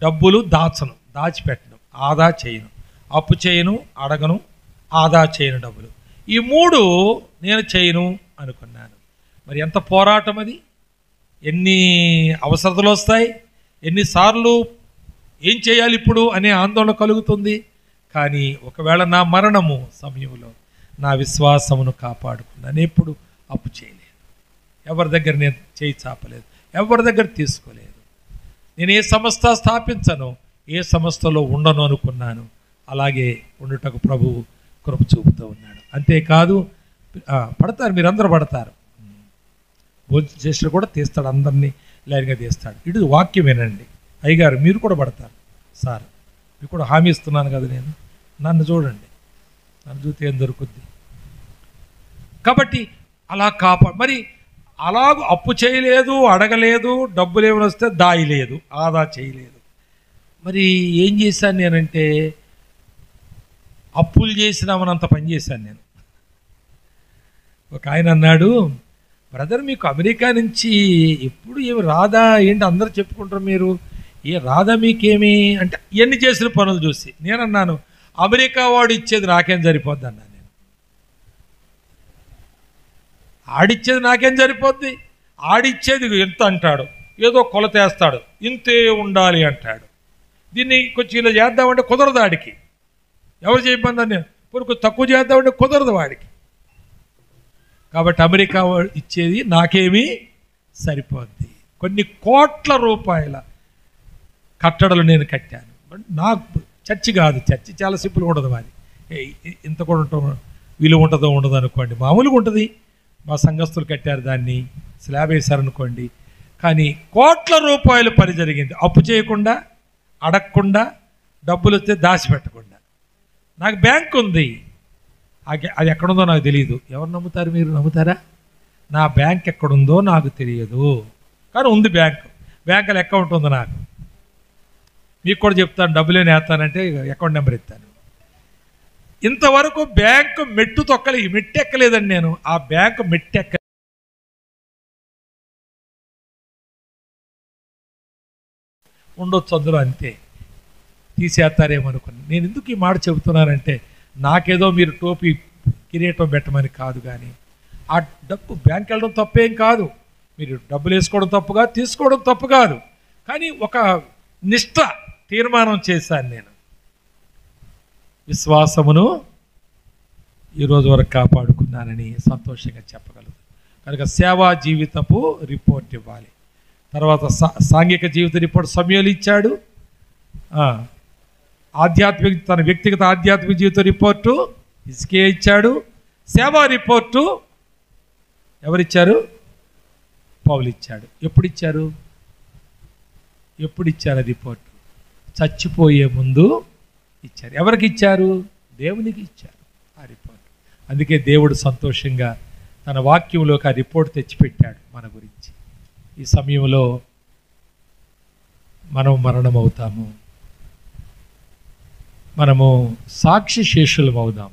డబ్బులు దాచిపెట్టను, ఆదా చేయను, అప్పు చేయను, అడగను, ఆదా చేయను డబ్బులు. ఈ 3 నేను చేయను అనుకున్నాను. మరి ఎంత పోరాటం అది! ఎన్ని అవసరతలు వస్తాయి, ఎన్నిసార్లు ఏం చేయాలి ఇప్పుడు అనే ఆందోళన కలుగుతుంది. కానీ ఒకవేళ నా మరణము సమయంలో నా విశ్వాసమును కాపాడుకున్నాను. ఎప్పుడు అప్పు చేయలేదు, ఎవరి దగ్గర నేను చేయి చాపలేదు, ఎవరి దగ్గర తీసుకోలేదు. నేను ఏ సంస్థ స్థాపించను, ఏ సంస్థలో ఉండను అనుకున్నాను అలాగే ఉండుటకు ప్రభువు కృప చూపుతూ ఉన్నాడు. అంతేకాదు పడతారు, మీరందరూ పడతారు. భోజనం చేసిన కూడా తీస్తాడు, అందరినీ లైన్గా తీస్తాడు. ఇటు వాక్యం వినండి. అయ్యగారు మీరు కూడా పడతారు సార్, మీకు కూడా హామీ ఇస్తున్నాను కదా నేను. నన్ను చూడండి, నన్ను చూస్తే ఏం దొరుకుద్ది. కాబట్టి అలా మరి అలాగూ అప్పు చేయలేదు, అడగలేదు, డబ్బులు ఏమైనా వస్తే దాయలేదు, ఆదా చేయలేదు. మరి ఏం చేశాను నేనంటే అప్పులు చేసినామనంత పని చేశాను నేను. ఒక ఆయన అన్నాడు, బ్రదర్ మీకు అమెరికా నుంచి ఎప్పుడు ఏమి రాదా ఏంటి అందరూ చెప్పుకుంటారు, మీరు ఏ రాదా మీకేమి అంటే ఇవన్నీ చేసిన పనులు చూసి నేనన్నాను, అమెరికా వాడు ఇచ్చేది నాకేం సరిపోద్ది అన్నా నేను. ఆడిచ్చేది నాకేం సరిపోద్ది, ఆడిచ్చేది ఎంత అంటాడు, ఏదో కొలతేస్తాడు, ఇంతే ఉండాలి అంటాడు. దీన్ని కొంచెం ఇలా చేద్దామంటే కుదరదు ఆడికి. ఎవరు చేయమన్నా నేను కొంచెం తక్కువ చేద్దామంటే కుదరదు వాడికి. కాబట్టి అమెరికా ఇచ్చేది నాకేమీ సరిపోద్ది. కొన్ని కోట్ల రూపాయల కట్టడలు నేను కట్టాను. నాకు చర్చి కాదు, చర్చి చాలా సింపుల్గా ఉండదు. మాది ఇంత కూడా ఉంటాం, విలువ ఉంటుందో ఉండదు అనుకోండి, మామూలుగా ఉంటుంది. మా సంఘస్థులు కట్టారు, దాన్ని స్లాబ్ వేశారనుకోండి. కానీ కోట్ల రూపాయలు పని జరిగింది, అప్పు చేయకుండా, అడగకుండా, డబ్బులు వస్తే దాచిపెట్టకుండా. నాకు బ్యాంక్ ఉంది, అది ఎక్కడుందో నాకు తెలియదు. ఎవరు నమ్ముతారు, మీరు నమ్ముతారా? నా బ్యాంక్ ఎక్కడుందో నాకు తెలియదు, కానీ ఉంది బ్యాంకు. బ్యాంకులో అకౌంట్ ఉంది నాకు. మీకు కూడా చెప్తాను, డబ్బులేని వేస్తానంటే అకౌంట్ నెంబర్ ఇస్తాను. ఇంతవరకు బ్యాంకు మెట్టు ఎక్కలేదండి నేను. ఆ బ్యాంకు మెట్టెక్క ఉండొచ్చు అందులో, అంతే. తీసేస్తారేమనుకుని. నేను ఎందుకు ఈ మాట చెబుతున్నానంటే, నాకేదో మీరు టోపీ కిరీటం పెట్టమని కాదు, కానీ ఆ డబ్బు బ్యాంక్ వెళ్ళడం తప్పేం కాదు. మీరు డబ్బులు వేసుకోవడం తప్పు కాదు, తీసుకోవడం తప్పు కాదు. కానీ ఒక నిష్ఠ తీర్మానం చేశాను నేను, విశ్వాసమును ఈరోజు వరకు కాపాడుకున్నానని సంతోషంగా చెప్పగలదు. కనుక సేవా జీవితపు రిపోర్ట్ ఇవ్వాలి. తర్వాత సాంఘిక జీవిత రిపోర్ట్ సమూయేలు ఇచ్చాడు. ఆధ్యాత్మిక, తన వ్యక్తిగత ఆధ్యాత్మిక జీవిత రిపోర్టు హిజ్కియా ఇచ్చాడు. సేవా రిపోర్టు ఎవరిచ్చారు? పౌలు ఇచ్చాడు. ఎప్పుడు ఇచ్చారు రిపోర్టు? చచ్చిపోయే ముందు ఇచ్చారు. ఎవరికి ఇచ్చారు? దేవునికి ఇచ్చారు ఆ రిపోర్ట్. అందుకే దేవుడు సంతోషంగా తన వాక్యంలోకి ఆ రిపోర్ట్ తెచ్చిపెట్టాడు మన గురించి. ఈ సమయంలో మనం మరణం అవుతాము, మనము సాక్షి శేషులం అవుదాం.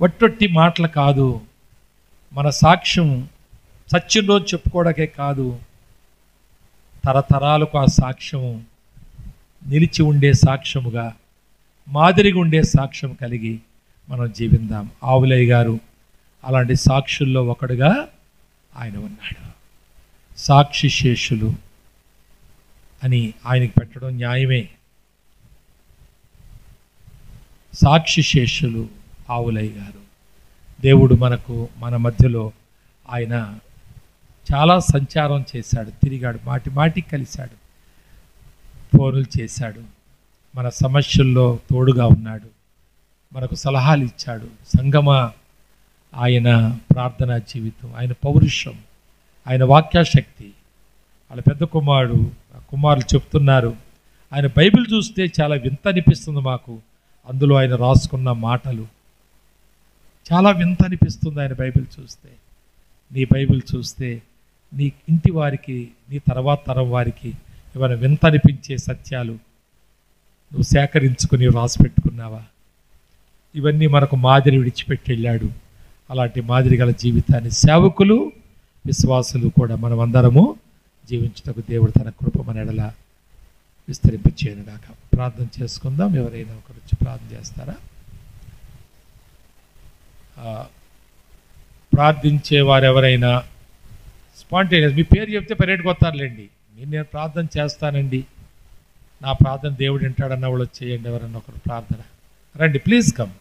వట్టొట్టి మాటలు కాదు, మన సాక్ష్యం సత్యం రోజు చెప్పుకోవడానికే కాదు, తరతరాలకు ఆ సాక్ష్యం నిలిచి ఉండే సాక్ష్యముగా, మాదిరిగా ఉండే సాక్ష్యం కలిగి మనం జీవిద్దాం. ఆవులయ్య గారు అలాంటి సాక్షుల్లో ఒకడుగా ఆయన ఉన్నాడు. సాక్షి శేషులు అని ఆయనకి పెట్టడం న్యాయమే. సాక్షి శేషులు ఆవులయ్య గారు. దేవుడు మన మధ్యలో ఆయన చాలా సంచారం చేశాడు, తిరిగాడు, మాటికి కలిశాడు, ఫోనులు చేశాడు, మన సమస్యల్లో తోడుగా ఉన్నాడు, మనకు సలహాలు ఇచ్చాడు. సంగమ ఆయన ప్రార్థనా జీవితం, ఆయన పౌరుషం, ఆయన వాక్యాశక్తి. వాళ్ళ పెద్ద కుమారులు చెప్తున్నారు, ఆయన బైబిల్ చూస్తే చాలా వింత అనిపిస్తుంది మాకు. అందులో ఆయన రాసుకున్న మాటలు చాలా వింత అనిపిస్తుంది. ఆయన బైబిల్ చూస్తే, నీ బైబిల్ చూస్తే నీ ఇంటి వారికి, నీ తర్వాత తరం వారికి ఏమైనా వింత అనిపించే సత్యాలు నువ్వు సేకరించుకుని రాసి పెట్టుకున్నావా? ఇవన్నీ మనకు మాదిరి విడిచిపెట్టి వెళ్ళాడు. అలాంటి మాదిరి గల జీవితాన్ని సేవకులు, విశ్వాసులు కూడా మనమందరము జీవించుటకు దేవుడు తన కృప మన ఎడల విస్తరింపచేయనుగాక. ప్రార్థన చేసుకుందాం. ఎవరైనా ఒకరు వచ్చి ప్రార్థన చేస్తారా? ప్రార్థించే వారు ఎవరైనా స్పాంటేనియస్ మీ పేరు చెప్తే పర్యటకు వస్తారులేండి. నేను ప్రార్థన చేస్తానండి, నా ప్రార్థన దేవుడు వింటాడన్న వాళ్ళు చేయండి. ఎవరన్నా ఒకరు ప్రార్థన రండి. Please come.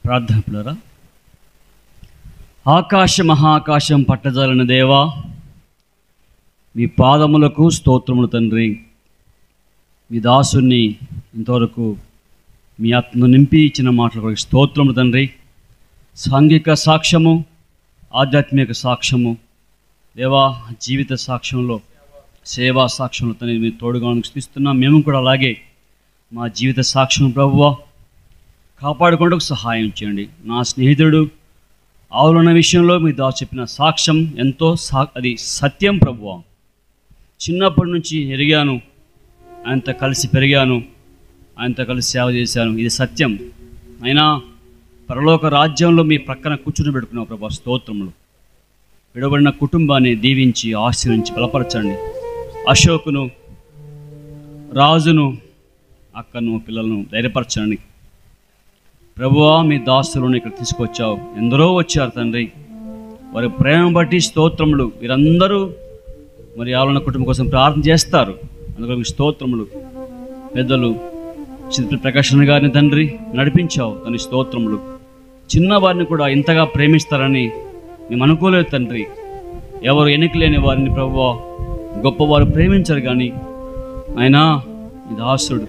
ప్రార్థనపులరా, ఆకాశ మహాకాశం పట్టజాలిన దేవా, మీ పాదములకు స్తోత్రములు తండ్రి. మీ దాసుని ఇంతవరకు మీ ఆత్మను నింపి ఇచ్చిన మాటలకు స్తోత్రములు తండ్రి. సాంఘిక సాక్ష్యము, ఆధ్యాత్మిక సాక్ష్యము దేవా, జీవిత సాక్ష్యంలో, సేవా సాక్ష్యంలో తండ్రి మీరు తోడుగా స్థిస్తున్నాం. మేము కూడా అలాగే మా జీవిత సాక్ష్యం ప్రభువా కాపాడుకోవడానికి సహాయం చేయండి. నా స్నేహితుడు ఆవులన్న విషయంలో మీ దాసు చెప్పిన సాక్ష్యం ఎంతో అది సత్యం ప్రభువా. చిన్నప్పటి నుంచి ఎరిగాను, ఆయనతో కలిసి పెరిగాను, ఆయనతో కలిసి సేవ చేశాను. ఇది సత్యం. అయినా పరలోక రాజ్యంలో మీ ప్రక్కన కూర్చుని పెట్టుకున్నావు ప్రభా. స్తోత్రములు. విడబడిన కుటుంబాన్ని దీవించి ఆశీర్వించి బలపరచండి. అశోకును, రాజును, అక్కను, పిల్లలను ధైర్యపరచండి ప్రభువా. మీ దాసులను ఇక్కడ తీసుకొచ్చావు, ఎందరో వచ్చారు తండ్రి. వారి ప్రేమ బట్టి స్తోత్రములు. వీరందరూ మరి ఆలన కుటుంబం కోసం ప్రార్థన చేస్తారు, అందులో మీ స్తోత్రములు. పెద్దలు చిత్ర ప్రకాశన్ గారిని తండ్రి నడిపించావు, తన స్తోత్రములు. చిన్నవారిని కూడా ఇంతగా ప్రేమిస్తారని మేము అనుకోలేదు తండ్రి. ఎవరు ఎన్నిక లేని వారిని ప్రభువా గొప్పవారు ప్రేమించరు, కానీ అయినా ఈ దాసుడు